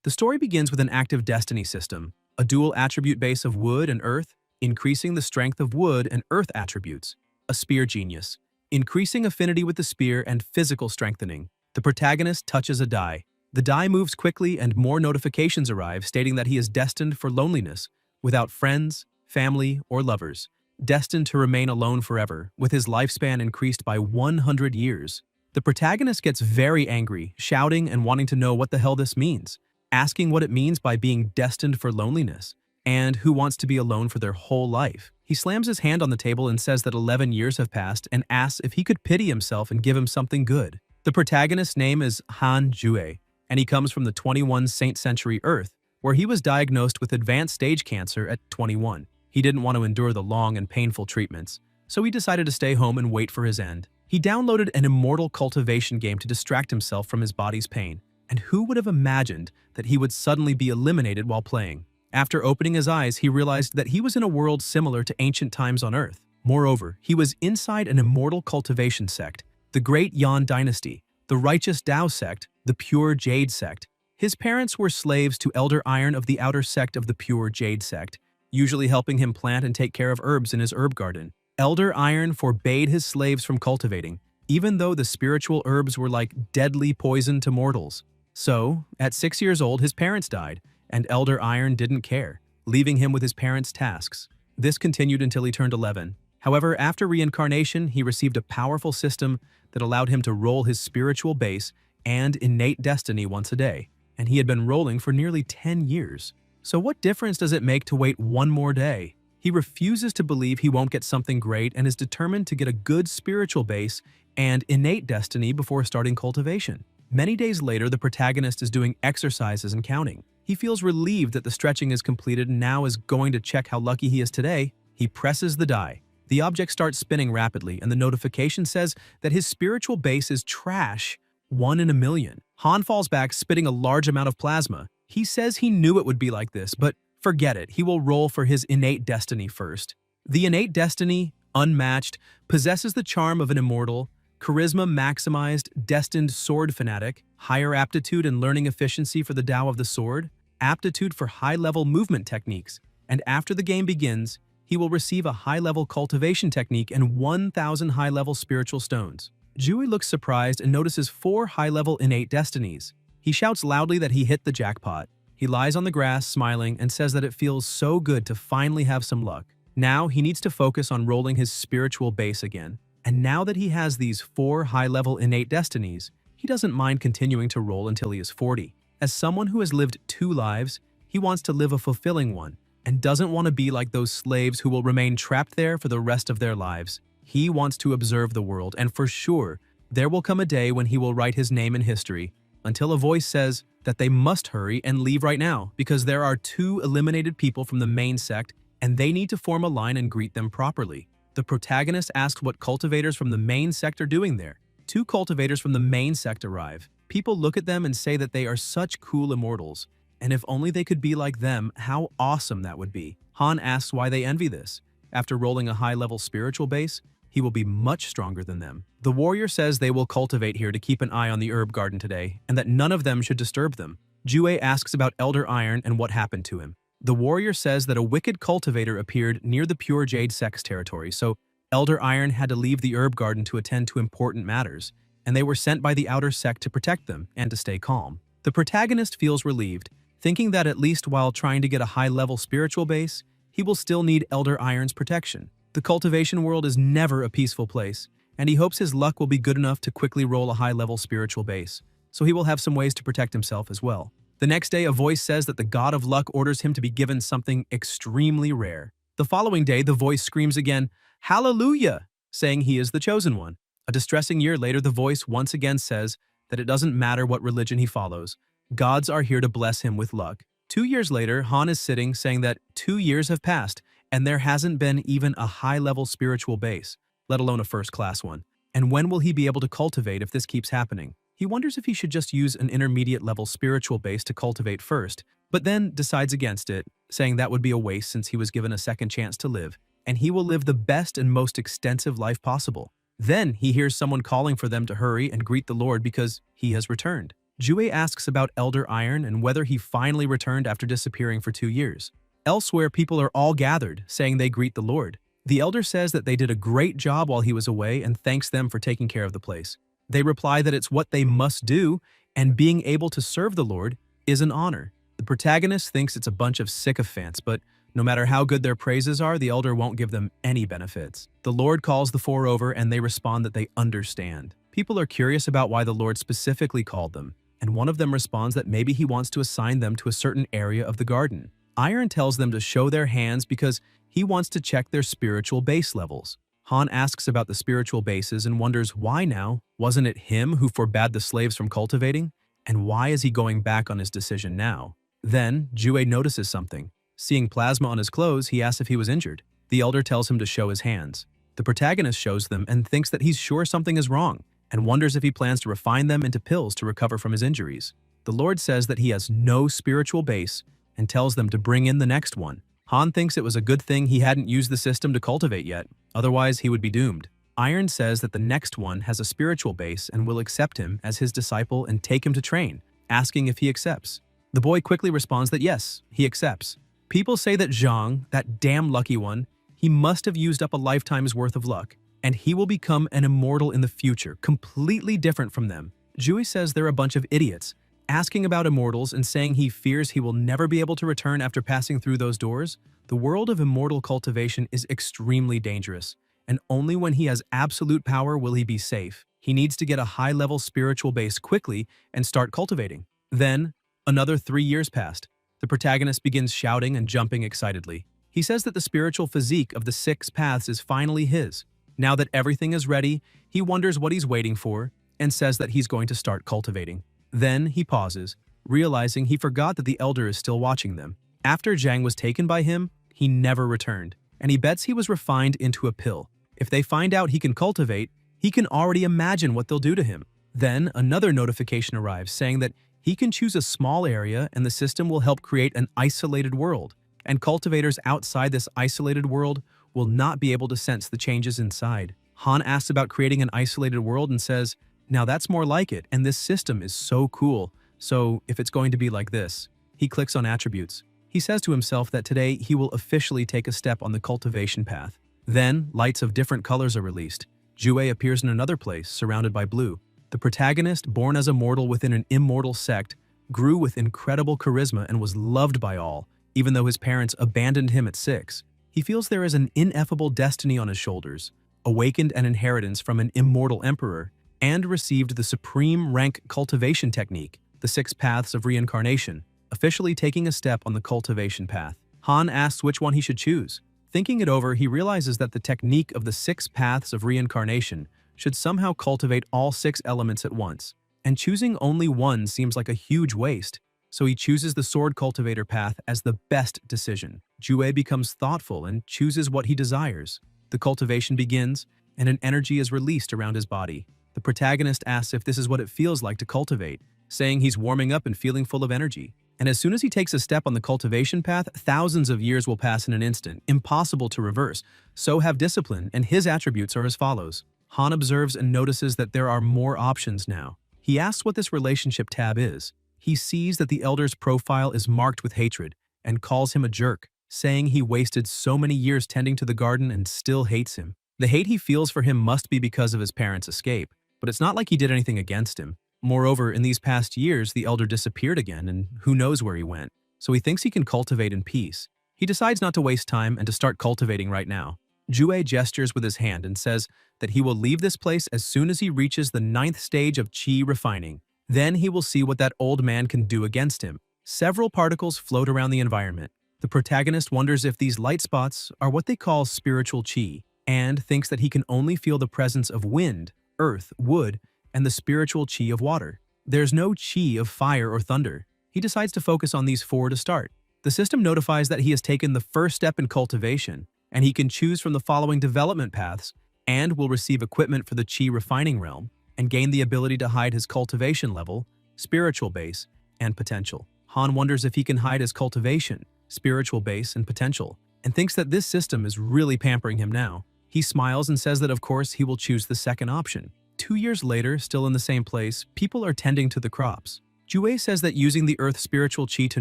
The story begins with an active destiny system, a dual attribute base of wood and earth, increasing the strength of wood and earth attributes. A spear genius, increasing affinity with the spear and physical strengthening. The protagonist touches a die. The die moves quickly and more notifications arrive stating that he is destined for loneliness, without friends, family, or lovers. Destined to remain alone forever, with his lifespan increased by 100 years. The protagonist gets very angry, shouting and wanting to know what the hell this means, asking what it means by being destined for loneliness, and who wants to be alone for their whole life. He slams his hand on the table and says that 11 years have passed and asks if he could pity himself and give him something good. The protagonist's name is Han Jue, and he comes from the 21 Saint Century Earth, where he was diagnosed with advanced stage cancer at 21. He didn't want to endure the long and painful treatments, so he decided to stay home and wait for his end. He downloaded an immortal cultivation game to distract himself from his body's pain, and who would have imagined that he would suddenly be eliminated while playing? After opening his eyes, he realized that he was in a world similar to ancient times on Earth. Moreover, he was inside an immortal cultivation sect, the Great Yan Dynasty, the Righteous Tao sect, the Pure Jade sect. His parents were slaves to Elder Iron of the outer sect of the Pure Jade sect, usually helping him plant and take care of herbs in his herb garden. Elder Iron forbade his slaves from cultivating, even though the spiritual herbs were like deadly poison to mortals. So, at 6 years old, his parents died, and Elder Iron didn't care, leaving him with his parents' tasks. This continued until he turned 11. However, after reincarnation, he received a powerful system that allowed him to roll his spiritual base and innate destiny once a day, and he had been rolling for nearly 10 years. So what difference does it make to wait one more day? He refuses to believe he won't get something great and is determined to get a good spiritual base and innate destiny before starting cultivation. Many days later, the protagonist is doing exercises and counting. He feels relieved that the stretching is completed and now is going to check how lucky he is today. He presses the die. The object starts spinning rapidly, and the notification says that his spiritual base is trash, 1 in a million. Han falls back, spitting a large amount of plasma. He says he knew it would be like this, but forget it, he will roll for his innate destiny first. The innate destiny, unmatched, possesses the charm of an immortal, charisma maximized, destined sword fanatic, higher aptitude and learning efficiency for the Tao of the sword, aptitude for high-level movement techniques, and after the game begins, he will receive a high-level cultivation technique and 1,000 high-level spiritual stones. Jui looks surprised and notices 4 high-level innate destinies. He shouts loudly that he hit the jackpot. He lies on the grass, smiling, and says that it feels so good to finally have some luck. Now, he needs to focus on rolling his spiritual base again. And now that he has these 4 high-level innate destinies, he doesn't mind continuing to roll until he is 40. As someone who has lived 2 lives, he wants to live a fulfilling one, and doesn't want to be like those slaves who will remain trapped there for the rest of their lives. He wants to observe the world, and for sure, there will come a day when he will write his name in history, until a voice says that they must hurry and leave right now because there are 2 eliminated people from the main sect and they need to form a line and greet them properly. The protagonist asks what cultivators from the main sect are doing there. 2 cultivators from the main sect arrive. People look at them and say that they are such cool immortals, and if only they could be like them, how awesome that would be. Han asks why they envy this. After rolling a high-level spiritual base, he will be much stronger than them. The warrior says they will cultivate here to keep an eye on the herb garden today, and that none of them should disturb them. Jue asks about Elder Iron and what happened to him. The warrior says that a wicked cultivator appeared near the Pure Jade sect's territory, so Elder Iron had to leave the herb garden to attend to important matters, and they were sent by the outer sect to protect them and to stay calm. The protagonist feels relieved, thinking that at least while trying to get a high-level spiritual base, he will still need Elder Iron's protection. The cultivation world is never a peaceful place, and he hopes his luck will be good enough to quickly roll a high-level spiritual base, so he will have some ways to protect himself as well. The next day, a voice says that the god of luck orders him to be given something extremely rare. The following day, the voice screams again, "Hallelujah!" saying he is the chosen one. A distressing year later, the voice once again says that it doesn't matter what religion he follows. Gods are here to bless him with luck. 2 years later, Han is sitting saying that 2 years have passed, and there hasn't been even a high-level spiritual base, let alone a first-class one. And when will he be able to cultivate if this keeps happening? He wonders if he should just use an intermediate-level spiritual base to cultivate first, but then decides against it, saying that would be a waste since he was given a second chance to live, and he will live the best and most extensive life possible. Then he hears someone calling for them to hurry and greet the Lord because he has returned. Jue asks about Elder Iron and whether he finally returned after disappearing for 2 years. Elsewhere, people are all gathered, saying they greet the Lord. The elder says that they did a great job while he was away and thanks them for taking care of the place. They reply that it's what they must do, and being able to serve the Lord is an honor. The protagonist thinks it's a bunch of sycophants, but no matter how good their praises are, the elder won't give them any benefits. The Lord calls the four over and they respond that they understand. People are curious about why the Lord specifically called them, and one of them responds that maybe he wants to assign them to a certain area of the garden. Iron tells them to show their hands because he wants to check their spiritual base levels. Han asks about the spiritual bases and wonders why now. Wasn't it him who forbade the slaves from cultivating? And why is he going back on his decision now? Then, Jue notices something. Seeing plasma on his clothes, he asks if he was injured. The elder tells him to show his hands. The protagonist shows them and thinks that he's sure something is wrong, and wonders if he plans to refine them into pills to recover from his injuries. The Lord says that he has no spiritual base and tells them to bring in the next one. Han thinks it was a good thing he hadn't used the system to cultivate yet, otherwise he would be doomed. Iron says that the next one has a spiritual base and will accept him as his disciple and take him to train, asking if he accepts. The boy quickly responds that yes, he accepts. People say that Zhang, that damn lucky one, he must have used up a lifetime's worth of luck, and he will become an immortal in the future, completely different from them. Jui says they're a bunch of idiots, asking about immortals and saying he fears he will never be able to return after passing through those doors. The world of immortal cultivation is extremely dangerous, and only when he has absolute power will he be safe. He needs to get a high-level spiritual base quickly and start cultivating. Then, another 3 years passed. The protagonist begins shouting and jumping excitedly. He says that the spiritual physique of the 6 paths is finally his. Now that everything is ready, he wonders what he's waiting for and says that he's going to start cultivating. Then he pauses, realizing he forgot that the elder is still watching them. After Zhang was taken by him, he never returned, and he bets he was refined into a pill. If they find out he can cultivate, he can already imagine what they'll do to him. Then another notification arrives saying that he can choose a small area and the system will help create an isolated world, and cultivators outside this isolated world will not be able to sense the changes inside. Han asks about creating an isolated world and says, now that's more like it, and this system is so cool, so if it's going to be like this. He clicks on attributes. He says to himself that today he will officially take a step on the cultivation path. Then, lights of different colors are released. Jue appears in another place, surrounded by blue. The protagonist, born as a mortal within an immortal sect, grew with incredible charisma and was loved by all, even though his parents abandoned him at 6. He feels there is an ineffable destiny on his shoulders, awakened an inheritance from an immortal emperor, and received the supreme rank cultivation technique, the 6 paths of reincarnation, officially taking a step on the cultivation path. Han asks which one he should choose. Thinking it over, he realizes that the technique of the 6 paths of reincarnation should somehow cultivate all 6 elements at once, and choosing only one seems like a huge waste, so he chooses the sword cultivator path as the best decision. Jue becomes thoughtful and chooses what he desires. The cultivation begins, and an energy is released around his body. The protagonist asks if this is what it feels like to cultivate, saying he's warming up and feeling full of energy. And as soon as he takes a step on the cultivation path, thousands of years will pass in an instant, impossible to reverse. So have discipline, and his attributes are as follows. Han observes and notices that there are more options now. He asks what this relationship tab is. He sees that the elder's profile is marked with hatred and calls him a jerk, saying he wasted so many years tending to the garden and still hates him. The hate he feels for him must be because of his parents' escape, but it's not like he did anything against him. Moreover, in these past years, the elder disappeared again, and who knows where he went, so he thinks he can cultivate in peace. He decides not to waste time and to start cultivating right now. Jue gestures with his hand and says that he will leave this place as soon as he reaches the 9th stage of qi refining. Then he will see what that old man can do against him. Several particles float around the environment. The protagonist wonders if these light spots are what they call spiritual qi, and thinks that he can only feel the presence of wind, earth, wood, and the spiritual qi of water. There's no qi of fire or thunder. He decides to focus on these 4 to start. The system notifies that he has taken the first step in cultivation, and he can choose from the following development paths and will receive equipment for the qi refining realm and gain the ability to hide his cultivation level, spiritual base, and potential. Han wonders if he can hide his cultivation, spiritual base, and potential, and thinks that this system is really pampering him now. He smiles and says that of course he will choose the second option. 2 years later, still in the same place, people are tending to the crops. Jue says that using the earth spiritual chi to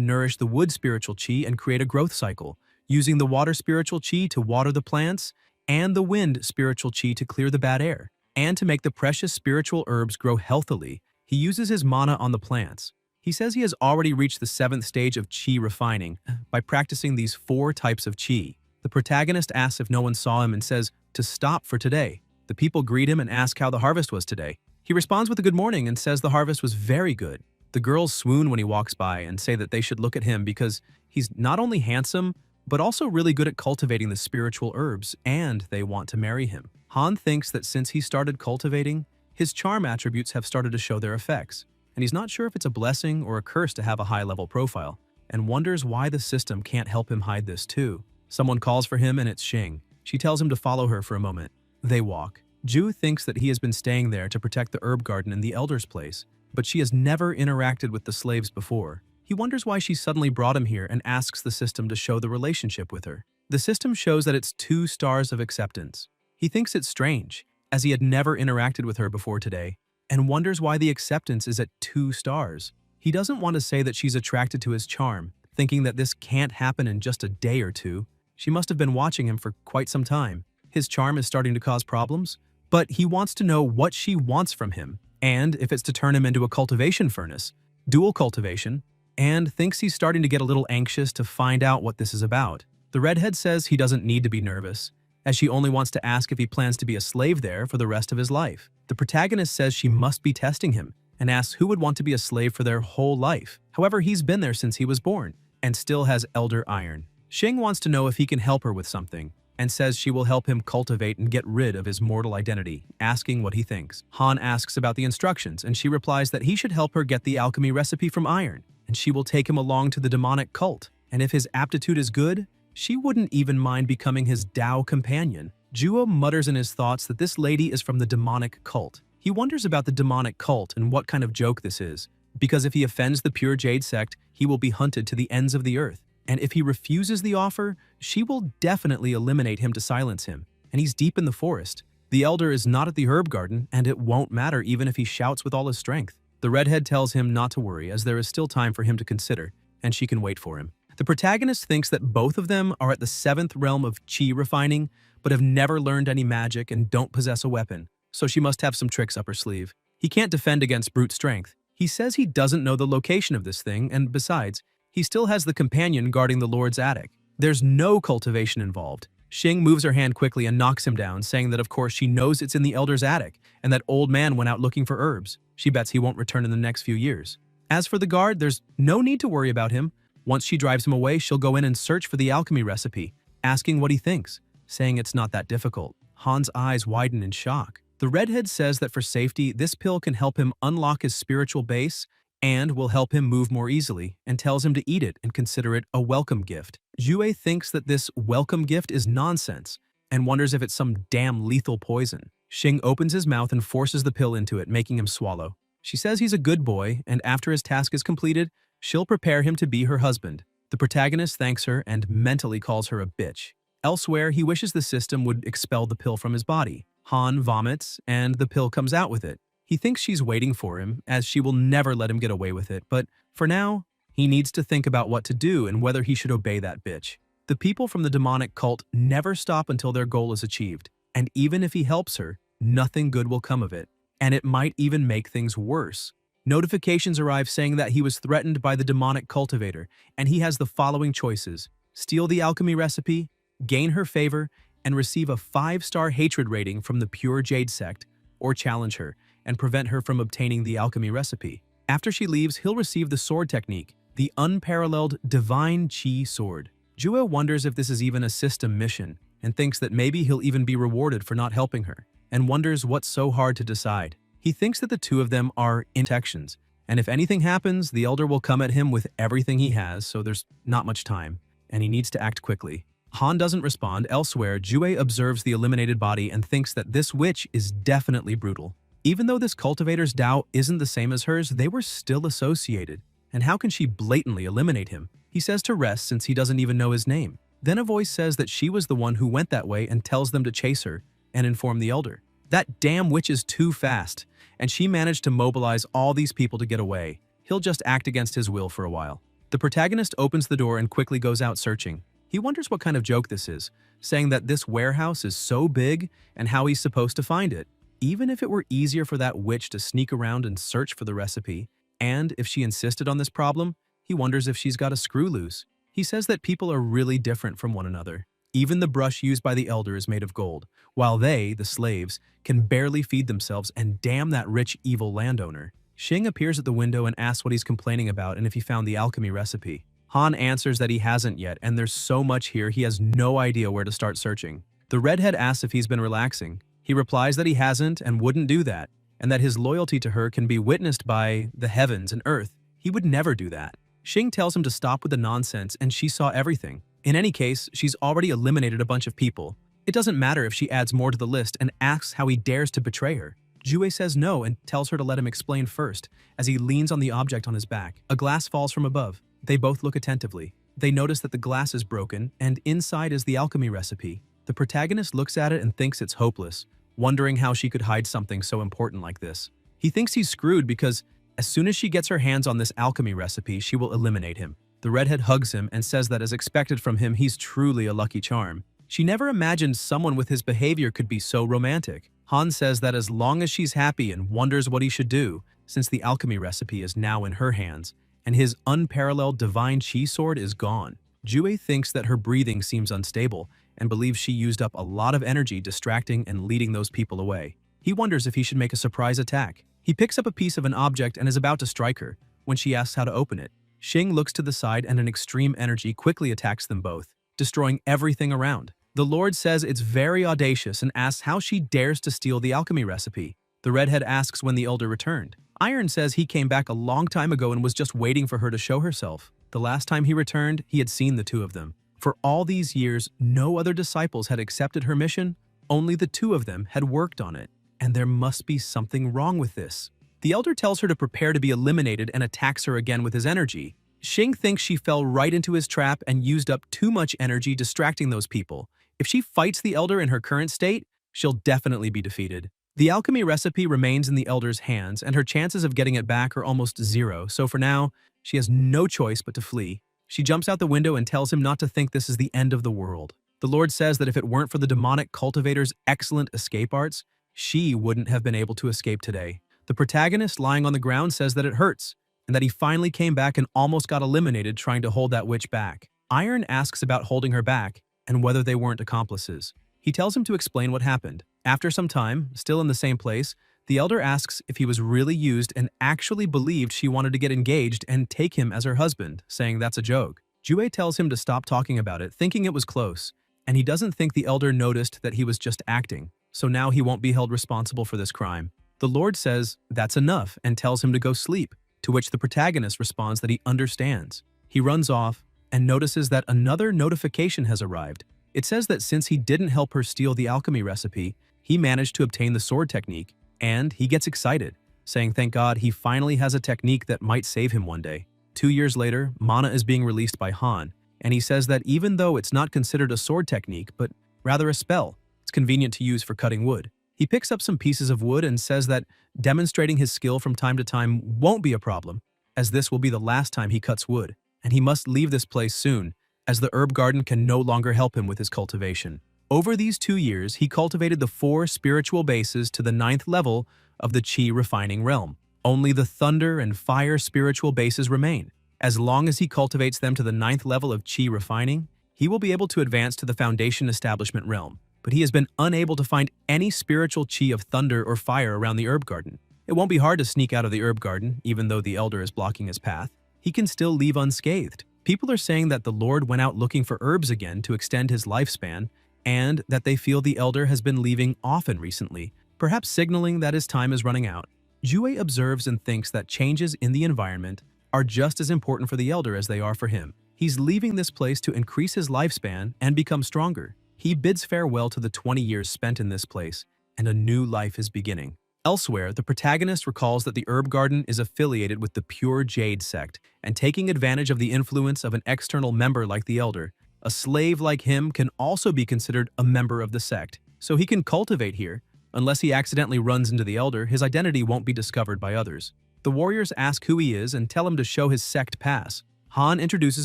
nourish the wood spiritual chi and create a growth cycle, using the water spiritual chi to water the plants, and the wind spiritual chi to clear the bad air, and to make the precious spiritual herbs grow healthily, he uses his mana on the plants. He says he has already reached the 7th stage of chi refining by practicing these 4 types of chi. The protagonist asks if no one saw him and says to stop for today. The people greet him and ask how the harvest was today. He responds with a good morning and says the harvest was very good. The girls swoon when he walks by and say that they should look at him because he's not only handsome, but also really good at cultivating the spiritual herbs, and they want to marry him. Han thinks that since he started cultivating, his charm attributes have started to show their effects, and he's not sure if it's a blessing or a curse to have a high-level profile, and wonders why the system can't help him hide this too. Someone calls for him and it's Xing. She tells him to follow her for a moment. They walk. Ju thinks that he has been staying there to protect the herb garden in the elder's place, but she has never interacted with the slaves before. He wonders why she suddenly brought him here and asks the system to show the relationship with her. The system shows that it's 2 stars of acceptance. He thinks it's strange, as he had never interacted with her before today, and wonders why the acceptance is at 2 stars. He doesn't want to say that she's attracted to his charm, thinking that this can't happen in just a day or two. She must have been watching him for quite some time. His charm is starting to cause problems, but he wants to know what she wants from him, and if it's to turn him into a cultivation furnace, dual cultivation, and thinks he's starting to get a little anxious to find out what this is about. The redhead says he doesn't need to be nervous, as she only wants to ask if he plans to be a slave there for the rest of his life. The protagonist says she must be testing him, and asks who would want to be a slave for their whole life. However, he's been there since he was born, and still has elder iron. Xing wants to know if he can help her with something, and says she will help him cultivate and get rid of his mortal identity, asking what he thinks. Han asks about the instructions, and she replies that he should help her get the alchemy recipe from iron, and she will take him along to the demonic cult, and if his aptitude is good, she wouldn't even mind becoming his Tao companion. Juo mutters in his thoughts that this lady is from the demonic cult. He wonders about the demonic cult and what kind of joke this is, because if he offends the pure Jade sect, he will be hunted to the ends of the earth. And if he refuses the offer, she will definitely eliminate him to silence him. And he's deep in the forest. The elder is not at the herb garden, and it won't matter even if he shouts with all his strength. The redhead tells him not to worry, as there is still time for him to consider, and she can wait for him. The protagonist thinks that both of them are at the 7th realm of chi refining, but have never learned any magic and don't possess a weapon, so she must have some tricks up her sleeve. He can't defend against brute strength. He says he doesn't know the location of this thing, and besides, he still has the companion guarding the Lord's attic. There's no cultivation involved. Xing moves her hand quickly and knocks him down, saying that of course she knows it's in the elder's attic, and that old man went out looking for herbs. She bets he won't return in the next few years. As for the guard, there's no need to worry about him. Once she drives him away, she'll go in and search for the alchemy recipe, asking what he thinks, saying it's not that difficult. Han's eyes widen in shock. The redhead says that for safety, this pill can help him unlock his spiritual base and will help him move more easily, and tells him to eat it and consider it a welcome gift. Jue thinks that this welcome gift is nonsense and wonders if it's some damn lethal poison. Xing opens his mouth and forces the pill into it, making him swallow. She says he's a good boy, and after his task is completed, she'll prepare him to be her husband. The protagonist thanks her and mentally calls her a bitch. Elsewhere, he wishes the system would expel the pill from his body. Han vomits, and the pill comes out with it. He thinks she's waiting for him, as she will never let him get away with it, but for now, he needs to think about what to do and whether he should obey that bitch. The people from the demonic cult never stop until their goal is achieved, and even if he helps her, nothing good will come of it, and it might even make things worse. Notifications arrive saying that he was threatened by the demonic cultivator, and he has the following choices: steal the alchemy recipe, gain her favor, and receive a 5-star hatred rating from the pure Jade sect, or challenge her and prevent her from obtaining the alchemy recipe. After she leaves, he'll receive the sword technique, the unparalleled Divine Chi sword. Jue wonders if this is even a system mission, and thinks that maybe he'll even be rewarded for not helping her, and wonders what's so hard to decide. He thinks that the two of them are protections, and if anything happens, the elder will come at him with everything he has, so there's not much time, and he needs to act quickly. Han doesn't respond. Elsewhere, Jue observes the eliminated body and thinks that this witch is definitely brutal. Even though this cultivator's Tao isn't the same as hers, they were still associated. And how can she blatantly eliminate him? He says to rest since he doesn't even know his name. Then a voice says that she was the one who went that way and tells them to chase her and inform the elder. That damn witch is too fast, and she managed to mobilize all these people to get away. he'll just act against his will for a while. The protagonist opens the door and quickly goes out searching. He wonders what kind of joke this is, saying that this warehouse is so big and how he's supposed to find it. Even if it were easier for that witch to sneak around and search for the recipe, and if she insisted on this problem, he wonders if she's got a screw loose. He says that people are really different from one another. Even the brush used by the elder is made of gold, while they, the slaves, can barely feed themselves, and damn that rich, evil landowner. Xing appears at the window and asks what he's complaining about and if he found the alchemy recipe. Han answers that he hasn't yet, and there's so much here he has no idea where to start searching. The redhead asks if he's been relaxing. He replies that he hasn't and wouldn't do that, and that his loyalty to her can be witnessed by the heavens and earth. He would never do that. Xing tells him to stop with the nonsense, and she saw everything. In any case, she's already eliminated a bunch of people. It doesn't matter if she adds more to the list and asks how he dares to betray her. Jue says no and tells her to let him explain first, as he leans on the object on his back. A glass falls from above. They both look attentively. They notice that the glass is broken, and inside is the alchemy recipe. The protagonist looks at it and thinks it's hopeless, wondering how she could hide something so important like this. He thinks he's screwed because as soon as she gets her hands on this alchemy recipe, she will eliminate him. The redhead hugs him and says that as expected from him, he's truly a lucky charm. She never imagined someone with his behavior could be so romantic. Han says that as long as she's happy and wonders what he should do, since the alchemy recipe is now in her hands, and his unparalleled divine chi sword is gone. Jue thinks that her breathing seems unstable and believes she used up a lot of energy distracting and leading those people away. He wonders if he should make a surprise attack. He picks up a piece of an object and is about to strike her when she asks how to open it. Xing looks to the side and an extreme energy quickly attacks them both, destroying everything around. The Lord says it's very audacious and asks how she dares to steal the alchemy recipe. The redhead asks when the elder returned. Iron says he came back a long time ago and was just waiting for her to show herself. The last time he returned, he had seen the two of them. For all these years, no other disciples had accepted her mission. Only the two of them had worked on it. And there must be something wrong with this. The elder tells her to prepare to be eliminated and attacks her again with his energy. Xing thinks she fell right into his trap and used up too much energy distracting those people. If she fights the elder in her current state, she'll definitely be defeated. The alchemy recipe remains in the elder's hands, and her chances of getting it back are almost zero, so for now, she has no choice but to flee. She jumps out the window and tells him not to think this is the end of the world. The Lord says that if it weren't for the demonic cultivator's excellent escape arts, she wouldn't have been able to escape today. The protagonist lying on the ground says that it hurts, and that he finally came back and almost got eliminated trying to hold that witch back. Iron asks about holding her back, and whether they weren't accomplices. He tells him to explain what happened. After some time, still in the same place, the elder asks if he was really used and actually believed she wanted to get engaged and take him as her husband, saying that's a joke. Jue tells him to stop talking about it, thinking it was close, and he doesn't think the elder noticed that he was just acting, so now he won't be held responsible for this crime. The Lord says that's enough and tells him to go sleep, to which the protagonist responds that he understands. He runs off and notices that another notification has arrived. It says that since he didn't help her steal the alchemy recipe, he managed to obtain the sword technique, and he gets excited, saying thank God he finally has a technique that might save him one day. 2 years later, Mana is being released by Han, and he says that even though it's not considered a sword technique, but rather a spell, it's convenient to use for cutting wood. He picks up some pieces of wood and says that demonstrating his skill from time to time won't be a problem, as this will be the last time he cuts wood, and he must leave this place soon, as the herb garden can no longer help him with his cultivation. Over these 2 years, he cultivated the 4 spiritual bases to the 9th level of the Qi refining realm. Only the thunder and fire spiritual bases remain. As long as he cultivates them to the 9th level of Qi refining, he will be able to advance to the foundation establishment realm. But he has been unable to find any spiritual Qi of thunder or fire around the herb garden. It won't be hard to sneak out of the herb garden, even though the elder is blocking his path. He can still leave unscathed. People are saying that the Lord went out looking for herbs again to extend his lifespan, and that they feel the elder has been leaving often recently, perhaps signaling that his time is running out. Jue observes and thinks that changes in the environment are just as important for the elder as they are for him. He's leaving this place to increase his lifespan and become stronger. He bids farewell to the 20 years spent in this place, and a new life is beginning. Elsewhere, the protagonist recalls that the herb garden is affiliated with the Pure Jade sect, and taking advantage of the influence of an external member like the elder, a slave like him can also be considered a member of the sect, so he can cultivate here. Unless he accidentally runs into the elder, his identity won't be discovered by others. The warriors ask who he is and tell him to show his sect pass. Han introduces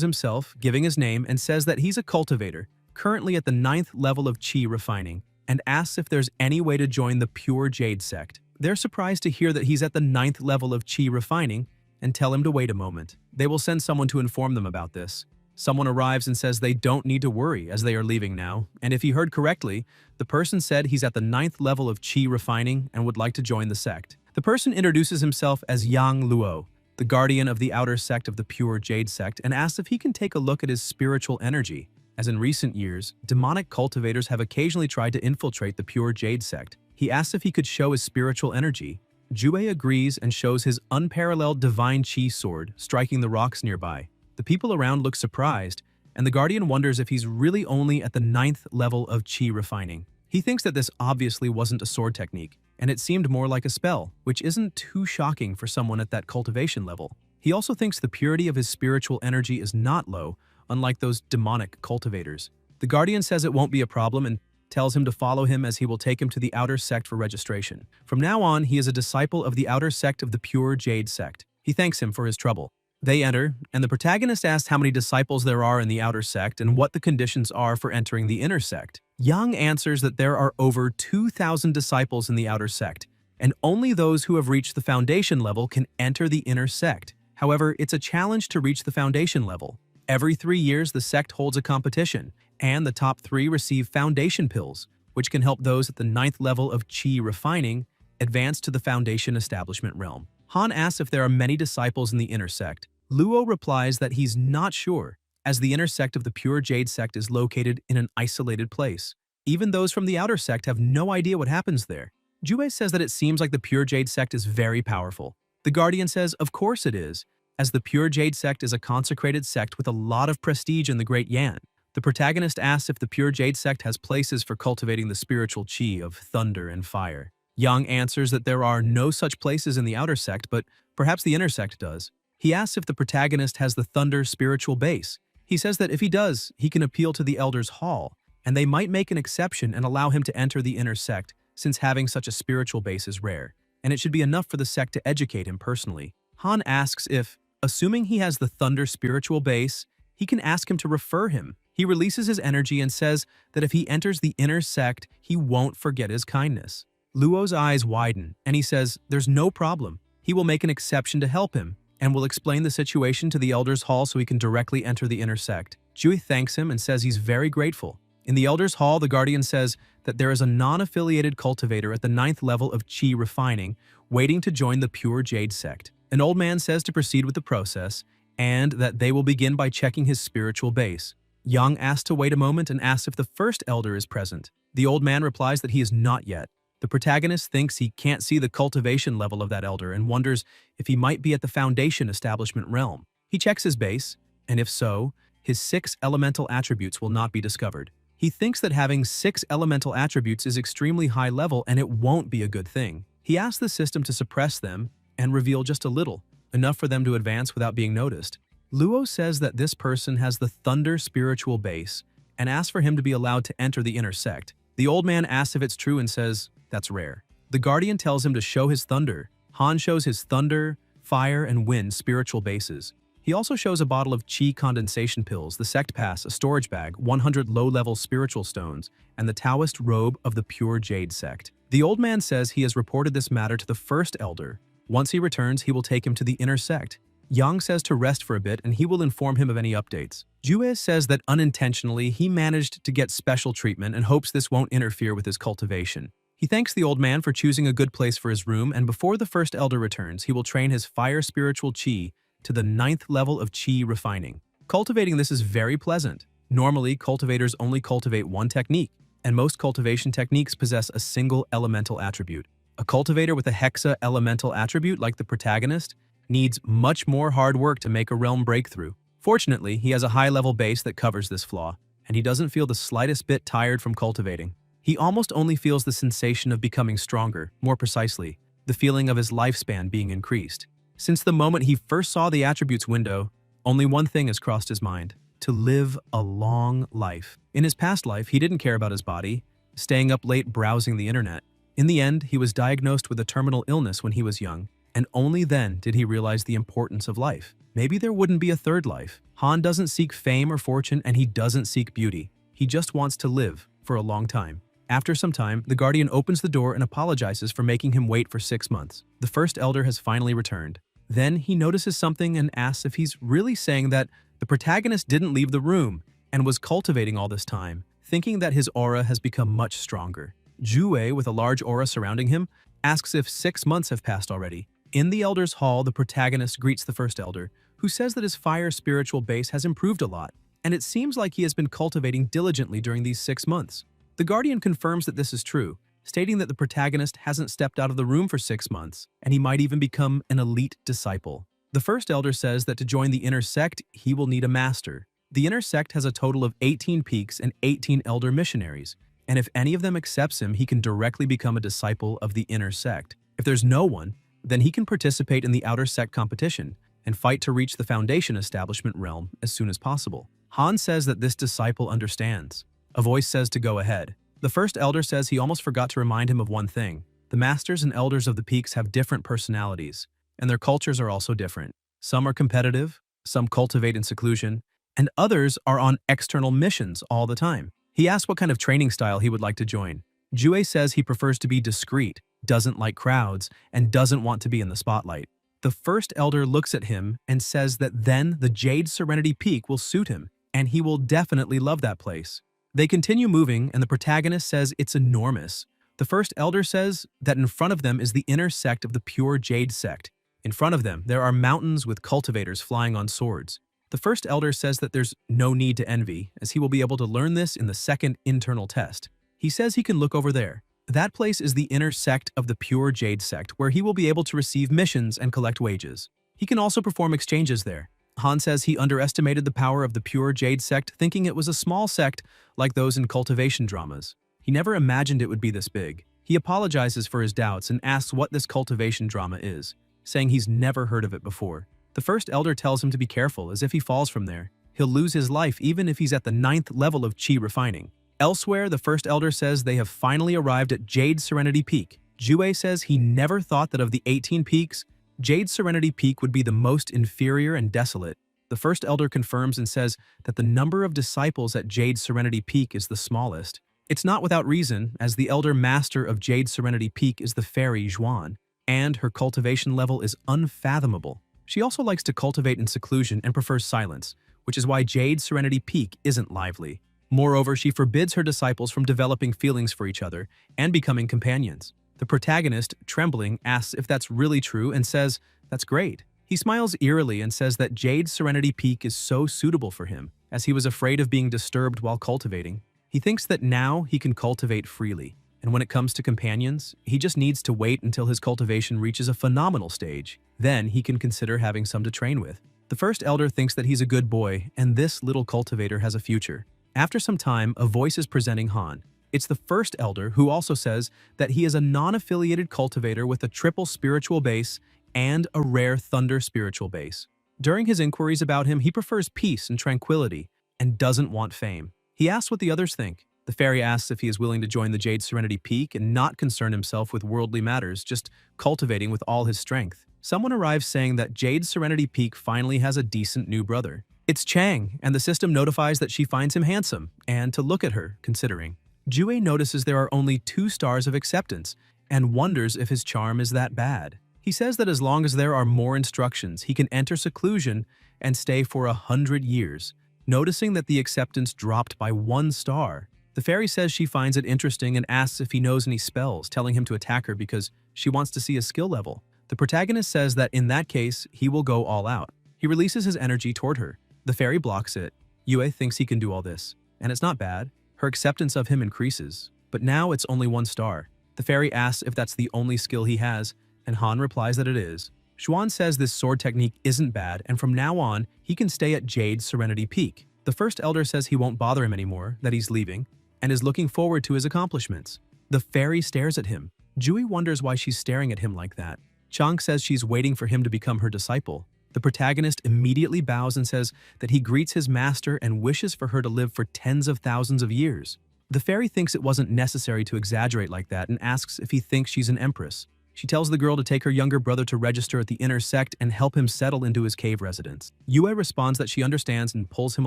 himself, giving his name, and says that he's a cultivator, currently at the 9th level of Qi refining, and asks if there's any way to join the Pure Jade sect. They're surprised to hear that he's at the 9th level of Qi refining and tell him to wait a moment. They will send someone to inform them about this. Someone arrives and says they don't need to worry as they are leaving now, and if he heard correctly, the person said he's at the 9th level of Qi refining and would like to join the sect. The person introduces himself as Yang Luo, the guardian of the outer sect of the Pure Jade sect, and asks if he can take a look at his spiritual energy, as in recent years, demonic cultivators have occasionally tried to infiltrate the Pure Jade sect. He asks if he could show his spiritual energy. Jue agrees and shows his unparalleled divine Qi sword, striking the rocks nearby. The people around look surprised, and the guardian wonders if he's really only at the 9th level of Qi refining. He thinks that this obviously wasn't a sword technique, and it seemed more like a spell, which isn't too shocking for someone at that cultivation level. He also thinks the purity of his spiritual energy is not low, unlike those demonic cultivators. The guardian says it won't be a problem and tells him to follow him as he will take him to the outer sect for registration. From now on, he is a disciple of the outer sect of the Pure Jade sect. He thanks him for his trouble. They enter, and the protagonist asks how many disciples there are in the outer sect and what the conditions are for entering the inner sect. Yang answers that there are over 2,000 disciples in the outer sect, and only those who have reached the foundation level can enter the inner sect. However, it's a challenge to reach the foundation level. Every 3 years, the sect holds a competition, and the top 3 receive foundation pills, which can help those at the 9th level of Qi refining advance to the foundation establishment realm. Han asks if there are many disciples in the inner sect. Luo replies that he's not sure, as the inner sect of the Pure Jade sect is located in an isolated place. Even those from the outer sect have no idea what happens there. Jue says that it seems like the Pure Jade sect is very powerful. The Guardian says of course it is, as the Pure Jade sect is a consecrated sect with a lot of prestige in the Great Yan. The protagonist asks if the Pure Jade sect has places for cultivating the spiritual Qi of thunder and fire. Yang answers that there are no such places in the outer sect, but perhaps the inner sect does. He asks if the protagonist has the thunder spiritual base. He says that if he does, he can appeal to the Elders' Hall, and they might make an exception and allow him to enter the inner sect, since having such a spiritual base is rare, and it should be enough for the sect to educate him personally. Han asks if, assuming he has the thunder spiritual base, he can ask him to refer him. He releases his energy and says that if he enters the inner sect, he won't forget his kindness. Luo's eyes widen, and he says there's no problem. He will make an exception to help him, and will explain the situation to the Elders' Hall so he can directly enter the inner sect. Jui thanks him and says he's very grateful. In the Elders' Hall, the Guardian says that there is a non-affiliated cultivator at the 9th level of Qi refining, waiting to join the Pure Jade sect. An old man says to proceed with the process, and that they will begin by checking his spiritual base. Yang asks to wait a moment and asks if the first elder is present. The old man replies that he is not yet. The protagonist thinks he can't see the cultivation level of that elder and wonders if he might be at the foundation establishment realm. He checks his base, and if so, his 6 elemental attributes will not be discovered. He thinks that having 6 elemental attributes is extremely high level and it won't be a good thing. He asks the system to suppress them and reveal just a little, enough for them to advance without being noticed. Luo says that this person has the thunder spiritual base and asks for him to be allowed to enter the inner sect. The old man asks if it's true and says that's rare. The Guardian tells him to show his thunder. Han shows his thunder, fire, and wind spiritual bases. He also shows a bottle of Qi condensation pills, the sect pass, a storage bag, 100 low-level spiritual stones, and the Taoist robe of the Pure Jade sect. The old man says he has reported this matter to the first elder. Once he returns, he will take him to the inner sect. Yang says to rest for a bit and he will inform him of any updates. Jue says that unintentionally he managed to get special treatment and hopes this won't interfere with his cultivation. He thanks the old man for choosing a good place for his room, and before the first elder returns, he will train his fire spiritual Qi to the 9th level of Qi refining. Cultivating this is very pleasant. Normally, cultivators only cultivate one technique, and most cultivation techniques possess a single elemental attribute. A cultivator with a hexa elemental attribute, like the protagonist, needs much more hard work to make a realm breakthrough. Fortunately, he has a high-level base that covers this flaw, and he doesn't feel the slightest bit tired from cultivating. He almost only feels the sensation of becoming stronger, more precisely, the feeling of his lifespan being increased. Since the moment he first saw the attributes window, only one thing has crossed his mind: to live a long life. In his past life, he didn't care about his body, staying up late browsing the internet. In the end, he was diagnosed with a terminal illness when he was young, and only then did he realize the importance of life. Maybe there wouldn't be a third life. Han doesn't seek fame or fortune, and he doesn't seek beauty. He just wants to live for a long time. After some time, the Guardian opens the door and apologizes for making him wait for 6 months. The first elder has finally returned. Then he notices something and asks if he's really saying that the protagonist didn't leave the room and was cultivating all this time, thinking that his aura has become much stronger. Jue, with a large aura surrounding him, asks if 6 months have passed already. In the Elder's Hall, the protagonist greets the First Elder, who says that his fire spiritual base has improved a lot, and it seems like he has been cultivating diligently during these 6 months. The Guardian confirms that this is true, stating that the protagonist hasn't stepped out of the room for 6 months, and he might even become an elite disciple. The First Elder says that to join the inner sect, he will need a master. The inner sect has a total of 18 peaks and 18 elder missionaries, and if any of them accepts him, he can directly become a disciple of the inner sect. If there's no one, then he can participate in the outer sect competition and fight to reach the Foundation establishment realm as soon as possible. Han says that this disciple understands. A voice says to go ahead. The First Elder says he almost forgot to remind him of one thing. The Masters and Elders of the Peaks have different personalities, and their cultures are also different. Some are competitive, some cultivate in seclusion, and others are on external missions all the time. He asks what kind of training style he would like to join. Jue says he prefers to be discreet, doesn't like crowds, and doesn't want to be in the spotlight. The First Elder looks at him and says that then the Jade Serenity Peak will suit him, and he will definitely love that place. They continue moving, and the protagonist says it's enormous. The First Elder says that in front of them is the inner sect of the Pure Jade Sect. In front of them, there are mountains with cultivators flying on swords. The First Elder says that there's no need to envy, as he will be able to learn this in the second internal test. He says he can look over there. That place is the inner sect of the Pure Jade Sect, where he will be able to receive missions and collect wages. He can also perform exchanges there. Han says he underestimated the power of the Pure Jade Sect, thinking it was a small sect like those in cultivation dramas. He never imagined it would be this big. He apologizes for his doubts and asks what this cultivation drama is, saying he's never heard of it before. The First Elder tells him to be careful, as if he falls from there, he'll lose his life even if he's at the 9th level of Qi refining. Elsewhere, the First Elder says they have finally arrived at Jade Serenity Peak. Jue says he never thought that of the 18 peaks, Jade Serenity Peak would be the most inferior and desolate. The First Elder confirms and says that the number of disciples at Jade Serenity Peak is the smallest. It's not without reason, as the Elder Master of Jade Serenity Peak is the fairy Zhuan, and her cultivation level is unfathomable. She also likes to cultivate in seclusion and prefers silence, which is why Jade Serenity Peak isn't lively. Moreover, she forbids her disciples from developing feelings for each other and becoming companions. The protagonist, trembling, asks if that's really true and says, "That's great." He smiles eerily and says that Jade Serenity Peak is so suitable for him, as he was afraid of being disturbed while cultivating. He thinks that now he can cultivate freely, and when it comes to companions, he just needs to wait until his cultivation reaches a phenomenal stage. Then he can consider having some to train with. The First Elder thinks that he's a good boy, and this little cultivator has a future. After some time, a voice is presenting Han. It's the First Elder, who also says that he is a non-affiliated cultivator with a triple spiritual base and a rare thunder spiritual base. During his inquiries about him, he prefers peace and tranquility and doesn't want fame. He asks what the others think. The fairy asks if he is willing to join the Jade Serenity Peak and not concern himself with worldly matters, just cultivating with all his strength. Someone arrives saying that Jade Serenity Peak finally has a decent new brother. It's Chang, and the system notifies that she finds him handsome, and to look at her, considering. Jue notices there are only 2 stars of acceptance, and wonders if his charm is that bad. He says that as long as there are more instructions, he can enter seclusion and stay for 100 years. Noticing that the acceptance dropped by 1 star, the fairy says she finds it interesting and asks if he knows any spells, telling him to attack her because she wants to see his skill level. The protagonist says that in that case, he will go all out. He releases his energy toward her. The fairy blocks it. Yue thinks he can do all this, and it's not bad. Her acceptance of him increases, but now it's only 1 star. The fairy asks if that's the only skill he has, and Han replies that it is. Xuan says this sword technique isn't bad, and from now on, he can stay at Jade Serenity Peak. The First Elder says he won't bother him anymore, that he's leaving, and is looking forward to his accomplishments. The fairy stares at him. Jui wonders why she's staring at him like that. Chang says she's waiting for him to become her disciple. The protagonist immediately bows and says that he greets his master and wishes for her to live for tens of thousands of years. The fairy thinks it wasn't necessary to exaggerate like that and asks if he thinks she's an empress. She tells the girl to take her younger brother to register at the inner sect and help him settle into his cave residence. Yue responds that she understands and pulls him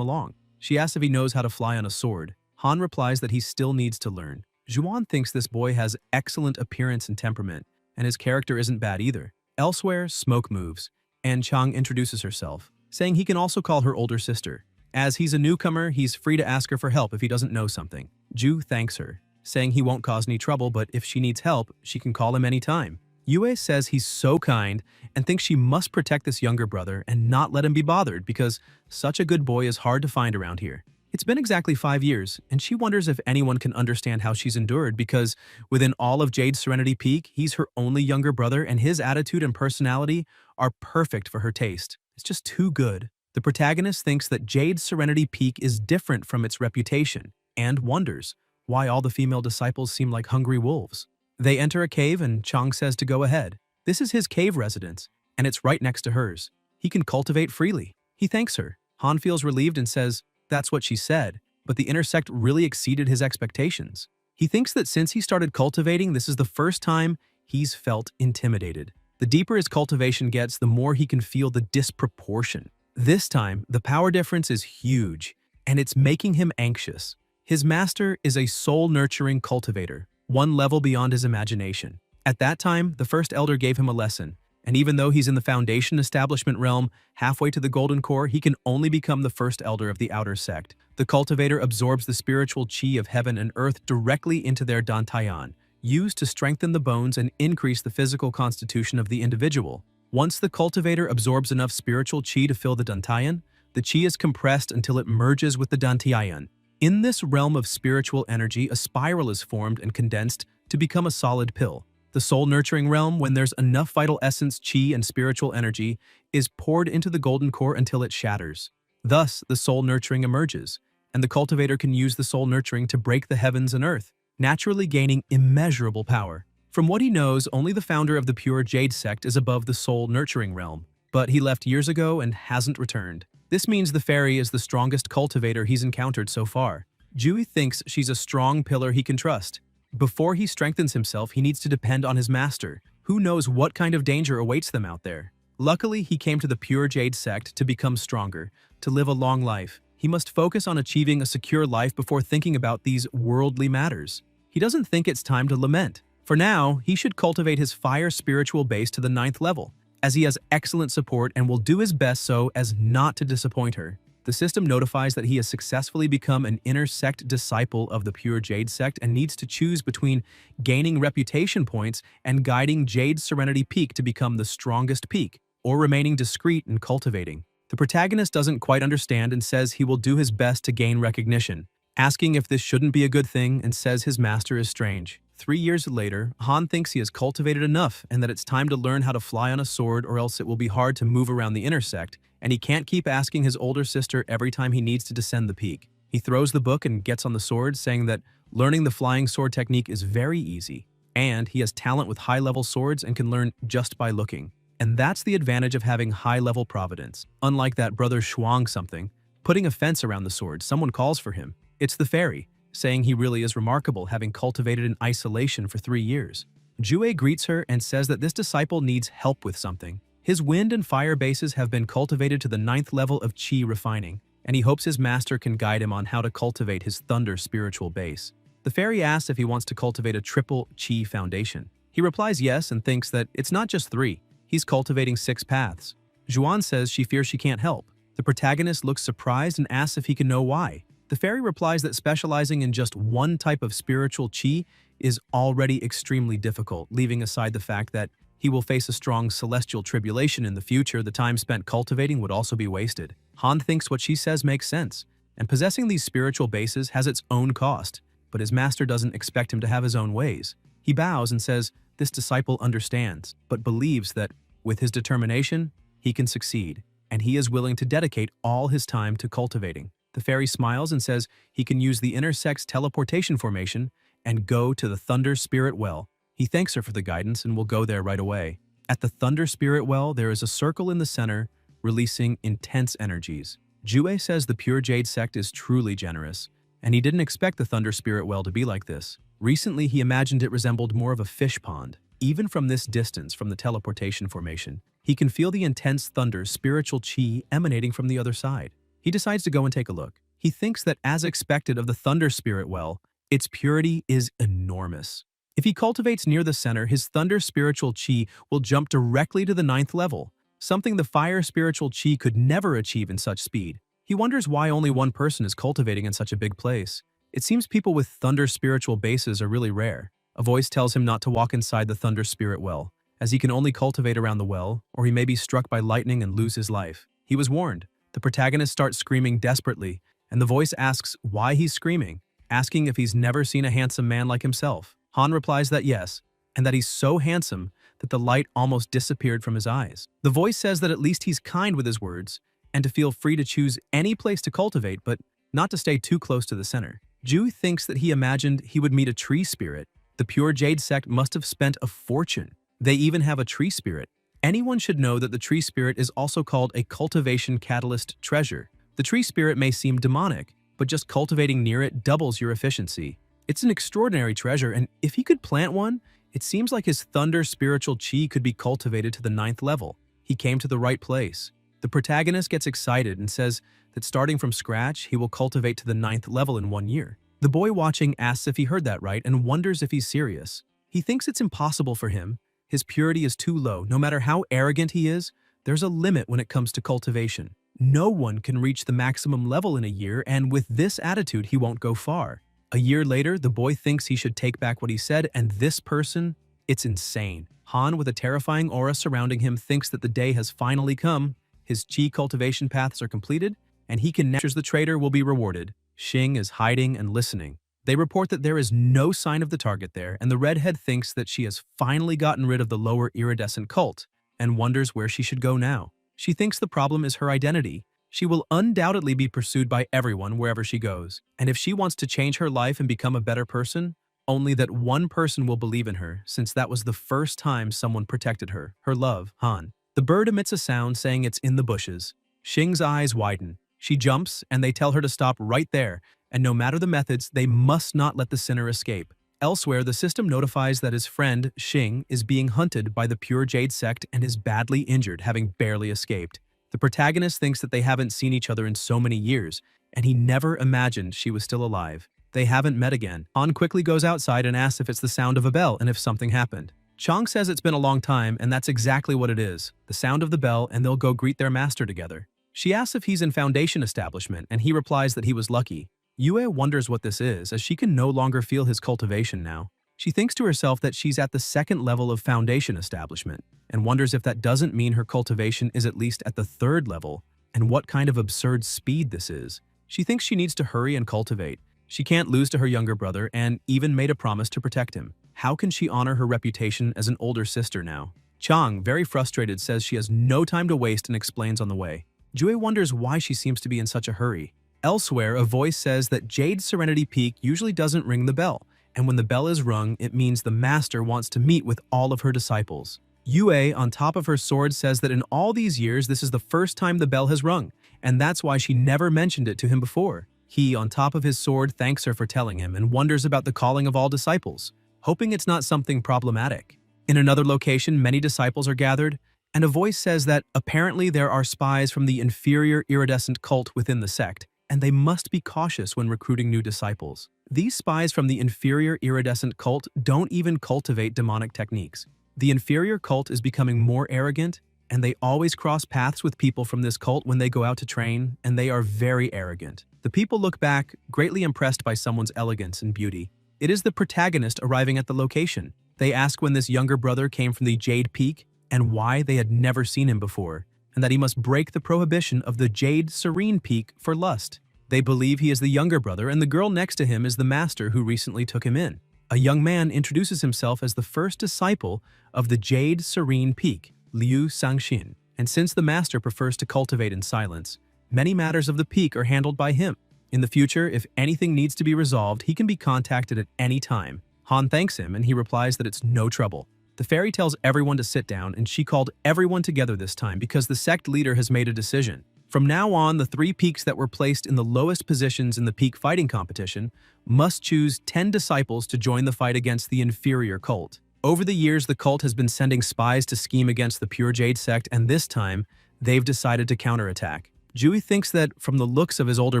along. She asks if he knows how to fly on a sword. Han replies that he still needs to learn. Zhuan thinks this boy has excellent appearance and temperament, and his character isn't bad either. Elsewhere, smoke moves, and Chang introduces herself, saying he can also call her older sister. As he's a newcomer, he's free to ask her for help if he doesn't know something. Zhu thanks her, saying he won't cause any trouble, but if she needs help, she can call him anytime. Yue says he's so kind and thinks she must protect this younger brother and not let him be bothered because such a good boy is hard to find around here. It's been exactly 5 years, and she wonders if anyone can understand how she's endured because within all of Jade's Serenity Peak, he's her only younger brother and his attitude and personality are perfect for her taste. It's just too good. The protagonist thinks that Jade's Serenity Peak is different from its reputation and wonders why all the female disciples seem like hungry wolves. They enter a cave and Chang says to go ahead. This is his cave residence, and it's right next to hers. He can cultivate freely. He thanks her. Han feels relieved and says, that's what she said, but the inner sect really exceeded his expectations. He thinks that since he started cultivating, this is the first time he's felt intimidated. The deeper his cultivation gets, the more he can feel the disproportion. This time, the power difference is huge, and it's making him anxious. His master is a soul-nurturing cultivator, one level beyond his imagination. At that time, the first elder gave him a lesson, and even though he's in the Foundation establishment realm, halfway to the Golden Core, he can only become the first elder of the outer sect. The cultivator absorbs the spiritual chi of heaven and earth directly into their dantian, used to strengthen the bones and increase the physical constitution of the individual. Once the cultivator absorbs enough spiritual chi to fill the dantian, the chi is compressed until it merges with the dantian. In this realm of spiritual energy, a spiral is formed and condensed to become a solid pill. The soul-nurturing realm, when there's enough vital essence, chi, and spiritual energy, is poured into the golden core until it shatters. Thus, the soul-nurturing emerges, and the cultivator can use the soul-nurturing to break the heavens and earth, naturally gaining immeasurable power. From what he knows, only the founder of the pure Jade sect is above the soul-nurturing realm, but he left years ago and hasn't returned. This means the fairy is the strongest cultivator he's encountered so far. Jui thinks she's a strong pillar he can trust. Before he strengthens himself, he needs to depend on his master. Who knows what kind of danger awaits them out there? Luckily, he came to the pure Jade sect to become stronger, to live a long life. He must focus on achieving a secure life before thinking about these worldly matters. He doesn't think it's time to lament. For now, he should cultivate his fire spiritual base to the 9th level, as he has excellent support and will do his best so as not to disappoint her. The system notifies that he has successfully become an inner sect disciple of the pure Jade sect and needs to choose between gaining reputation points and guiding Jade's Serenity Peak to become the strongest peak, or remaining discreet and cultivating. The protagonist doesn't quite understand and says he will do his best to gain recognition, asking if this shouldn't be a good thing and says his master is strange. 3 years later, Han thinks he has cultivated enough and that it's time to learn how to fly on a sword or else it will be hard to move around the inner sect, and he can't keep asking his older sister every time he needs to descend the peak. He throws the book and gets on the sword, saying that learning the flying sword technique is very easy, and he has talent with high-level swords and can learn just by looking. And that's the advantage of having high-level providence. Unlike that brother Shuang something, putting a fence around the sword, someone calls for him. It's the fairy, saying he really is remarkable, having cultivated in isolation for 3 years. Jue greets her and says that this disciple needs help with something. His wind and fire bases have been cultivated to the 9th level of chi refining, and he hopes his master can guide him on how to cultivate his thunder spiritual base. The fairy asks if he wants to cultivate a triple chi foundation. He replies yes and thinks that it's not just 3. He's cultivating 6 paths. Zhuan says she fears she can't help. The protagonist looks surprised and asks if he can know why. The fairy replies that specializing in just one type of spiritual chi is already extremely difficult, leaving aside the fact that he will face a strong celestial tribulation in the future. The time spent cultivating would also be wasted. Han thinks what she says makes sense, and possessing these spiritual bases has its own cost, but his master doesn't expect him to have his own ways. He bows and says this disciple understands, but believes that, with his determination, he can succeed, and he is willing to dedicate all his time to cultivating. The fairy smiles and says he can use the inner sect's teleportation formation and go to the Thunder Spirit Well. He thanks her for the guidance and will go there right away. At the Thunder Spirit Well, there is a circle in the center, releasing intense energies. Jue says the pure Jade sect is truly generous, and he didn't expect the Thunder Spirit Well to be like this. Recently, he imagined it resembled more of a fish pond. Even from this distance from the teleportation formation, he can feel the intense thunder spiritual chi emanating from the other side. He decides to go and take a look. He thinks that as expected of the thunder spirit well, its purity is enormous. If he cultivates near the center, his thunder spiritual chi will jump directly to the 9th level, something the fire spiritual chi could never achieve in such speed. He wonders why only one person is cultivating in such a big place. It seems people with thunder spiritual bases are really rare. A voice tells him not to walk inside the thunder spirit well, as he can only cultivate around the well, or he may be struck by lightning and lose his life. He was warned. The protagonist starts screaming desperately, and the voice asks why he's screaming, asking if he's never seen a handsome man like himself. Han replies that yes, and that he's so handsome that the light almost disappeared from his eyes. The voice says that at least he's kind with his words, and to feel free to choose any place to cultivate, but not to stay too close to the center. Ju thinks that he imagined he would meet a tree spirit. The Pure Jade sect must have spent a fortune. They even have a tree spirit. Anyone should know that the tree spirit is also called a cultivation catalyst treasure. The tree spirit may seem demonic, but just cultivating near it doubles your efficiency. It's an extraordinary treasure, and if he could plant one, it seems like his thunder spiritual chi could be cultivated to the 9th level. He came to the right place. The protagonist gets excited and says that starting from scratch, he will cultivate to the 9th level in 1 year. The boy watching asks if he heard that right and wonders if he's serious. He thinks it's impossible for him. His purity is too low. No matter how arrogant he is, there's a limit when it comes to cultivation. No one can reach the maximum level in a year, and with this attitude, he won't go far. A year later, the boy thinks he should take back what he said, and this person, it's insane. Han, with a terrifying aura surrounding him, thinks that the day has finally come. His chi cultivation paths are completed, and he can the traitor will be rewarded. Xing is hiding and listening. They report that there is no sign of the target there, and the redhead thinks that she has finally gotten rid of the lower iridescent cult and wonders where she should go now. She thinks the problem is her identity. She will undoubtedly be pursued by everyone wherever she goes, and if she wants to change her life and become a better person, only that one person will believe in her, since that was the first time someone protected her, her love, Han. The bird emits a sound saying it's in the bushes. Xing's eyes widen. She jumps, and they tell her to stop right there, and no matter the methods, they must not let the sinner escape. Elsewhere, the system notifies that his friend, Xing, is being hunted by the Pure Jade sect and is badly injured, having barely escaped. The protagonist thinks that they haven't seen each other in so many years, and he never imagined she was still alive. They haven't met again. Han quickly goes outside and asks if it's the sound of a bell and if something happened. Chang says it's been a long time, and that's exactly what it is. The sound of the bell, and they'll go greet their master together. She asks if he's in Foundation establishment, and he replies that he was lucky. Yue wonders what this is, as she can no longer feel his cultivation now. She thinks to herself that she's at the 2nd level of Foundation establishment, and wonders if that doesn't mean her cultivation is at least at the 3rd level, and what kind of absurd speed this is. She thinks she needs to hurry and cultivate. She can't lose to her younger brother, and even made a promise to protect him. How can she honor her reputation as an older sister now? Chang, very frustrated, says she has no time to waste and explains on the way. Jue wonders why she seems to be in such a hurry. Elsewhere, a voice says that Jade Serenity Peak usually doesn't ring the bell, and when the bell is rung, it means the master wants to meet with all of her disciples. Yue, on top of her sword, says that in all these years, this is the first time the bell has rung, and that's why she never mentioned it to him before. He, on top of his sword, thanks her for telling him and wonders about the calling of all disciples, hoping it's not something problematic. In another location, many disciples are gathered, and a voice says that apparently there are spies from the inferior iridescent cult within the sect, and they must be cautious when recruiting new disciples. These spies from the inferior iridescent cult don't even cultivate demonic techniques. The inferior cult is becoming more arrogant, and they always cross paths with people from this cult when they go out to train, and they are very arrogant. The people look back, greatly impressed by someone's elegance and beauty. It is the protagonist arriving at the location. They ask when this younger brother came from the Jade Peak, and why they had never seen him before, and that he must break the prohibition of the Jade Serene Peak for lust. They believe he is the younger brother, and the girl next to him is the master who recently took him in. A young man introduces himself as the first disciple of the Jade Serene Peak, Liu Sangxin, and since the master prefers to cultivate in silence, many matters of the peak are handled by him. In the future, if anything needs to be resolved, he can be contacted at any time. Han thanks him, and he replies that it's no trouble. The fairy tells everyone to sit down, and she called everyone together this time because the sect leader has made a decision. From now on, the 3 peaks that were placed in the lowest positions in the peak fighting competition must choose 10 disciples to join the fight against the inferior cult. Over the years, the cult has been sending spies to scheme against the Pure Jade sect, and this time, they've decided to counterattack. Jui thinks that, from the looks of his older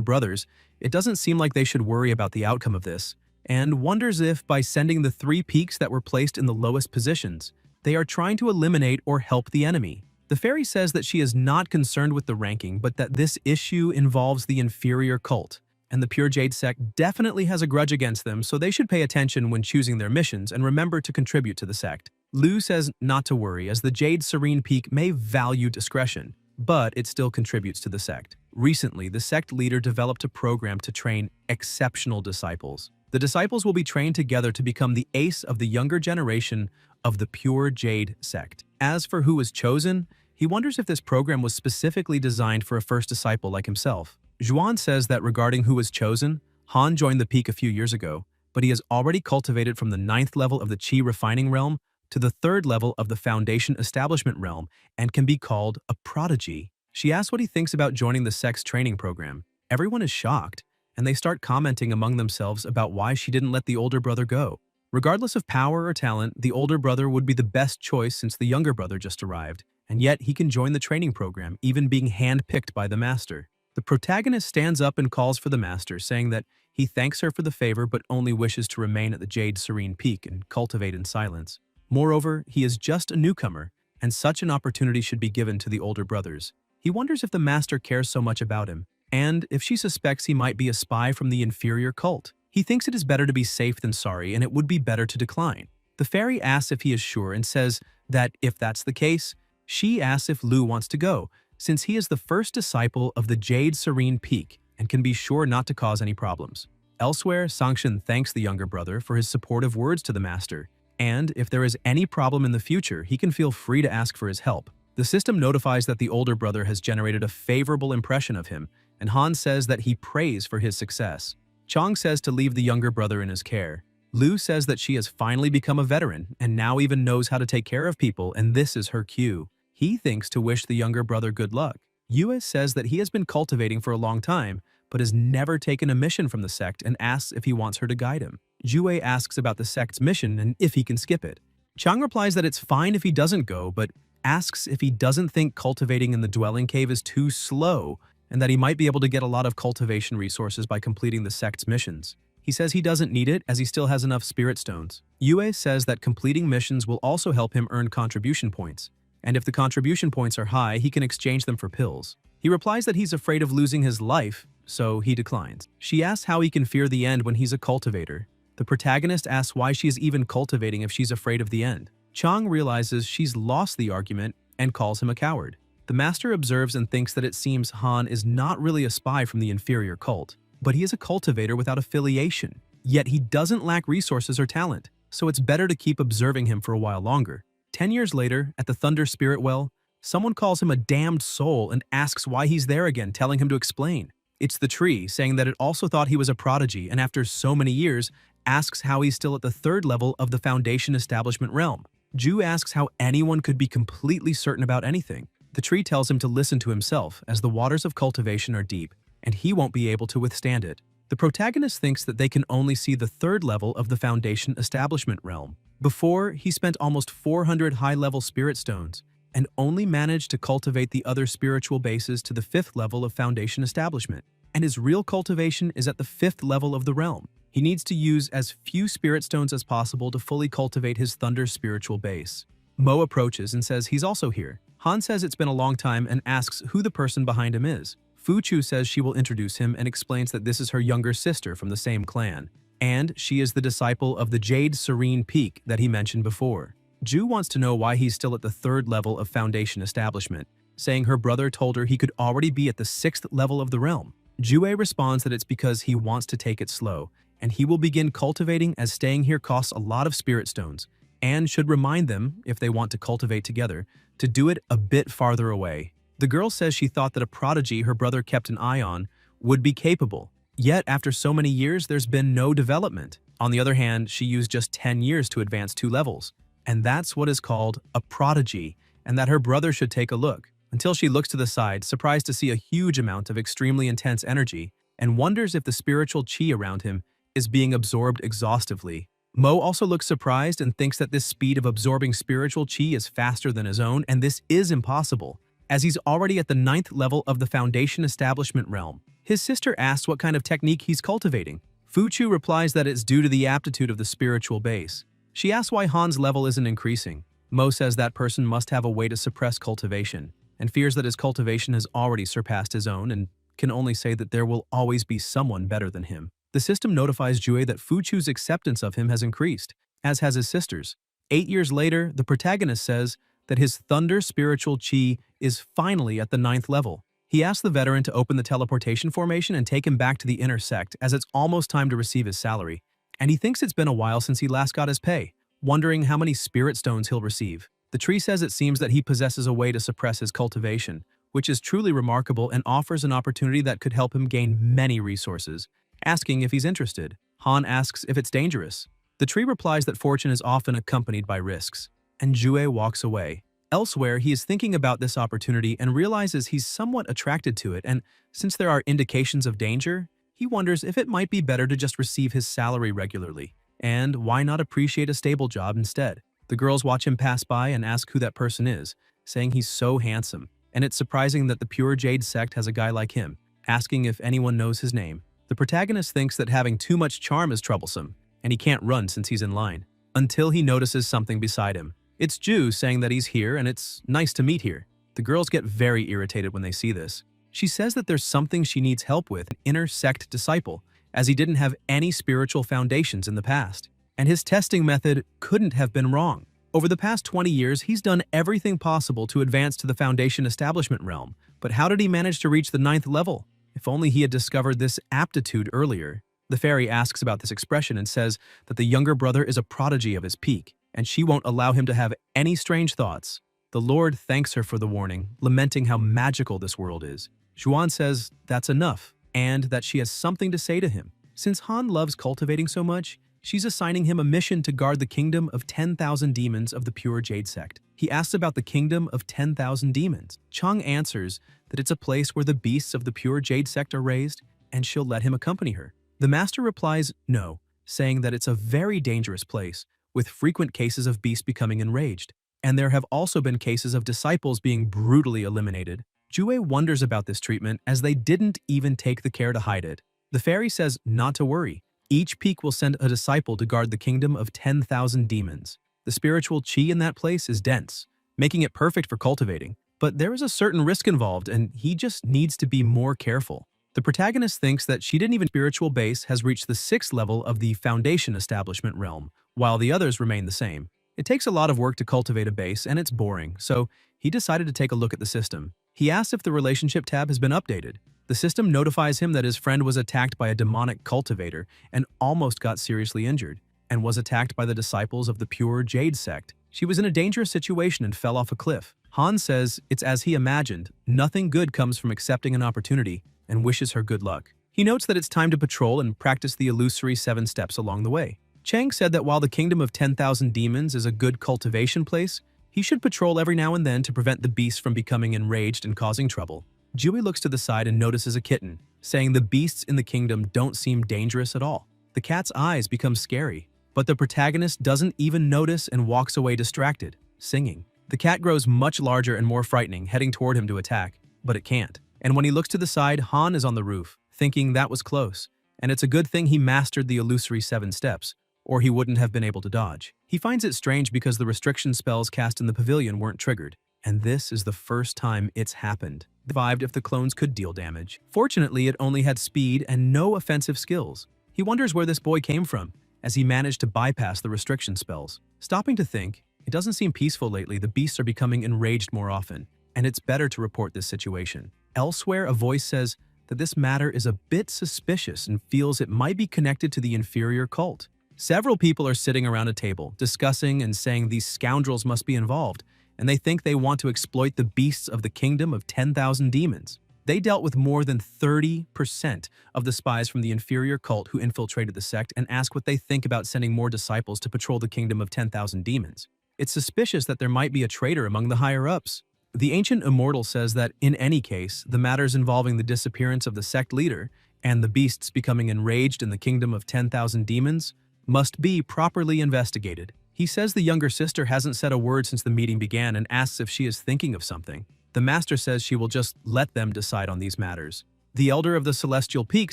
brothers, it doesn't seem like they should worry about the outcome of this, and wonders if, by sending the 3 peaks that were placed in the lowest positions, they are trying to eliminate or help the enemy. The fairy says that she is not concerned with the ranking, but that this issue involves the inferior cult, and the Pure Jade sect definitely has a grudge against them, so they should pay attention when choosing their missions and remember to contribute to the sect. Lu says not to worry, as the Jade Serene Peak may value discretion, but it still contributes to the sect. Recently, the sect leader developed a program to train exceptional disciples. The disciples will be trained together to become the ace of the younger generation of the Pure Jade sect. As for who was chosen, he wonders if this program was specifically designed for a first disciple like himself. Zhuan says that regarding who was chosen, Han joined the peak a few years ago, but he has already cultivated from the 9th level of the Qi refining realm to the 3rd level of the Foundation establishment realm and can be called a prodigy. She asks what he thinks about joining the sect's training program. Everyone is shocked, and they start commenting among themselves about why she didn't let the older brother go. Regardless of power or talent, the older brother would be the best choice since the younger brother just arrived, and yet he can join the training program, even being handpicked by the master. The protagonist stands up and calls for the master, saying that he thanks her for the favor but only wishes to remain at the Jade Serene Peak and cultivate in silence. Moreover, he is just a newcomer, and such an opportunity should be given to the older brothers. He wonders if the master cares so much about him, and if she suspects he might be a spy from the inferior cult. He thinks it is better to be safe than sorry, and it would be better to decline. The fairy asks if he is sure and says that if that's the case, she asks if Lu wants to go, since he is the first disciple of the Jade Serene Peak and can be sure not to cause any problems. Elsewhere, Sangshan thanks the younger brother for his supportive words to the master, and if there is any problem in the future, he can feel free to ask for his help. The system notifies that the older brother has generated a favorable impression of him, and Han says that he prays for his success. Chong says to leave the younger brother in his care. Lu says that she has finally become a veteran and now even knows how to take care of people, and this is her cue. He thinks to wish the younger brother good luck. Yue says that he has been cultivating for a long time, but has never taken a mission from the sect and asks if he wants her to guide him. Jue asks about the sect's mission and if he can skip it. Chang replies that it's fine if he doesn't go, but asks if he doesn't think cultivating in the dwelling cave is too slow and that he might be able to get a lot of cultivation resources by completing the sect's missions. He says he doesn't need it as he still has enough spirit stones. Yue says that completing missions will also help him earn contribution points, and if the contribution points are high, he can exchange them for pills. He replies that he's afraid of losing his life, so he declines. She asks how he can fear the end when he's a cultivator. The protagonist asks why she is even cultivating if she's afraid of the end. Chang realizes she's lost the argument and calls him a coward. The master observes and thinks that it seems Han is not really a spy from the inferior cult, but he is a cultivator without affiliation. Yet he doesn't lack resources or talent, so it's better to keep observing him for a while longer. 10 years later, at the Thunder Spirit Well, someone calls him a damned soul and asks why he's there again, telling him to explain. It's the tree, saying that it also thought he was a prodigy and after so many years, asks how he's still at the 3rd level of the Foundation Establishment realm. Ju asks how anyone could be completely certain about anything. The tree tells him to listen to himself, as the waters of cultivation are deep, and he won't be able to withstand it. The protagonist thinks that they can only see the 3rd level of the Foundation Establishment realm. Before, he spent almost 400 high-level spirit stones, and only managed to cultivate the other spiritual bases to the 5th level of Foundation Establishment, and his real cultivation is at the 5th level of the realm. He needs to use as few spirit stones as possible to fully cultivate his Thunder spiritual base. Mo approaches and says he's also here. Han says it's been a long time and asks who the person behind him is. Fu Chu says she will introduce him and explains that this is her younger sister from the same clan, and she is the disciple of the Jade Serene Peak that he mentioned before. Ju wants to know why he's still at the 3rd level of Foundation Establishment, saying her brother told her he could already be at the 6th level of the realm. Jue responds that it's because he wants to take it slow, and he will begin cultivating as staying here costs a lot of spirit stones, and should remind them, if they want to cultivate together, to do it a bit farther away. The girl says she thought that a prodigy her brother kept an eye on would be capable, yet after so many years there's been no development. On the other hand, she used just 10 years to advance 2 levels, and that's what is called a prodigy, and that her brother should take a look, until she looks to the side, surprised to see a huge amount of extremely intense energy, and wonders if the spiritual chi around him is being absorbed exhaustively. Mo also looks surprised and thinks that this speed of absorbing spiritual chi is faster than his own, and this is impossible, as he's already at the 9th level of the Foundation Establishment realm. His sister asks what kind of technique he's cultivating. Fuchu replies that it's due to the aptitude of the spiritual base. She asks why Han's level isn't increasing. Mo says that person must have a way to suppress cultivation, and fears that his cultivation has already surpassed his own and can only say that there will always be someone better than him. The system notifies Jue that Fuchu's acceptance of him has increased, as has his sister's. 8 years later, the protagonist says that his thunder spiritual chi is finally at the 9th level. He asks the veteran to open the teleportation formation and take him back to the inner sect, as it's almost time to receive his salary, and he thinks it's been a while since he last got his pay, wondering how many spirit stones he'll receive. The tree says it seems that he possesses a way to suppress his cultivation, which is truly remarkable and offers an opportunity that could help him gain many resources. Asking if he's interested, Han asks if it's dangerous. The tree replies that fortune is often accompanied by risks, and Jue walks away. Elsewhere, he is thinking about this opportunity and realizes he's somewhat attracted to it, and since there are indications of danger, he wonders if it might be better to just receive his salary regularly, and why not appreciate a stable job instead. The girls watch him pass by and ask who that person is, saying he's so handsome, and it's surprising that the Pure Jade sect has a guy like him, asking if anyone knows his name. The protagonist thinks that having too much charm is troublesome, and he can't run since he's in line, until he notices something beside him. It's Ju saying that he's here and it's nice to meet here. The girls get very irritated when they see this. She says that there's something she needs help with, an inner sect disciple, as he didn't have any spiritual foundations in the past. And his testing method couldn't have been wrong. Over the past 20 years, he's done everything possible to advance to the Foundation Establishment realm. But how did he manage to reach the 9th level? If only he had discovered this aptitude earlier. The fairy asks about this expression and says that the younger brother is a prodigy of his peak, and she won't allow him to have any strange thoughts. The Lord thanks her for the warning, lamenting how magical this world is. Xuan says that's enough, and that she has something to say to him. Since Han loves cultivating so much, she's assigning him a mission to guard the kingdom of 10,000 demons of the Pure Jade sect. He asks about the kingdom of 10,000 demons. Chang answers that it's a place where the beasts of the Pure Jade sect are raised, and she'll let him accompany her. The master replies no, saying that it's a very dangerous place, with frequent cases of beasts becoming enraged, and there have also been cases of disciples being brutally eliminated. Jue wonders about this treatment as they didn't even take the care to hide it. The fairy says not to worry. Each peak will send a disciple to guard the kingdom of 10,000 demons. The spiritual chi in that place is dense, making it perfect for cultivating, but there is a certain risk involved and he just needs to be more careful. The protagonist thinks that she didn't even spiritual base has reached the 6th level of the Foundation Establishment realm, while the others remain the same. It takes a lot of work to cultivate a base, and it's boring, so he decided to take a look at the system. He asks if the relationship tab has been updated. The system notifies him that his friend was attacked by a demonic cultivator and almost got seriously injured, and was attacked by the disciples of the Pure Jade sect. She was in a dangerous situation and fell off a cliff. Han says it's as he imagined, nothing good comes from accepting an opportunity, and wishes her good luck. He notes that it's time to patrol and practice the illusory 7 steps along the way. Chang said that while the kingdom of 10,000 demons is a good cultivation place, he should patrol every now and then to prevent the beasts from becoming enraged and causing trouble. Jui looks to the side and notices a kitten, saying the beasts in the kingdom don't seem dangerous at all. The cat's eyes become scary, but the protagonist doesn't even notice and walks away distracted, singing. The cat grows much larger and more frightening, heading toward him to attack, but it can't. And when he looks to the side, Han is on the roof, thinking that was close, and it's a good thing he mastered the illusory 7 steps, or he wouldn't have been able to dodge. He finds it strange because the restriction spells cast in the pavilion weren't triggered, and this is the first time it's happened. Survived if the clones could deal damage. Fortunately, it only had speed and no offensive skills. He wonders where this boy came from, as he managed to bypass the restriction spells. Stopping to think, it doesn't seem peaceful lately. The beasts are becoming enraged more often, and it's better to report this situation. Elsewhere, a voice says that this matter is a bit suspicious and feels it might be connected to the inferior cult. Several people are sitting around a table, discussing and saying these scoundrels must be involved, and they think they want to exploit the beasts of the kingdom of 10,000 demons. They dealt with more than 30% of the spies from the inferior cult who infiltrated the sect and ask what they think about sending more disciples to patrol the kingdom of 10,000 demons. It's suspicious that there might be a traitor among the higher-ups. The ancient immortal says that, in any case, the matters involving the disappearance of the sect leader and the beasts becoming enraged in the kingdom of 10,000 demons must be properly investigated. He says the younger sister hasn't said a word since the meeting began and asks if she is thinking of something. The master says she will just let them decide on these matters. The elder of the Celestial Peak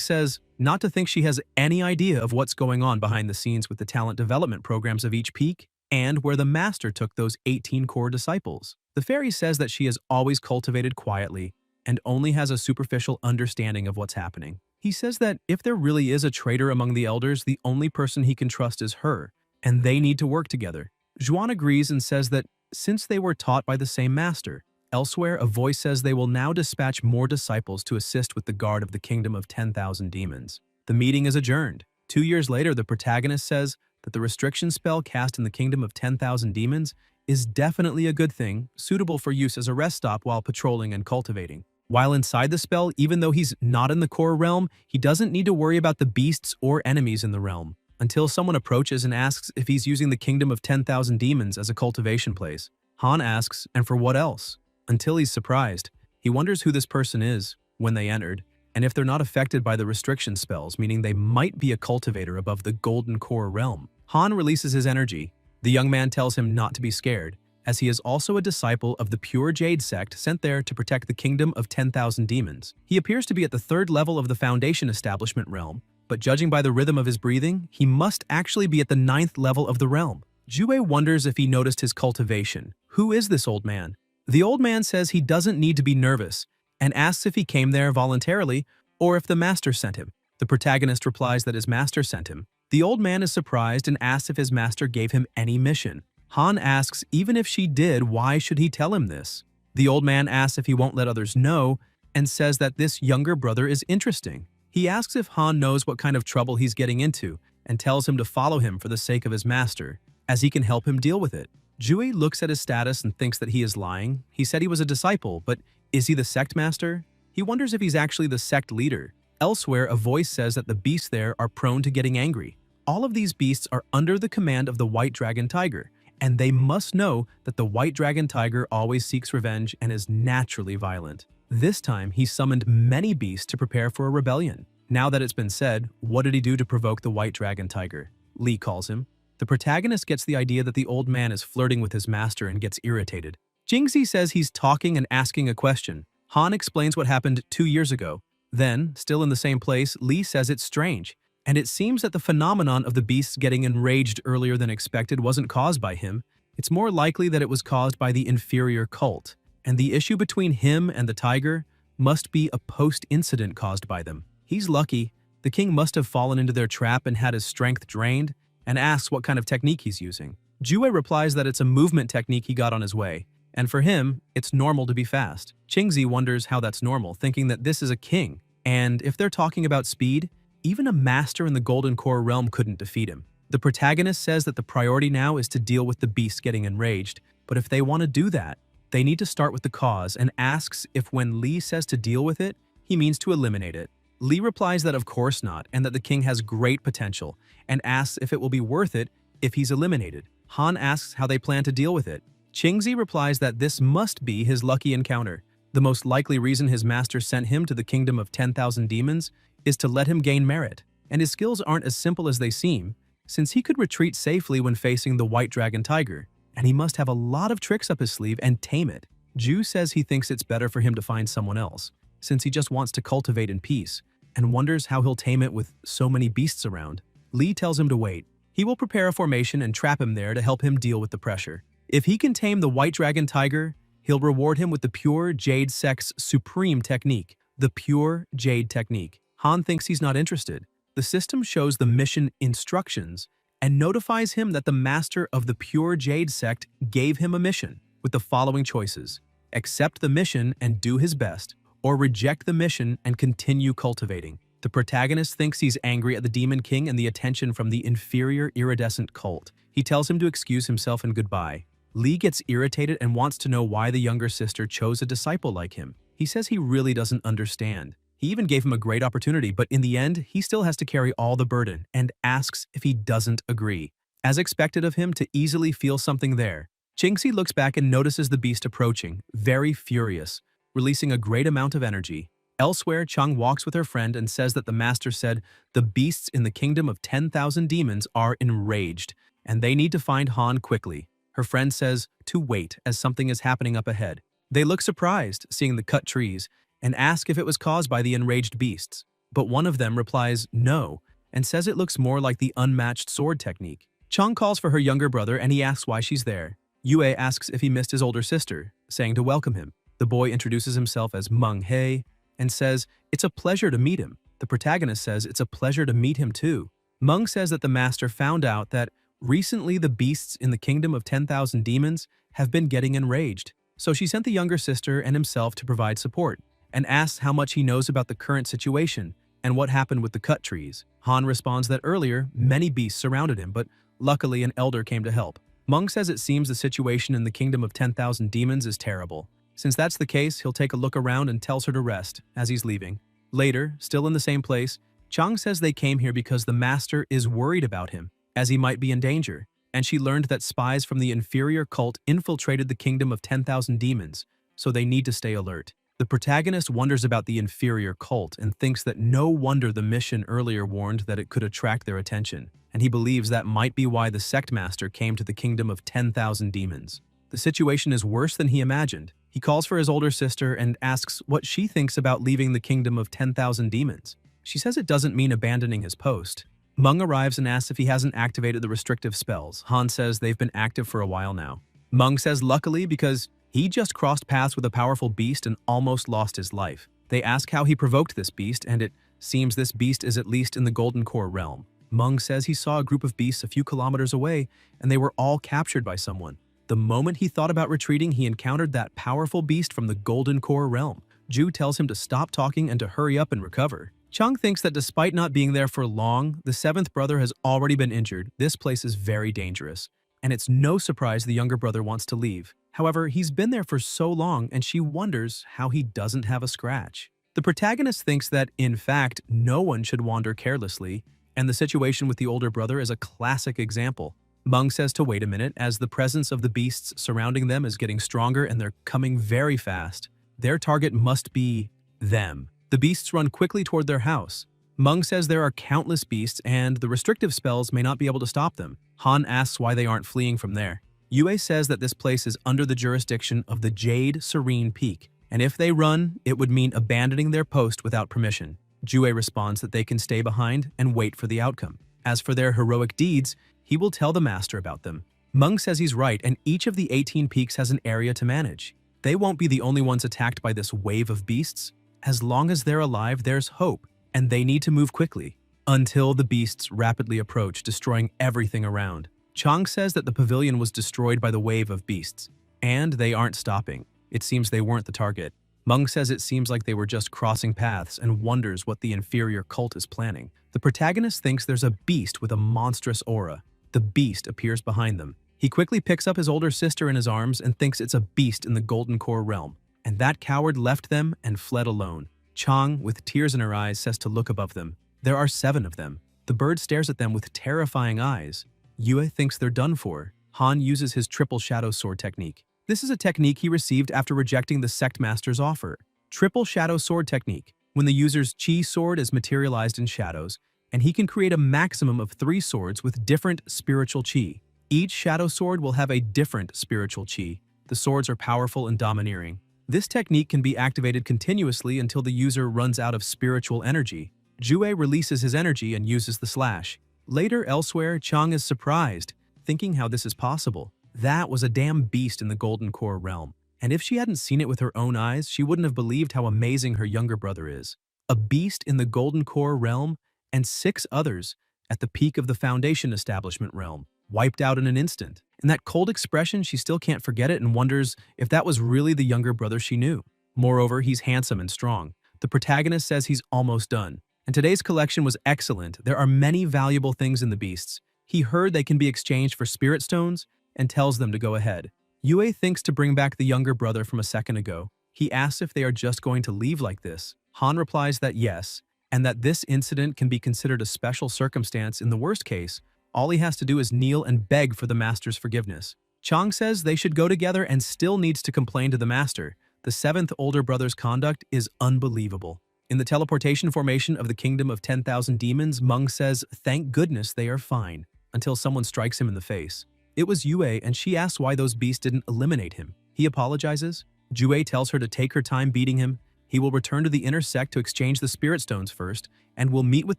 says not to think she has any idea of what's going on behind the scenes with the talent development programs of each peak and where the master took those 18 core disciples. The fairy says that she has always cultivated quietly and only has a superficial understanding of what's happening. He says that if there really is a traitor among the elders, the only person he can trust is her, and they need to work together. Zhuan agrees and says that since they were taught by the same master, elsewhere a voice says they will now dispatch more disciples to assist with the guard of the kingdom of 10,000 demons. The meeting is adjourned. 2 years later, the protagonist says that the restriction spell cast in the kingdom of 10,000 demons is definitely a good thing, suitable for use as a rest stop while patrolling and cultivating. While inside the spell, even though he's not in the core realm, he doesn't need to worry about the beasts or enemies in the realm, until someone approaches and asks if he's using the kingdom of 10,000 demons as a cultivation place. Han asks, and for what else? Until he's surprised. He wonders who this person is, when they entered, and if they're not affected by the restriction spells, meaning they might be a cultivator above the golden core realm. Han releases his energy. The young man tells him not to be scared, as he is also a disciple of the Pure Jade sect sent there to protect the kingdom of 10,000 demons. He appears to be at the 3rd level of the Foundation Establishment realm, but judging by the rhythm of his breathing, he must actually be at the 9th level of the realm. Jue wonders if he noticed his cultivation. Who is this old man? The old man says he doesn't need to be nervous, and asks if he came there voluntarily or if the master sent him. The protagonist replies that his master sent him. The old man is surprised and asks if his master gave him any mission. Han asks even if she did, why should he tell him this? The old man asks if he won't let others know and says that this younger brother is interesting. He asks if Han knows what kind of trouble he's getting into and tells him to follow him for the sake of his master, as he can help him deal with it. Jue looks at his status and thinks that he is lying. He said he was a disciple, but is he the sect master? He wonders if he's actually the sect leader. Elsewhere, a voice says that the beasts there are prone to getting angry. All of these beasts are under the command of the White Dragon Tiger, and they must know that the White Dragon Tiger always seeks revenge and is naturally violent. This time, he summoned many beasts to prepare for a rebellion. Now that it's been said, what did he do to provoke the White Dragon Tiger? Li calls him. The protagonist gets the idea that the old man is flirting with his master and gets irritated. Jingzi says he's talking and asking a question. Han explains what happened 2 years ago. Then, still in the same place, Li says it's strange, and it seems that the phenomenon of the beasts getting enraged earlier than expected wasn't caused by him. It's more likely that it was caused by the inferior cult, and the issue between him and the tiger must be a post-incident caused by them. He's lucky. The king must have fallen into their trap and had his strength drained, and asks what kind of technique he's using. Jue replies that it's a movement technique he got on his way, and for him, it's normal to be fast. Qingzi wonders how that's normal, thinking that this is a king, and if they're talking about speed, even a master in the Golden Core realm couldn't defeat him. The protagonist says that the priority now is to deal with the beast getting enraged, but if they want to do that, they need to start with the cause and asks if when Li says to deal with it, he means to eliminate it. Li replies that of course not, and that the king has great potential, and asks if it will be worth it if he's eliminated. Han asks how they plan to deal with it. Qingzi replies that this must be his lucky encounter. The most likely reason his master sent him to the kingdom of 10,000 demons is to let him gain merit, and his skills aren't as simple as they seem, since he could retreat safely when facing the White Dragon Tiger, and he must have a lot of tricks up his sleeve and tame it. Ju says he thinks it's better for him to find someone else, since he just wants to cultivate in peace, and wonders how he'll tame it with so many beasts around. Li tells him to wait. He will prepare a formation and trap him there to help him deal with the pressure. If he can tame the White Dragon Tiger, he'll reward him with the Pure Jade sect's supreme technique, the Pure Jade Technique. Han thinks he's not interested. The system shows the mission instructions and notifies him that the master of the Pure Jade sect gave him a mission with the following choices: accept the mission and do his best, or reject the mission and continue cultivating. The protagonist thinks he's angry at the Demon King and the attention from the inferior iridescent cult. He tells him to excuse himself and goodbye. Li gets irritated and wants to know why the younger sister chose a disciple like him. He says he really doesn't understand. He even gave him a great opportunity, but in the end, he still has to carry all the burden and asks if he doesn't agree. As expected of him to easily feel something there, Qingxi looks back and notices the beast approaching, very furious, releasing a great amount of energy. Elsewhere, Chung walks with her friend and says that the master said the beasts in the kingdom of 10,000 demons are enraged, and they need to find Han quickly. Her friend says to wait as something is happening up ahead. They look surprised, seeing the cut trees, and ask if it was caused by the enraged beasts. But one of them replies no, and says it looks more like the unmatched sword technique. Chung calls for her younger brother and he asks why she's there. Yue asks if he missed his older sister, saying to welcome him. The boy introduces himself as Meng He and says it's a pleasure to meet him. The protagonist says it's a pleasure to meet him too. Meng says that the master found out that recently the beasts in the kingdom of 10,000 demons have been getting enraged. So she sent the younger sister and himself to provide support, and asks how much he knows about the current situation and what happened with the cut trees. Han responds that earlier, many beasts surrounded him, but luckily an elder came to help. Meng says it seems the situation in the kingdom of 10,000 demons is terrible. Since that's the case, he'll take a look around and tells her to rest as he's leaving. Later, still in the same place, Chung says they came here because the master is worried about him, as he might be in danger, and she learned that spies from the inferior cult infiltrated the kingdom of 10,000 demons, so they need to stay alert. The protagonist wonders about the inferior cult and thinks that no wonder the mission earlier warned that it could attract their attention, and he believes that might be why the sect master came to the kingdom of 10,000 demons. The situation is worse than he imagined. He calls for his older sister and asks what she thinks about leaving the kingdom of 10,000 demons. She says it doesn't mean abandoning his post. Meng arrives and asks if he hasn't activated the restrictive spells. Han says they've been active for a while now. Meng says luckily because he just crossed paths with a powerful beast and almost lost his life. They ask how he provoked this beast, and it seems this beast is at least in the Golden Core realm. Meng says he saw a group of beasts a few kilometers away, and they were all captured by someone. The moment he thought about retreating, he encountered that powerful beast from the Golden Core realm. Ju tells him to stop talking and to hurry up and recover. Chung thinks that despite not being there for long, the seventh brother has already been injured. This place is very dangerous, and it's no surprise the younger brother wants to leave. However, he's been there for so long and she wonders how he doesn't have a scratch. The protagonist thinks that, in fact, no one should wander carelessly, and the situation with the older brother is a classic example. Meng says to wait a minute as the presence of the beasts surrounding them is getting stronger and they're coming very fast. Their target must be them. The beasts run quickly toward their house. Meng says there are countless beasts and the restrictive spells may not be able to stop them. Han asks why they aren't fleeing from there. Yue says that this place is under the jurisdiction of the Jade Serene Peak, and if they run, it would mean abandoning their post without permission. Jue responds that they can stay behind and wait for the outcome. As for their heroic deeds, he will tell the master about them. Meng says he's right, and each of the 18 peaks has an area to manage. They won't be the only ones attacked by this wave of beasts. As long as they're alive, there's hope, and they need to move quickly, until the beasts rapidly approach, destroying everything around. Chung says that the pavilion was destroyed by the wave of beasts, and they aren't stopping. It seems they weren't the target. Meng says it seems like they were just crossing paths and wonders what the inferior cult is planning. The protagonist thinks there's a beast with a monstrous aura. The beast appears behind them. He quickly picks up his older sister in his arms and thinks it's a beast in the Golden Core realm. And that coward left them and fled alone. Chang, with tears in her eyes, says to look above them. There are 7 of them. The bird stares at them with terrifying eyes. Yue thinks they're done for. Han uses his triple shadow sword technique. This is a technique he received after rejecting the sect master's offer. Triple shadow sword technique, when the user's chi sword is materialized in shadows, and he can create a maximum of 3 swords with different spiritual chi. Each shadow sword will have a different spiritual chi. The swords are powerful and domineering. This technique can be activated continuously until the user runs out of spiritual energy. Jue releases his energy and uses the slash. Later, elsewhere, Chang is surprised, thinking how this is possible. That was a damn beast in the Golden Core realm, and if she hadn't seen it with her own eyes, she wouldn't have believed how amazing her younger brother is. A beast in the Golden Core realm, and 6 others at the peak of the Foundation Establishment realm, wiped out in an instant. And that cold expression, she still can't forget it and wonders if that was really the younger brother she knew. Moreover, he's handsome and strong. The protagonist says he's almost done. And today's collection was excellent. There are many valuable things in the beasts. He heard they can be exchanged for spirit stones and tells them to go ahead. Yue thinks to bring back the younger brother from a second ago. He asks if they are just going to leave like this. Han replies that yes, and that this incident can be considered a special circumstance. In the worst case, all he has to do is kneel and beg for the master's forgiveness. Chang says they should go together and still needs to complain to the master. The 7th older brother's conduct is unbelievable. In the teleportation formation of the kingdom of 10,000 demons, Meng says, "Thank goodness they are fine," until someone strikes him in the face. It was Yue, and she asks why those beasts didn't eliminate him. He apologizes. Jue tells her to take her time beating him. He will return to the inner sect to exchange the spirit stones first, and will meet with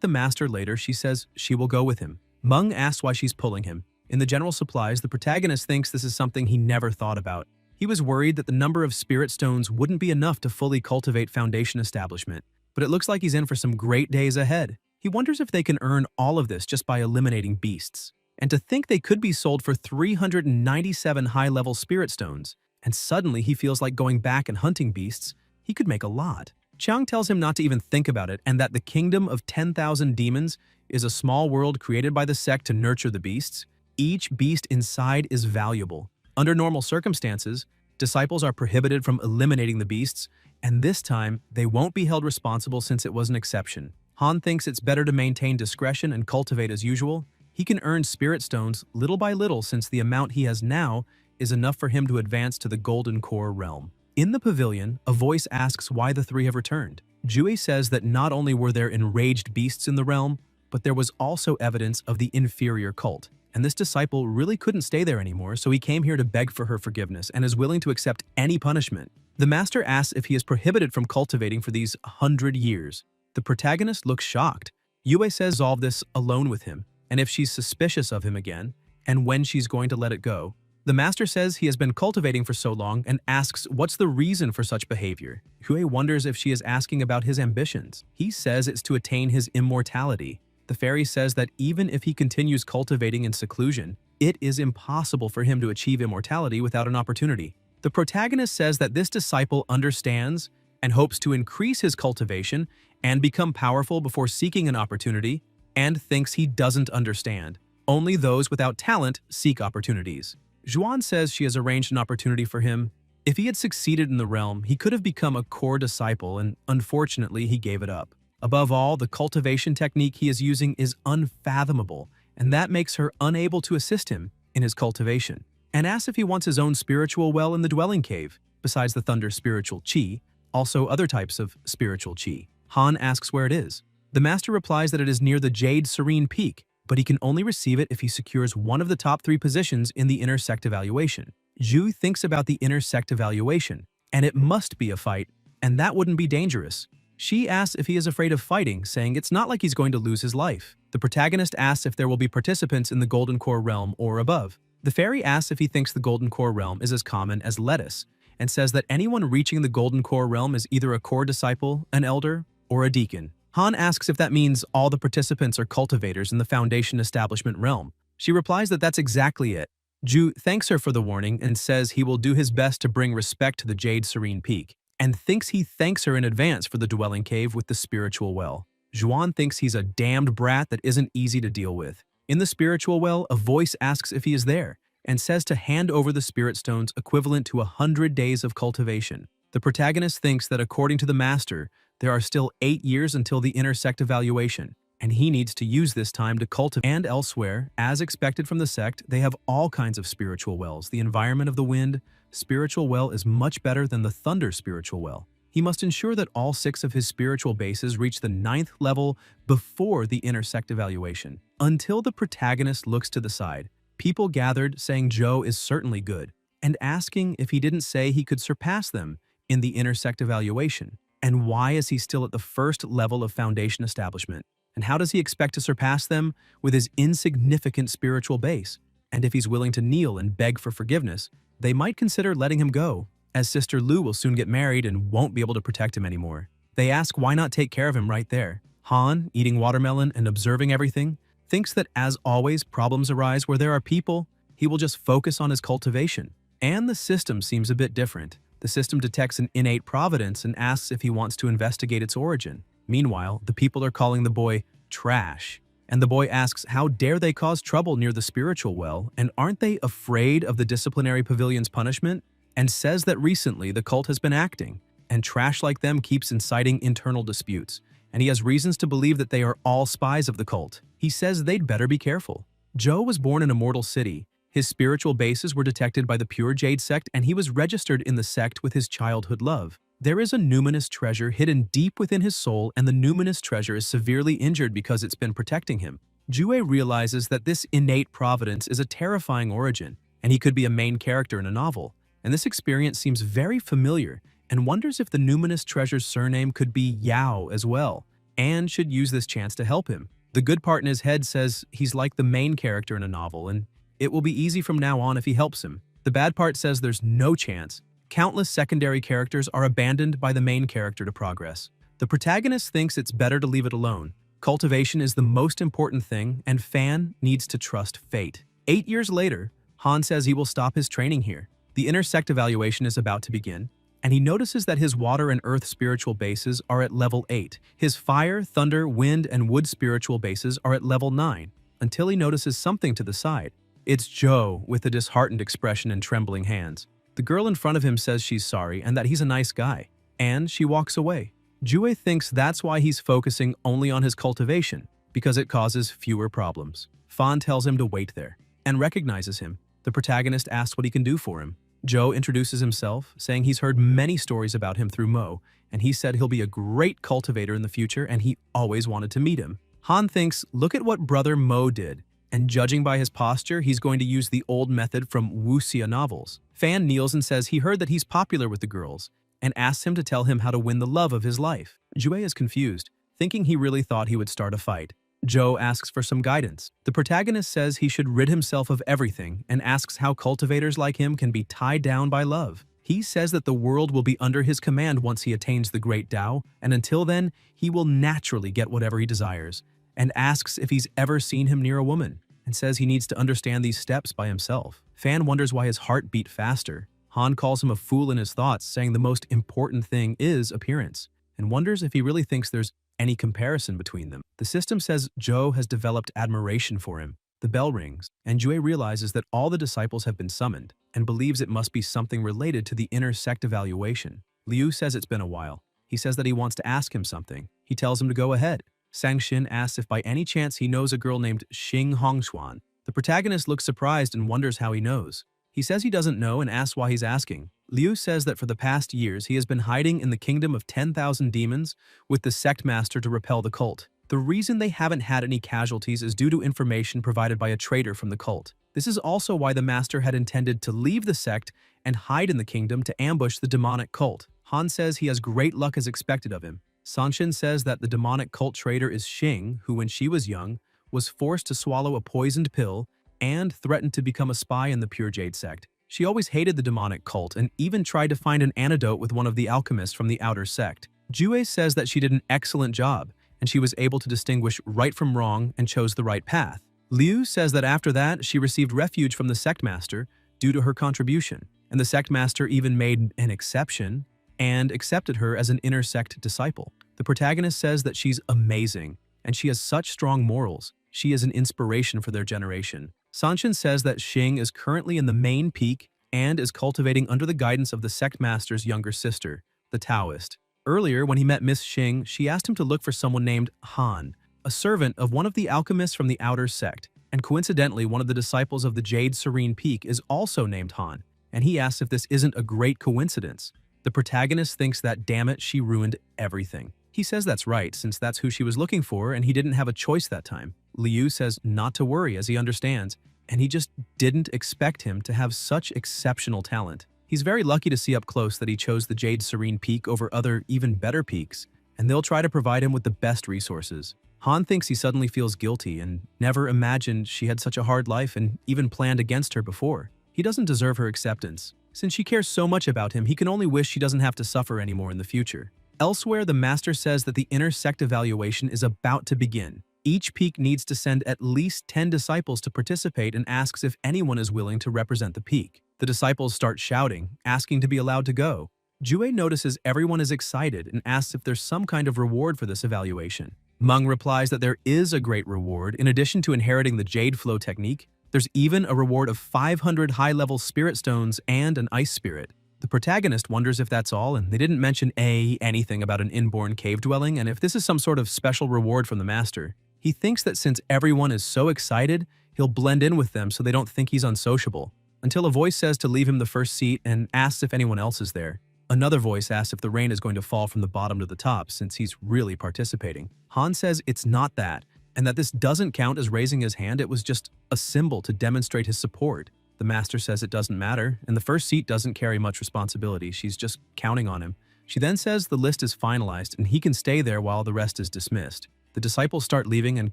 the master later. She says she will go with him. Meng asks why she's pulling him. In the general supplies, the protagonist thinks this is something he never thought about. He was worried that the number of spirit stones wouldn't be enough to fully cultivate Foundation establishment, but it looks like he's in for some great days ahead. He wonders if they can earn all of this just by eliminating beasts. And to think they could be sold for 397 high-level spirit stones, and suddenly he feels like going back and hunting beasts. He could make a lot. Chiang tells him not to even think about it, and that the kingdom of 10,000 demons is a small world created by the sect to nurture the beasts. Each beast inside is valuable. Under normal circumstances, disciples are prohibited from eliminating the beasts, and this time they won't be held responsible since it was an exception. Han thinks it's better to maintain discretion and cultivate as usual. He can earn spirit stones little by little since the amount he has now is enough for him to advance to the Golden Core realm. In the pavilion, a voice asks why the three have returned. Jue says that not only were there enraged beasts in the realm, but there was also evidence of the inferior cult. And this disciple really couldn't stay there anymore, so he came here to beg for her forgiveness and is willing to accept any punishment. The master asks if he is prohibited from cultivating for these 100 years. The protagonist looks shocked. Yue says resolve this alone with him, and if she's suspicious of him again, and when she's going to let it go. The master says he has been cultivating for so long and asks what's the reason for such behavior. Yue wonders if she is asking about his ambitions. He says it's to attain his immortality. The fairy says that even if he continues cultivating in seclusion, it is impossible for him to achieve immortality without an opportunity. The protagonist says that this disciple understands and hopes to increase his cultivation and become powerful before seeking an opportunity, and thinks he doesn't understand. Only those without talent seek opportunities. Zhuan says she has arranged an opportunity for him. If he had succeeded in the realm, he could have become a core disciple, and unfortunately he gave it up. Above all, the cultivation technique he is using is unfathomable, and that makes her unable to assist him in his cultivation. And asks if he wants his own spiritual well in the dwelling cave, besides the thunder spiritual chi, also other types of spiritual chi. Han asks where it is. The master replies that it is near the Jade Serene Peak, but he can only receive it if he secures one of the top 3 positions in the inner sect evaluation. Zhu thinks about the inner sect evaluation, and it must be a fight, and that wouldn't be dangerous. She asks if he is afraid of fighting, saying it's not like he's going to lose his life. The protagonist asks if there will be participants in the Golden Core realm or above. The fairy asks if he thinks the Golden Core realm is as common as lettuce, and says that anyone reaching the Golden Core realm is either a core disciple, an elder, or a deacon. Han asks if that means all the participants are cultivators in the Foundation establishment realm. She replies that that's exactly it. Zhu thanks her for the warning and says he will do his best to bring respect to the Jade Serene Peak, and thinks he thanks her in advance for the dwelling cave with the spiritual well. Zhuan thinks he's a damned brat that isn't easy to deal with. In the spiritual well, a voice asks if he is there, and says to hand over the spirit stones equivalent to 100 days of cultivation. The protagonist thinks that according to the master, there are still 8 years until the inner sect evaluation, and he needs to use this time to cultivate. And elsewhere, as expected from the sect, they have all kinds of spiritual wells. The environment of the wind spiritual well is much better than the thunder spiritual well. He must ensure that all 6 of his spiritual bases reach the 9th level before the inner sect evaluation. Until the protagonist looks to the side, people gathered saying Joe is certainly good, and asking if he didn't say he could surpass them in the inner sect evaluation. And why is he still at the 1st level of Foundation establishment? And how does he expect to surpass them with his insignificant spiritual base? And if he's willing to kneel and beg for forgiveness, they might consider letting him go, as Sister Lu will soon get married and won't be able to protect him anymore. They ask why not take care of him right there. Han, eating watermelon and observing everything, thinks that as always problems arise where there are people, he will just focus on his cultivation. And the system seems a bit different. The system detects an innate providence and asks if he wants to investigate its origin. Meanwhile, the people are calling the boy trash. And the boy asks how dare they cause trouble near the spiritual well, and aren't they afraid of the disciplinary pavilion's punishment? And says that recently the cult has been acting, and trash like them keeps inciting internal disputes, and he has reasons to believe that they are all spies of the cult. He says they'd better be careful. Joe was born in a mortal city. His spiritual bases were detected by the Pure Jade sect, and he was registered in the sect with his childhood love. There is a numinous treasure hidden deep within his soul, and the numinous treasure is severely injured because it's been protecting him. Jue realizes that this innate providence is a terrifying origin, and he could be a main character in a novel. And this experience seems very familiar, and wonders if the numinous treasure's surname could be Yao as well, and should use this chance to help him. The good part in his head says he's like the main character in a novel, and it will be easy from now on if he helps him. The bad part says there's no chance. Countless secondary characters are abandoned by the main character to progress. The protagonist thinks it's better to leave it alone. Cultivation is the most important thing, and Fan needs to trust fate. 8 years later, Han says he will stop his training here. The intersect evaluation is about to begin, and he notices that his water and earth spiritual bases are at level 8. His fire, thunder, wind, and wood spiritual bases are at level 9, until he notices something to the side. It's Joe with a disheartened expression and trembling hands. The girl in front of him says she's sorry and that he's a nice guy, and she walks away. Jue thinks that's why he's focusing only on his cultivation, because it causes fewer problems. Fan tells him to wait there, and recognizes him. The protagonist asks what he can do for him. Joe introduces himself, saying he's heard many stories about him through Mo, and he said he'll be a great cultivator in the future and he always wanted to meet him. Han thinks, look at what brother Mo did, and judging by his posture, he's going to use the old method from wuxia novels. Fan kneels and says he heard that he's popular with the girls, and asks him to tell him how to win the love of his life. Jue is confused, thinking he really thought he would start a fight. Joe asks for some guidance. The protagonist says he should rid himself of everything and asks how cultivators like him can be tied down by love. He says that the world will be under his command once he attains the Great Tao, and until then, he will naturally get whatever he desires, and asks if he's ever seen him near a woman, and says he needs to understand these steps by himself. Fan wonders why his heart beat faster. Han calls him a fool in his thoughts, saying the most important thing is appearance, and wonders if he really thinks there's any comparison between them. The system says Joe has developed admiration for him. The bell rings, and Jue realizes that all the disciples have been summoned, and believes it must be something related to the inner sect evaluation. Liu says it's been a while. He says that he wants to ask him something. He tells him to go ahead. Sang-Shin asks if by any chance he knows a girl named Xing Hongxuan. The protagonist looks surprised and wonders how he knows. He says he doesn't know and asks why he's asking. Liu says that for the past years he has been hiding in the kingdom of 10,000 demons with the sect master to repel the cult. The reason they haven't had any casualties is due to information provided by a traitor from the cult. This is also why the master had intended to leave the sect and hide in the kingdom to ambush the demonic cult. Han says he has great luck as expected of him. Sanshin says that the demonic cult traitor is Xing, who when she was young, was forced to swallow a poisoned pill and threatened to become a spy in the Pure Jade sect. She always hated the demonic cult and even tried to find an antidote with one of the alchemists from the outer sect. Jue says that she did an excellent job, and she was able to distinguish right from wrong and chose the right path. Liu says that after that, she received refuge from the sect master due to her contribution, and the sect master even made an exception and accepted her as an inner sect disciple. The protagonist says that she's amazing, and she has such strong morals. She is an inspiration for their generation. Sanshin says that Xing is currently in the main peak and is cultivating under the guidance of the sect master's younger sister, the Taoist. Earlier, when he met Miss Xing, she asked him to look for someone named Han, a servant of one of the alchemists from the outer sect, and coincidentally, one of the disciples of the Jade Serene Peak is also named Han, and he asks if this isn't a great coincidence. The protagonist thinks that, damn it, she ruined everything. He says that's right, since that's who she was looking for and he didn't have a choice that time. Liu says not to worry as he understands, and he just didn't expect him to have such exceptional talent. He's very lucky to see up close that he chose the Jade Serene Peak over other, even better peaks, and they'll try to provide him with the best resources. Han thinks he suddenly feels guilty and never imagined she had such a hard life and even planned against her before. He doesn't deserve her acceptance. Since she cares so much about him, he can only wish she doesn't have to suffer anymore in the future. Elsewhere, the master says that the inner sect evaluation is about to begin. Each peak needs to send at least 10 disciples to participate and asks if anyone is willing to represent the peak. The disciples start shouting, asking to be allowed to go. Jue notices everyone is excited and asks if there's some kind of reward for this evaluation. Meng replies that there is a great reward. In addition to inheriting the Jade Flow technique, there's even a reward of 500 high-level spirit stones and an ice spirit. The protagonist wonders if that's all, and they didn't mention anything about an inborn cave dwelling, and if this is some sort of special reward from the master. He thinks that since everyone is so excited, he'll blend in with them so they don't think he's unsociable, until a voice says to leave him the first seat and asks if anyone else is there. Another voice asks if the rain is going to fall from the bottom to the top since he's really participating. Han says it's not that, and that this doesn't count as raising his hand, it was just a symbol to demonstrate his support. The master says it doesn't matter, and the first seat doesn't carry much responsibility, she's just counting on him. She then says the list is finalized and he can stay there while the rest is dismissed. The disciples start leaving and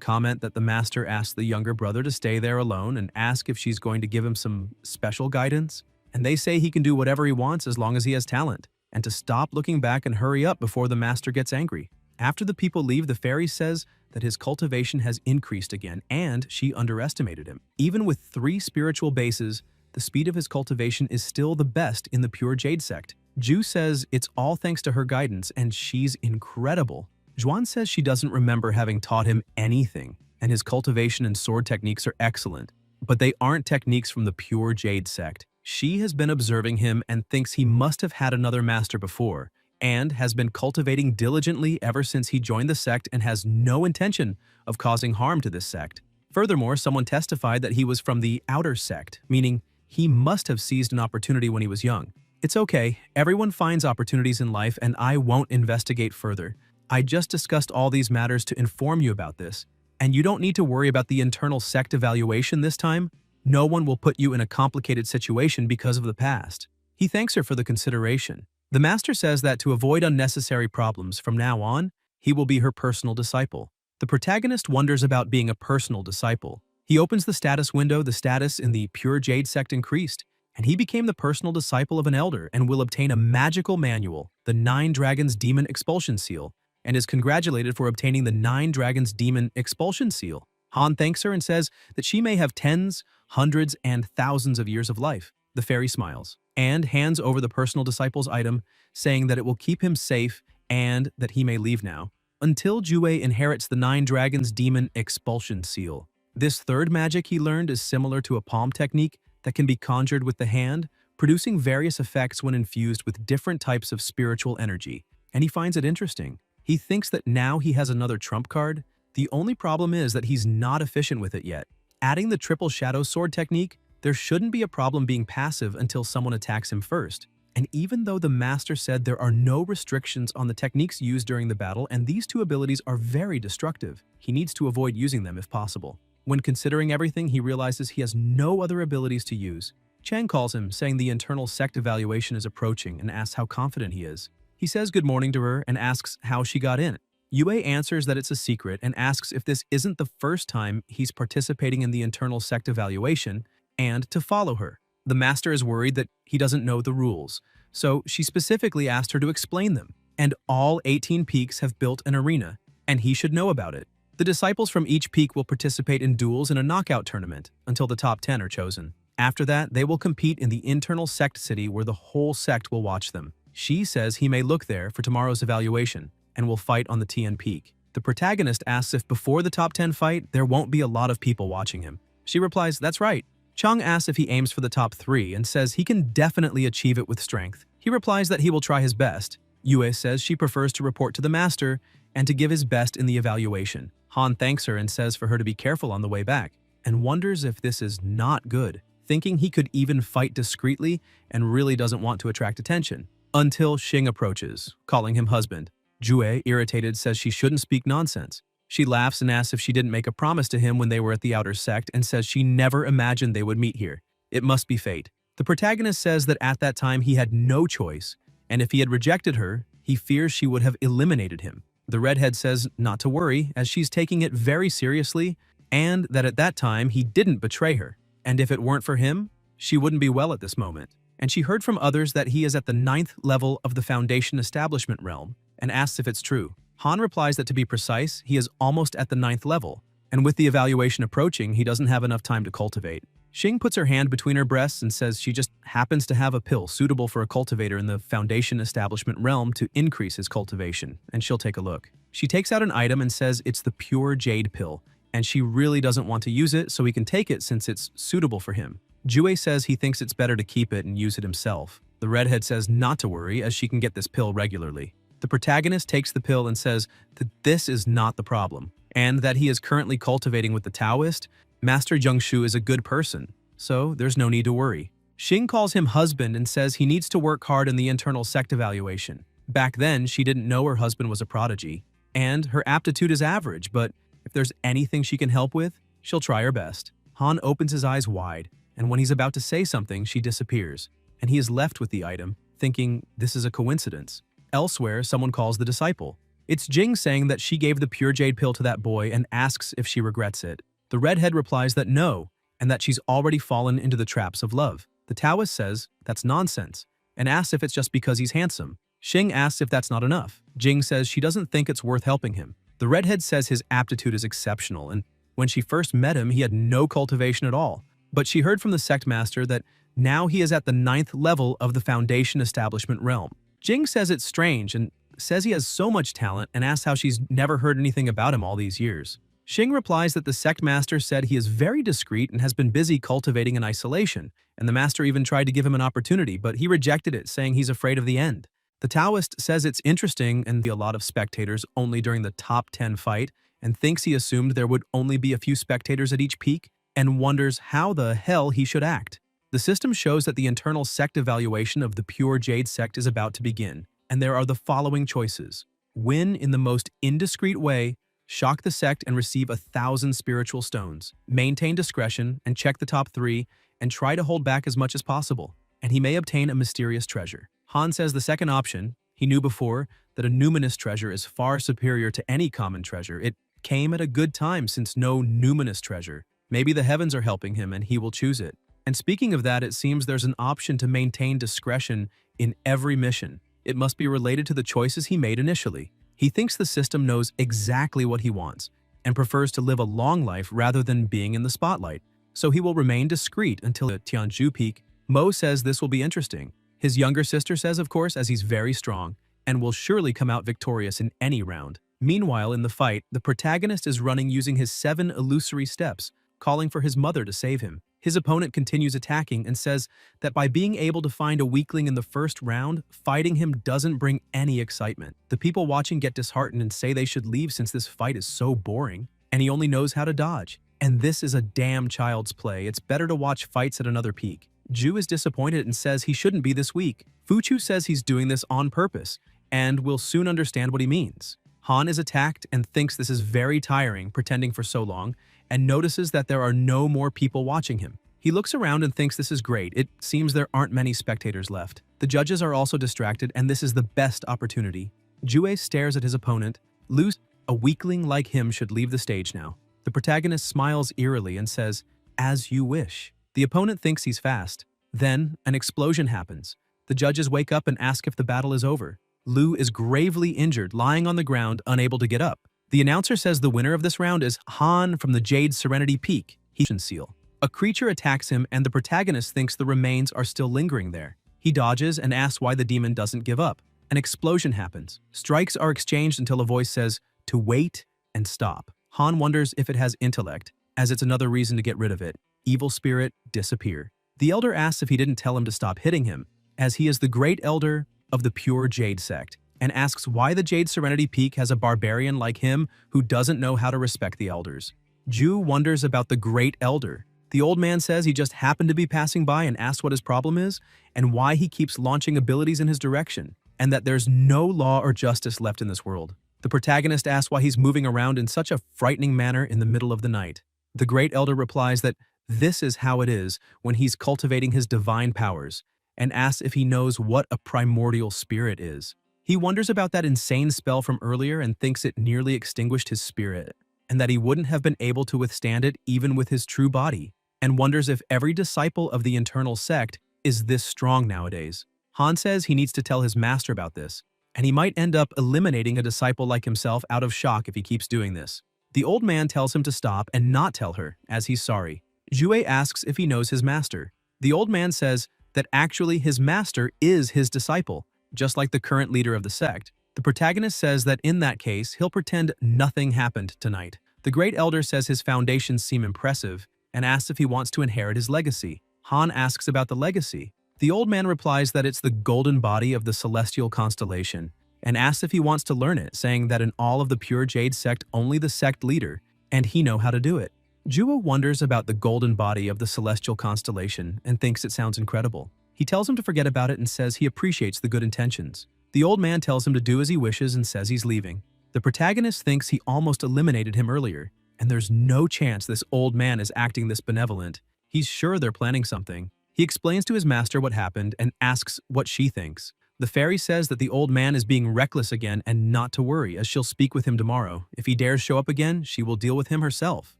comment that the master asked the younger brother to stay there alone and ask if she's going to give him some special guidance. And they say he can do whatever he wants as long as he has talent, and to stop looking back and hurry up before the master gets angry. After the people leave, the fairy says that his cultivation has increased again, and she underestimated him. Even with 3 spiritual bases, the speed of his cultivation is still the best in the pure Jade sect. Ju says it's all thanks to her guidance, and she's incredible. Zhuan says she doesn't remember having taught him anything, and his cultivation and sword techniques are excellent. But they aren't techniques from the pure Jade sect. She has been observing him and thinks he must have had another master before, and has been cultivating diligently ever since he joined the sect and has no intention of causing harm to this sect. Furthermore, someone testified that he was from the outer sect, meaning he must have seized an opportunity when he was young. It's okay, everyone finds opportunities in life and I won't investigate further. I just discussed all these matters to inform you about this, and you don't need to worry about the internal sect evaluation this time. No one will put you in a complicated situation because of the past. He thanks her for the consideration. The master says that to avoid unnecessary problems from now on, he will be her personal disciple. The protagonist wonders about being a personal disciple. He opens the status window. The status in the pure Jade sect increased, and he became the personal disciple of an elder and will obtain a magical manual, the 9 Dragons Demon Expulsion Seal, and is congratulated for obtaining the 9 Dragons Demon Expulsion Seal. Han thanks her and says that she may have tens, hundreds, and thousands of years of life. The fairy smiles and hands over the personal disciple's item, saying that it will keep him safe and that he may leave now, until Jue inherits the 9 Dragons Demon Expulsion Seal. This third magic he learned is similar to a palm technique that can be conjured with the hand, producing various effects when infused with different types of spiritual energy, and he finds it interesting. He thinks that now he has another trump card. The only problem is that he's not efficient with it yet. Adding the triple shadow sword technique, there shouldn't be a problem being passive until someone attacks him first. And even though the master said there are no restrictions on the techniques used during the battle and these 2 abilities are very destructive, he needs to avoid using them if possible. When considering everything, he realizes he has no other abilities to use. Chang calls him, saying the internal sect evaluation is approaching and asks how confident he is. He says good morning to her and asks how she got in. Yue answers that it's a secret and asks if this isn't the first time he's participating in the internal sect evaluation and to follow her. The master is worried that he doesn't know the rules, so she specifically asked her to explain them. And all 18 peaks have built an arena, and he should know about it. The disciples from each peak will participate in duels in a knockout tournament until the top 10 are chosen. After that, they will compete in the internal sect city where the whole sect will watch them. She says he may look there for tomorrow's evaluation and will fight on the TN peak. The protagonist asks if before the top 10 fight, there won't be a lot of people watching him. She replies, that's right. Chang asks if he aims for the top 3 and says he can definitely achieve it with strength. He replies that he will try his best. Yue says she prefers to report to the master and to give his best in the evaluation. Han thanks her and says for her to be careful on the way back, and wonders if this is not good, thinking he could even fight discreetly and really doesn't want to attract attention. Until Xing approaches, calling him husband. Jue, irritated, says she shouldn't speak nonsense. She laughs and asks if she didn't make a promise to him when they were at the outer sect and says she never imagined they would meet here. It must be fate. The protagonist says that at that time he had no choice, and if he had rejected her, he fears she would have eliminated him. The redhead says not to worry, as she's taking it very seriously, and that at that time he didn't betray her, and if it weren't for him, she wouldn't be well at this moment. And she heard from others that he is at the 9th level of the Foundation Establishment realm, and asks if it's true. Han replies that to be precise, he is almost at the 9th level, and with the evaluation approaching, he doesn't have enough time to cultivate. Xing puts her hand between her breasts and says she just happens to have a pill suitable for a cultivator in the Foundation Establishment realm to increase his cultivation, and she'll take a look. She takes out an item and says it's the pure jade pill, and she really doesn't want to use it so he can take it since it's suitable for him. Jue says he thinks it's better to keep it and use it himself. The redhead says not to worry as she can get this pill regularly. The protagonist takes the pill and says that this is not the problem, and that he is currently cultivating with the Taoist. Master Jiangshu is a good person, so there's no need to worry. Xing calls him husband and says he needs to work hard in the internal sect evaluation. Back then, she didn't know her husband was a prodigy, and her aptitude is average, but if there's anything she can help with, she'll try her best. Han opens his eyes wide, and when he's about to say something, she disappears, and he is left with the item, thinking this is a coincidence. Elsewhere, someone calls the disciple. It's Jing saying that she gave the pure jade pill to that boy and asks if she regrets it. The redhead replies that no, and that she's already fallen into the traps of love. The Taoist says that's nonsense, and asks if it's just because he's handsome. Xing asks if that's not enough. Jing says she doesn't think it's worth helping him. The redhead says his aptitude is exceptional, and when she first met him, he had no cultivation at all. But she heard from the sect master that now he is at the 9th level of the foundation establishment realm. Jing says it's strange and says he has so much talent and asks how she's never heard anything about him all these years. Xing replies that the sect master said he is very discreet and has been busy cultivating in isolation, and the master even tried to give him an opportunity, but he rejected it, saying he's afraid of the end. The Taoist says it's interesting and a lot of spectators only during the top 10 fight, and thinks he assumed there would only be a few spectators at each peak, and wonders how the hell he should act. The system shows that the internal sect evaluation of the pure jade sect is about to begin, and there are the following choices. Win in the most indiscreet way, shock the sect and receive 1,000 spiritual stones. Maintain discretion and check the top 3 and try to hold back as much as possible, and he may obtain a mysterious treasure. Han says the second option, he knew before that a numinous treasure is far superior to any common treasure. It came at a good time since no numinous treasure. Maybe the heavens are helping him and he will choose it. And speaking of that, it seems there's an option to maintain discretion in every mission. It must be related to the choices he made initially. He thinks the system knows exactly what he wants and prefers to live a long life rather than being in the spotlight. So he will remain discreet until the Tianzhu peak. Mo says this will be interesting. His younger sister says, of course, as he's very strong and will surely come out victorious in any round. Meanwhile, in the fight, the protagonist is running using his 7 illusory steps, calling for his mother to save him. His opponent continues attacking and says that by being able to find a weakling in the first round, fighting him doesn't bring any excitement. The people watching get disheartened and say they should leave since this fight is so boring, and he only knows how to dodge. And this is a damn child's play. It's better to watch fights at another peak. Ju is disappointed and says he shouldn't be this weak. Fuchu says he's doing this on purpose and will soon understand what he means. Han is attacked and thinks this is very tiring, pretending for so long, and notices that there are no more people watching him. He looks around and thinks this is great. It seems there aren't many spectators left. The judges are also distracted, and this is the best opportunity. Jue stares at his opponent. Lu, a weakling like him, should leave the stage now. The protagonist smiles eerily and says, "As you wish." The opponent thinks he's fast. Then, an explosion happens. The judges wake up and ask if the battle is over. Lu is gravely injured, lying on the ground, unable to get up. The announcer says the winner of this round is Han from the Jade Serenity Peak. He can seal. A creature attacks him, and the protagonist thinks the remains are still lingering there. He dodges and asks why the demon doesn't give up. An explosion happens. Strikes are exchanged until a voice says to wait and stop. Han wonders if it has intellect, as it's another reason to get rid of it. Evil spirit, disappear. The elder asks if he didn't tell him to stop hitting him, as he is the great elder of the pure Jade sect, and asks why the Jade Serenity Peak has a barbarian like him who doesn't know how to respect the elders. Ju wonders about the great elder. The old man says he just happened to be passing by and asks what his problem is and why he keeps launching abilities in his direction, and that there's no law or justice left in this world. The protagonist asks why he's moving around in such a frightening manner in the middle of the night. The great elder replies that this is how it is when he's cultivating his divine powers, and asks if he knows what a primordial spirit is. He wonders about that insane spell from earlier and thinks it nearly extinguished his spirit, and that he wouldn't have been able to withstand it even with his true body, and wonders if every disciple of the internal sect is this strong nowadays. Han says he needs to tell his master about this, and he might end up eliminating a disciple like himself out of shock if he keeps doing this. The old man tells him to stop and not tell her, as he's sorry. Jue asks if he knows his master. The old man says that actually his master is his disciple, just like the current leader of the sect. The protagonist says that in that case, he'll pretend nothing happened tonight. The great elder says his foundations seem impressive and asks if he wants to inherit his legacy. Han asks about the legacy. The old man replies that it's the golden body of the celestial constellation and asks if he wants to learn it, saying that in all of the pure Jade sect, only the sect leader and he know how to do it. Jua wonders about the golden body of the celestial constellation and thinks it sounds incredible. He tells him to forget about it and says he appreciates the good intentions. The old man tells him to do as he wishes and says he's leaving. The protagonist thinks he almost eliminated him earlier, and there's no chance this old man is acting this benevolent. He's sure they're planning something. He explains to his master what happened and asks what she thinks. The fairy says that the old man is being reckless again and not to worry, as she'll speak with him tomorrow. If he dares show up again, she will deal with him herself.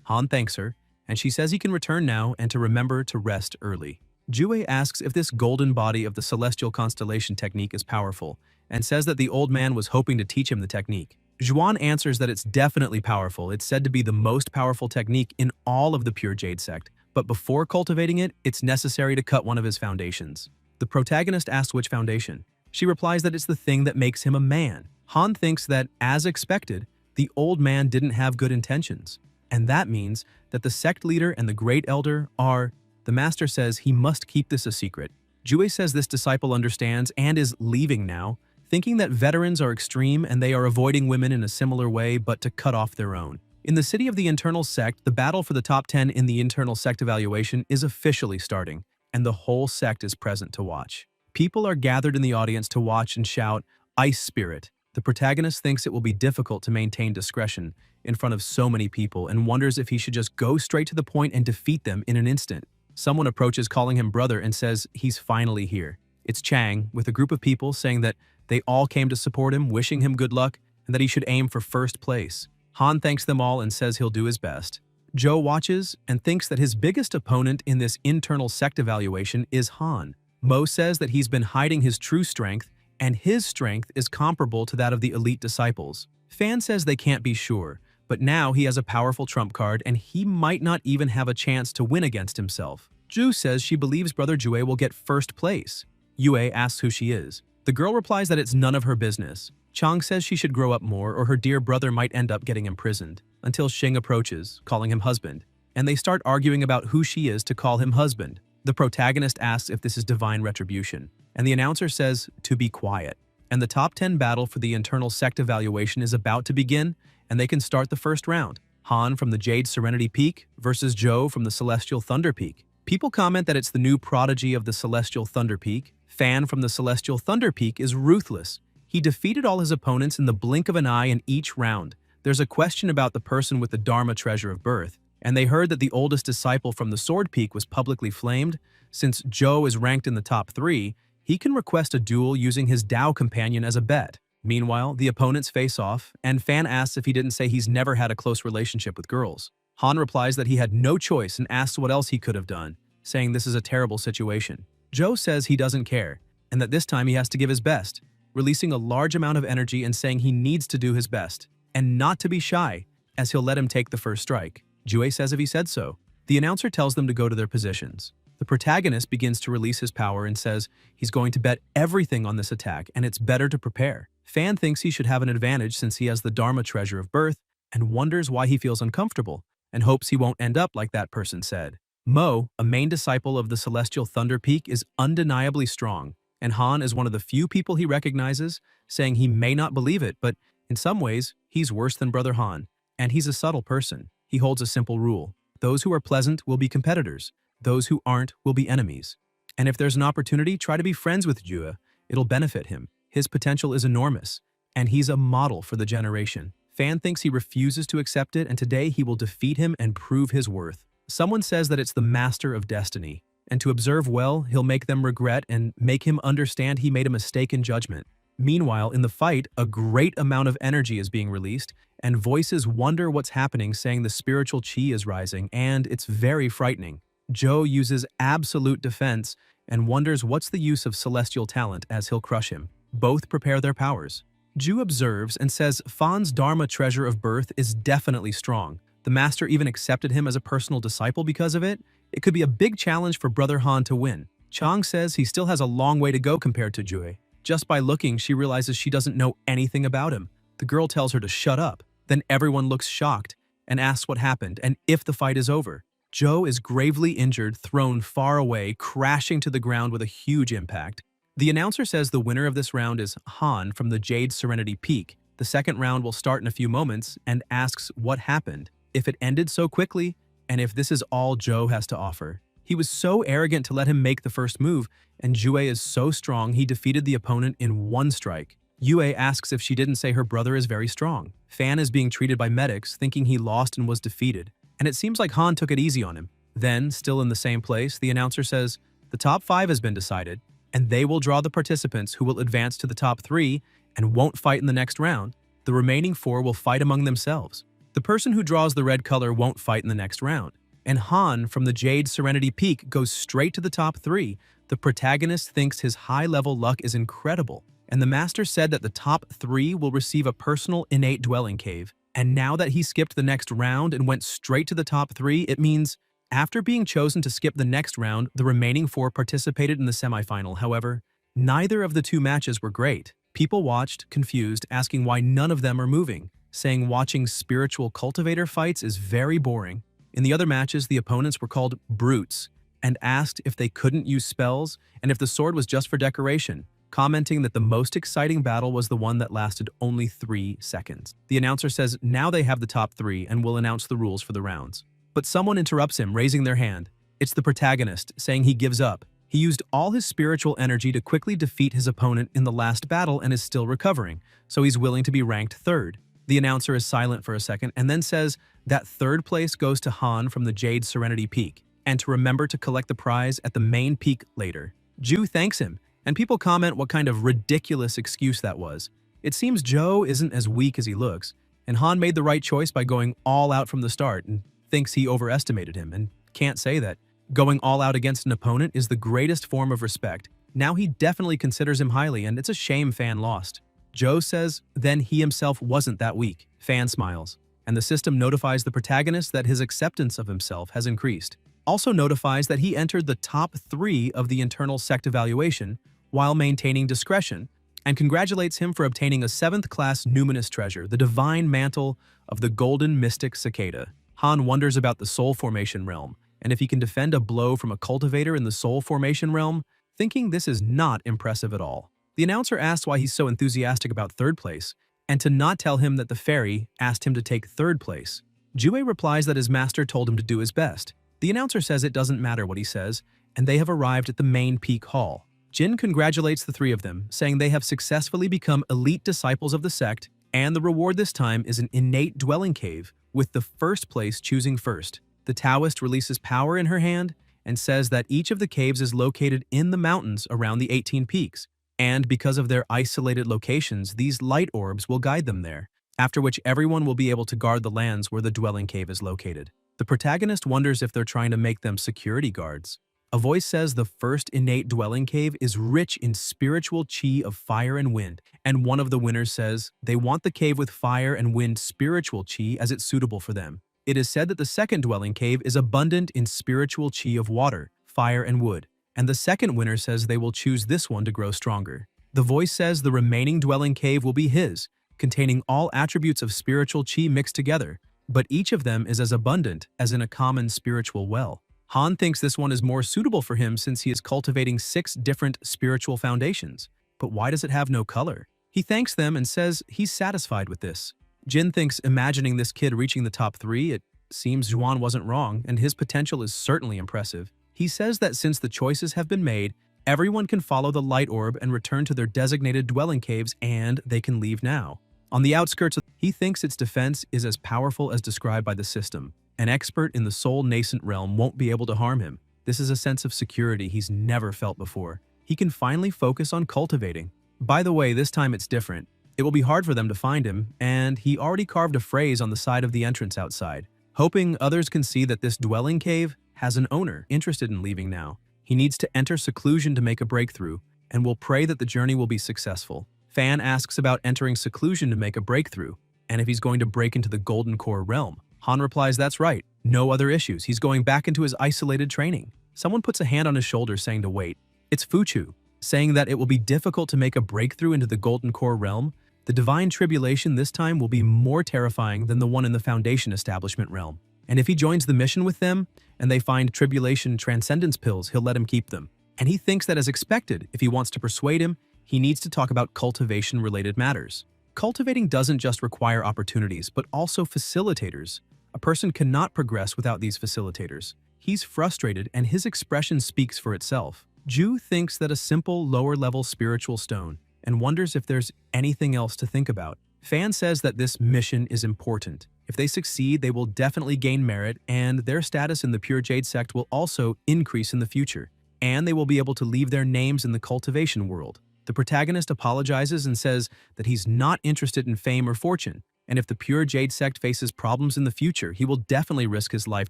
Han thanks her, and she says he can return now and to remember to rest early. Jue asks if this golden body of the celestial constellation technique is powerful, and says that the old man was hoping to teach him the technique. Zhuan answers that it's definitely powerful. It's said to be the most powerful technique in all of the Pure Jade sect, but before cultivating it, it's necessary to cut one of his foundations. The protagonist asks which foundation. She replies that it's the thing that makes him a man. Han thinks that, as expected, the old man didn't have good intentions. And that means that the sect leader and the great elder are… The master says he must keep this a secret. Jue says this disciple understands and is leaving now, thinking that veterans are extreme and they are avoiding women in a similar way but to cut off their own. In the city of the internal sect, the battle for the top 10 in the internal sect evaluation is officially starting, and the whole sect is present to watch. People are gathered in the audience to watch and shout, "Ice Spirit." The protagonist thinks it will be difficult to maintain discretion in front of so many people and wonders if he should just go straight to the point and defeat them in an instant. Someone approaches calling him brother and says he's finally here. It's Chang, with a group of people saying that they all came to support him, wishing him good luck, and that he should aim for first place. Han thanks them all and says he'll do his best. Zhou watches and thinks that his biggest opponent in this internal sect evaluation is Han. Mo says that he's been hiding his true strength, and his strength is comparable to that of the elite disciples. Fan says they can't be sure, but now he has a powerful trump card and he might not even have a chance to win against himself. Zhu says she believes brother Jue will get first place. Yue asks who she is. The girl replies that it's none of her business. Chang says she should grow up more or her dear brother might end up getting imprisoned, until Xing approaches, calling him husband, and they start arguing about who she is to call him husband. The protagonist asks if this is divine retribution, and the announcer says to be quiet. And the top 10 battle for the internal sect evaluation is about to begin, and they can start the first round. Han from the Jade Serenity Peak versus Zhou from the Celestial Thunder Peak. People comment that it's the new prodigy of the Celestial Thunder Peak. Fan from the Celestial Thunder Peak is ruthless. He defeated all his opponents in the blink of an eye in each round. There's a question about the person with the Dharma treasure of birth, and they heard that the oldest disciple from the Sword Peak was publicly flamed. Since Zhou is ranked in the top 3, he can request a duel using his Dao companion as a bet. Meanwhile, the opponents face off, and Fan asks if he didn't say he's never had a close relationship with girls. Han replies that he had no choice and asks what else he could have done, saying this is a terrible situation. Zhou says he doesn't care, and that this time he has to give his best, releasing a large amount of energy and saying he needs to do his best, and not to be shy, as he'll let him take the first strike. Jue says if he said so. The announcer tells them to go to their positions. The protagonist begins to release his power and says he's going to bet everything on this attack and it's better to prepare. Fan thinks he should have an advantage since he has the Dharma treasure of birth and wonders why he feels uncomfortable and hopes he won't end up like that person said. Mo, a main disciple of the Celestial Thunder Peak, is undeniably strong, and Han is one of the few people he recognizes, saying he may not believe it, but in some ways, he's worse than Brother Han. And he's a subtle person. He holds a simple rule. Those who are pleasant will be competitors. Those who aren't will be enemies. And if there's an opportunity, try to be friends with Jua. It'll benefit him. His potential is enormous, and he's a model for the generation. Fan thinks he refuses to accept it, and today he will defeat him and prove his worth. Someone says that it's the master of destiny, and to observe well, he'll make them regret and make him understand he made a mistake in judgment. Meanwhile, in the fight, a great amount of energy is being released, and voices wonder what's happening, saying the spiritual chi is rising, and it's very frightening. Zhou uses absolute defense and wonders what's the use of celestial talent as he'll crush him. Both prepare their powers. Zhu observes and says Fan's Dharma treasure of birth is definitely strong. The master even accepted him as a personal disciple because of it. It could be a big challenge for Brother Han to win. Chang says he still has a long way to go compared to Jue. Just by looking, she realizes she doesn't know anything about him. The girl tells her to shut up. Then everyone looks shocked and asks what happened and if the fight is over. Zhou is gravely injured, thrown far away, crashing to the ground with a huge impact. The announcer says the winner of this round is Han from the Jade Serenity Peak. The second round will start in a few moments and asks what happened. If it ended so quickly, And if this is all Joe has to offer, he was so arrogant to let him make the first move, and Jue is so strong he defeated the opponent in one strike. Yue asks if she didn't say her brother is very strong. Fan is being treated by medics, thinking he lost and was defeated, and it seems like Han took it easy on him. Then, still in the same place, the announcer says, the top 5 has been decided, and they will draw the participants who will advance to the top 3 and won't fight in the next round. The remaining 4 will fight among themselves. The person who draws the red color won't fight in the next round. And Han, from the Jade Serenity Peak, goes straight to the top 3. The protagonist thinks his high-level luck is incredible, and the master said that the top 3 will receive a personal innate dwelling cave. And now that he skipped the next round and went straight to the top 3, it means after being chosen to skip the next round, the remaining 4 participated in the semifinal. However, neither of the 2 matches were great. People watched, confused, asking why none of them are moving, saying watching spiritual cultivator fights is very boring. In the other matches, the opponents were called brutes and asked if they couldn't use spells and if the sword was just for decoration, commenting that the most exciting battle was the one that lasted only 3 seconds. The announcer says now they have the top 3 and will announce the rules for the rounds. But someone interrupts him, raising their hand. It's the protagonist, saying he gives up. He used all his spiritual energy to quickly defeat his opponent in the last battle and is still recovering, so he's willing to be ranked 3rd. The announcer is silent for a second and then says that 3rd place goes to Han from the Jade Serenity Peak, and to remember to collect the prize at the main peak later. Ju thanks him, and people comment what kind of ridiculous excuse that was. It seems Joe isn't as weak as he looks, and Han made the right choice by going all out from the start and thinks he overestimated him and can't say that. Going all out against an opponent is the greatest form of respect. Now he definitely considers him highly, and it's a shame Fan lost. Joe says then he himself wasn't that weak. Fan smiles, and the system notifies the protagonist that his acceptance of himself has increased. Also notifies that he entered the top 3 of the internal sect evaluation while maintaining discretion, and congratulates him for obtaining a 7th class numinous treasure, the divine mantle of the golden mystic cicada. Han wonders about the soul formation realm, and if he can defend a blow from a cultivator in the soul formation realm, thinking this is not impressive at all. The announcer asks why he's so enthusiastic about 3rd place, and to not tell him that the fairy asked him to take 3rd place. Jue replies that his master told him to do his best. The announcer says it doesn't matter what he says, and they have arrived at the main peak hall. Jin congratulates the 3 of them, saying they have successfully become elite disciples of the sect, and the reward this time is an innate dwelling cave, with the 1st place choosing first. The Taoist releases power in her hand and says that each of the caves is located in the mountains around the 18 peaks, and because of their isolated locations, these light orbs will guide them there, after which everyone will be able to guard the lands where the dwelling cave is located. The protagonist wonders if they're trying to make them security guards. A voice says the 1st innate dwelling cave is rich in spiritual chi of fire and wind, and one of the winners says they want the cave with fire and wind spiritual chi as it's suitable for them. It is said that the 2nd dwelling cave is abundant in spiritual chi of water, fire, and wood, and the 2nd winner says they will choose this one to grow stronger. The voice says the remaining dwelling cave will be his, containing all attributes of spiritual chi mixed together, but each of them is as abundant as in a common spiritual well. Han thinks this one is more suitable for him since he is cultivating 6 different spiritual foundations. But why does it have no color? He thanks them and says he's satisfied with this. Jin thinks imagining this kid reaching the top 3, it seems Juan wasn't wrong, and his potential is certainly impressive. He says that since the choices have been made, everyone can follow the light orb and return to their designated dwelling caves, and they can leave now. On the outskirts, he thinks its defense is as powerful as described by the system. An expert in the soul nascent realm won't be able to harm him. This is a sense of security he's never felt before. He can finally focus on cultivating. By the way, this time it's different. It will be hard for them to find him, and he already carved a phrase on the side of the entrance outside, hoping others can see that this dwelling cave has an owner interested in leaving now. He needs to enter seclusion to make a breakthrough, and will pray that the journey will be successful. Fan asks about entering seclusion to make a breakthrough, and if he's going to break into the Golden Core realm. Han replies that's right, no other issues, he's going back into his isolated training. Someone puts a hand on his shoulder saying to wait. It's Fuchu, saying that it will be difficult to make a breakthrough into the Golden Core realm. The divine tribulation this time will be more terrifying than the one in the Foundation Establishment realm. And if he joins the mission with them, and they find tribulation transcendence pills, he'll let him keep them. And he thinks that as expected, if he wants to persuade him, he needs to talk about cultivation-related matters. Cultivating doesn't just require opportunities, but also facilitators. A person cannot progress without these facilitators. He's frustrated and his expression speaks for itself. Ju thinks that a simple lower-level spiritual stone and wonders if there's anything else to think about. Fan says that this mission is important. If they succeed, they will definitely gain merit and their status in the Pure Jade sect will also increase in the future. And they will be able to leave their names in the cultivation world. The protagonist apologizes and says that he's not interested in fame or fortune, and if the Pure Jade sect faces problems in the future, he will definitely risk his life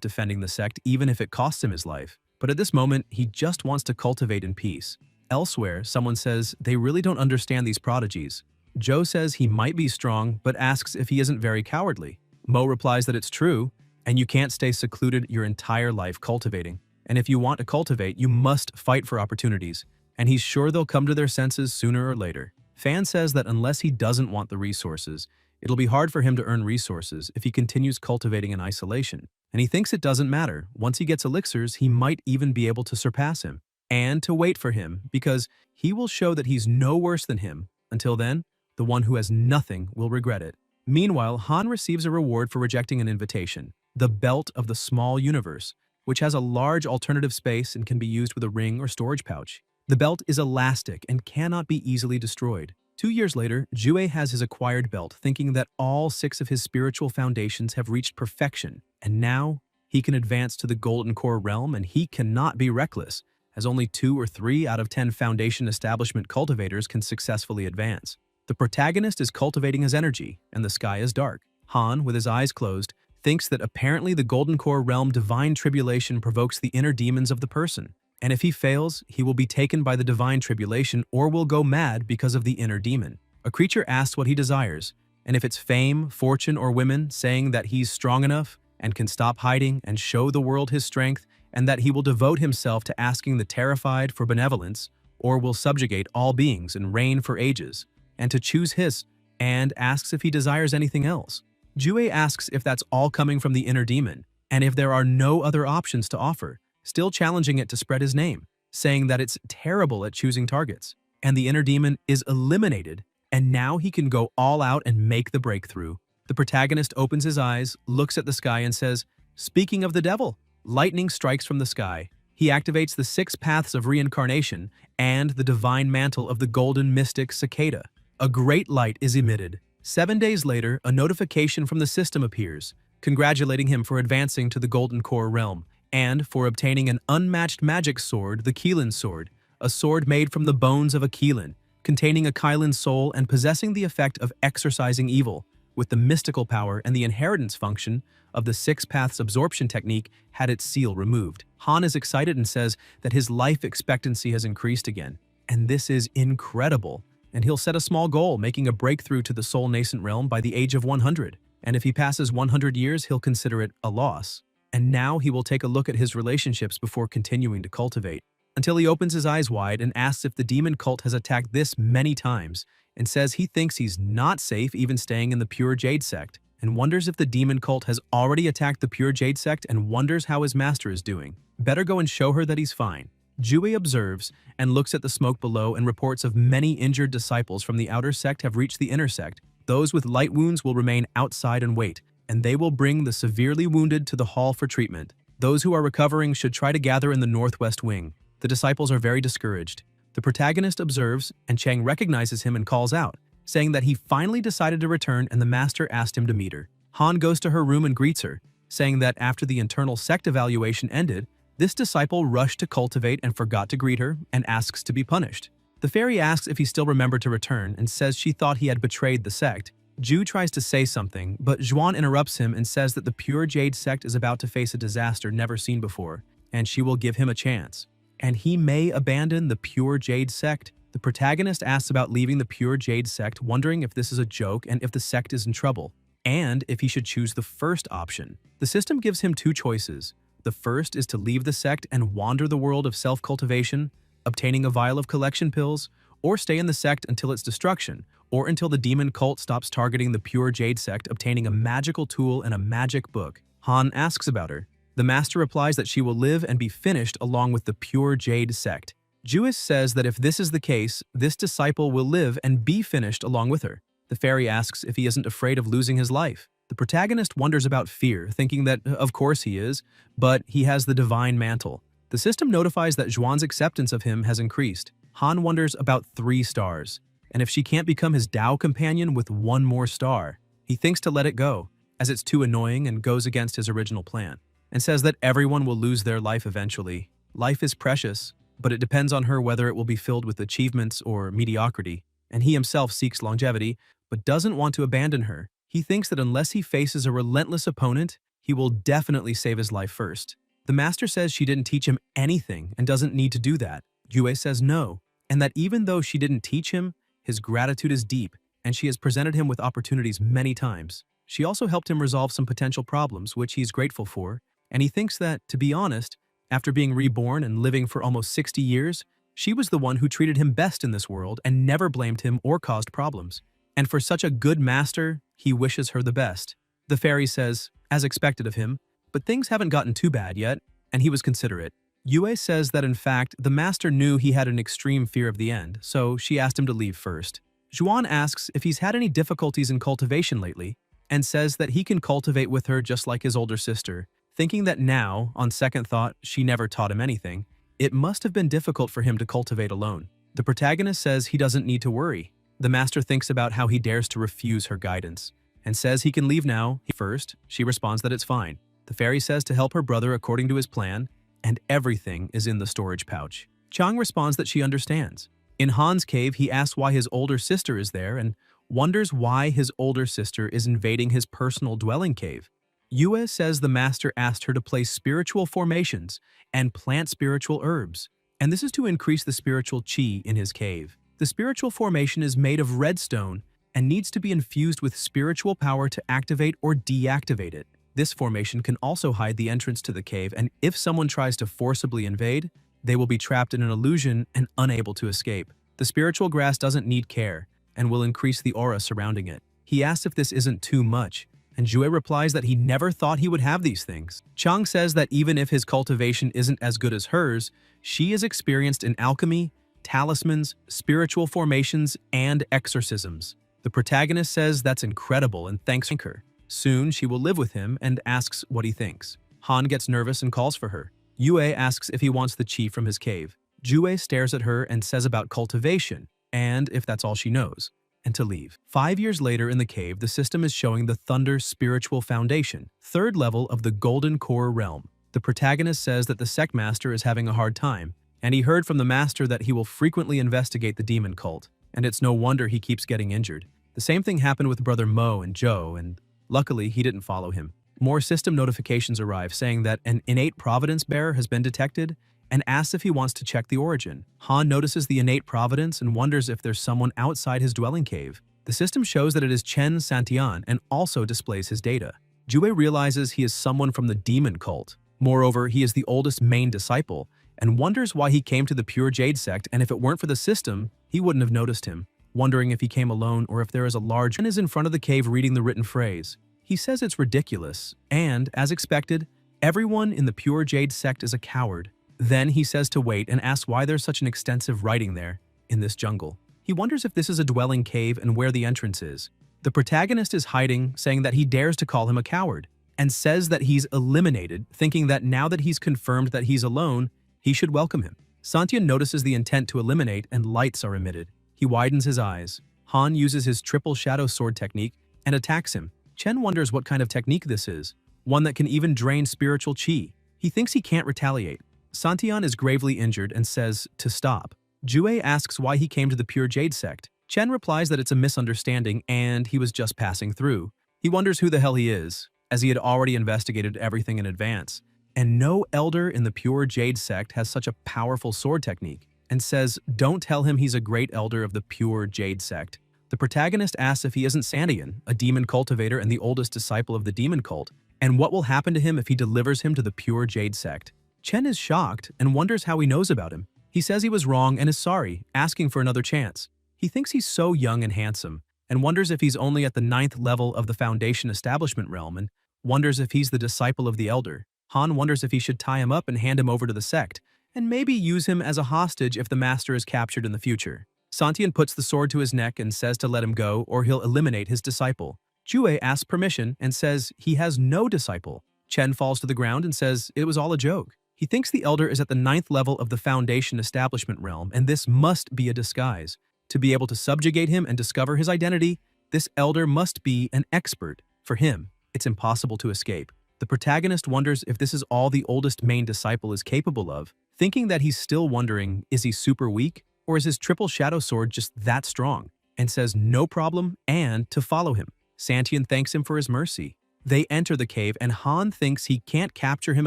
defending the sect even if it costs him his life. But at this moment, he just wants to cultivate in peace. Elsewhere, someone says they really don't understand these prodigies. Joe says he might be strong, but asks if he isn't very cowardly. Mo replies that it's true, and you can't stay secluded your entire life cultivating. And if you want to cultivate, you must fight for opportunities. And he's sure they'll come to their senses sooner or later. Fan says that unless he doesn't want the resources, it'll be hard for him to earn resources if he continues cultivating in isolation. And he thinks it doesn't matter. Once he gets elixirs, he might even be able to surpass him. And to wait for him, because he will show that he's no worse than him. Until then, the one who has nothing will regret it. Meanwhile, Han receives a reward for rejecting an invitation, the Belt of the Small Universe, which has a large alternative space and can be used with a ring or storage pouch. The belt is elastic and cannot be easily destroyed. 2 years later, Jue has his acquired belt, thinking that all 6 of his spiritual foundations have reached perfection, and now he can advance to the Golden Core realm and he cannot be reckless, as only 2 or 3 out of 10 foundation establishment cultivators can successfully advance. The protagonist is cultivating his energy, and the sky is dark. Han, with his eyes closed, thinks that apparently the Golden Core realm divine tribulation provokes the inner demons of the person. And if he fails, he will be taken by the divine tribulation or will go mad because of the inner demon. A creature asks what he desires, and if it's fame, fortune, or women, saying that he's strong enough and can stop hiding and show the world his strength, and that he will devote himself to asking the terrified for benevolence, or will subjugate all beings and reign for ages, and to choose his, and asks if he desires anything else. Jue asks if that's all coming from the inner demon, and if there are no other options to offer, still challenging it to spread his name, saying that it's terrible at choosing targets. And the inner demon is eliminated, and now he can go all out and make the breakthrough. The protagonist opens his eyes, looks at the sky, and says, "Speaking of the devil," lightning strikes from the sky. He activates the 6 paths of reincarnation and the divine mantle of the golden mystic cicada. A great light is emitted. 7 days later, a notification from the system appears, congratulating him for advancing to the Golden Core realm, and for obtaining an unmatched magic sword, the Keelan sword, a sword made from the bones of a Keelan, containing a Kylan soul and possessing the effect of exorcising evil, with the mystical power and the inheritance function of the 6 paths absorption technique had its seal removed. Han is excited and says that his life expectancy has increased again, and this is incredible, and he'll set a small goal, making a breakthrough to the soul nascent realm by the age of 100, and if he passes 100 years, he'll consider it a loss. And now he will take a look at his relationships before continuing to cultivate, until he opens his eyes wide and asks if the demon cult has attacked this many times, and says he thinks he's not safe even staying in the Pure Jade sect, and wonders if the demon cult has already attacked the Pure Jade sect and wonders how his master is doing. Better go and show her that he's fine. Jue observes and looks at the smoke below and reports of many injured disciples from the outer sect have reached the inner sect. Those with light wounds will remain outside and wait, and they will bring the severely wounded to the hall for treatment. Those who are recovering should try to gather in the northwest wing. The disciples are very discouraged. The protagonist observes, and Chang recognizes him and calls out, saying that he finally decided to return and the master asked him to meet her. Han goes to her room and greets her, saying that after the internal sect evaluation ended, this disciple rushed to cultivate and forgot to greet her and asks to be punished. The fairy asks if he still remembered to return and says she thought he had betrayed the sect. Ju tries to say something, but Zhuan interrupts him and says that the Pure Jade sect is about to face a disaster never seen before, and she will give him a chance. And he may abandon the Pure Jade sect. The protagonist asks about leaving the Pure Jade sect, wondering if this is a joke and if the sect is in trouble, and if he should choose the first option. The system gives him 2 choices. The first is to leave the sect and wander the world of self-cultivation, obtaining a vial of collection pills, or stay in the sect until its destruction, or until the demon cult stops targeting the Pure Jade sect, obtaining a magical tool and a magic book. Han asks about her. The master replies that she will live and be finished along with the Pure Jade sect. Jewis says that if this is the case, this disciple will live and be finished along with her. The fairy asks if he isn't afraid of losing his life. The protagonist wonders about fear, thinking that, of course he is, but he has the divine mantle. The system notifies that Zhuan's acceptance of him has increased. Han wonders about 3 stars, and if she can't become his Tao companion with 1 more star. He thinks to let it go, as it's too annoying and goes against his original plan, and says that everyone will lose their life eventually. Life is precious, but it depends on her whether it will be filled with achievements or mediocrity, and he himself seeks longevity, but doesn't want to abandon her. He thinks that unless he faces a relentless opponent, he will definitely save his life first. The master says she didn't teach him anything and doesn't need to do that. Yue says no, and that even though she didn't teach him, his gratitude is deep, and she has presented him with opportunities many times. She also helped him resolve some potential problems, which he's grateful for, and he thinks that, to be honest, after being reborn and living for almost 60 years, she was the one who treated him best in this world and never blamed him or caused problems. And for such a good master, he wishes her the best. The fairy says, as expected of him, but things haven't gotten too bad yet, and he was considerate. Yue says that in fact, the master knew he had an extreme fear of the end, so she asked him to leave first. Zhuan asks if he's had any difficulties in cultivation lately, and says that he can cultivate with her just like his older sister, thinking that now, on second thought, she never taught him anything. It must have been difficult for him to cultivate alone. The protagonist says he doesn't need to worry. The master thinks about how he dares to refuse her guidance, and says he can leave now. First, she responds that it's fine. The fairy says to help her brother according to his plan, and everything is in the storage pouch. Chang responds that she understands. In Han's cave, he asks why his older sister is there and wonders why his older sister is invading his personal dwelling cave. Yue says the master asked her to place spiritual formations and plant spiritual herbs, and this is to increase the spiritual qi in his cave. The spiritual formation is made of redstone and needs to be infused with spiritual power to activate or deactivate it. This formation can also hide the entrance to the cave, and if someone tries to forcibly invade, they will be trapped in an illusion and unable to escape. The spiritual grass doesn't need care and will increase the aura surrounding it. He asks if this isn't too much, and Jue replies that he never thought he would have these things. Chang says that even if his cultivation isn't as good as hers, she is experienced in alchemy, talismans, spiritual formations, and exorcisms. The protagonist says that's incredible and thanks her. Soon she will live with him and asks what he thinks. Han gets nervous and calls for her. Yue asks if he wants the chi from his cave. Jue stares at her and says about cultivation, and if that's all she knows, and to leave. 5 years later in the cave, the system is showing the Thunder Spiritual Foundation, 3rd level of the Golden Core realm. The protagonist says that the sect master is having a hard time, and he heard from the master that he will frequently investigate the demon cult, and it's no wonder he keeps getting injured. The same thing happened with brother Mo and Joe, and luckily he didn't follow him. More system notifications arrive saying that an innate providence bearer has been detected and asks if he wants to check the origin. Han notices the innate providence and wonders if there's someone outside his dwelling cave. The system shows that it is Chen Santian and also displays his data. Jue realizes he is someone from the demon cult. Moreover, he is the oldest main disciple and wonders why he came to the Pure Jade sect, and if it weren't for the system, he wouldn't have noticed him, wondering if he came alone or if there is a large man is in front of the cave reading the written phrase. He says it's ridiculous, and, as expected, everyone in the Pure Jade sect is a coward. Then he says to wait and asks why there's such an extensive writing there, in this jungle. He wonders if this is a dwelling cave and where the entrance is. The protagonist is hiding, saying that he dares to call him a coward, and says that he's eliminated, thinking that now that he's confirmed that he's alone, he should welcome him. Santian notices the intent to eliminate and lights are emitted. He widens his eyes. Han uses his triple shadow sword technique and attacks him. Chen wonders what kind of technique this is, one that can even drain spiritual qi. He thinks he can't retaliate. Santian is gravely injured and says to stop. Jue asks why he came to the Pure Jade sect. Chen replies that it's a misunderstanding and he was just passing through. He wonders who the hell he is, as he had already investigated everything in advance. And no elder in the Pure Jade sect has such a powerful sword technique, and says don't tell him he's a great elder of the Pure Jade sect. The protagonist asks if he isn't Santian, a demon cultivator and the oldest disciple of the demon cult, and what will happen to him if he delivers him to the Pure Jade sect. Chen is shocked and wonders how he knows about him. He says he was wrong and is sorry, asking for another chance. He thinks he's so young and handsome, and wonders if he's only at the 9th level of the Foundation Establishment realm, and wonders if he's the disciple of the elder. Han wonders if he should tie him up and hand him over to the sect, and maybe use him as a hostage if the master is captured in the future. Santian puts the sword to his neck and says to let him go or he'll eliminate his disciple. Jue asks permission and says he has no disciple. Chen falls to the ground and says it was all a joke. He thinks the elder is at the 9th level of the Foundation establishment realm, and this must be a disguise. To be able to subjugate him and discover his identity, this elder must be an expert. For him, it's impossible to escape. The protagonist wonders if this is all the oldest main disciple is capable of, thinking that he's still wondering, is he super weak, or is his triple shadow sword just that strong, and says no problem and to follow him. Santian thanks him for his mercy. They enter the cave and Han thinks he can't capture him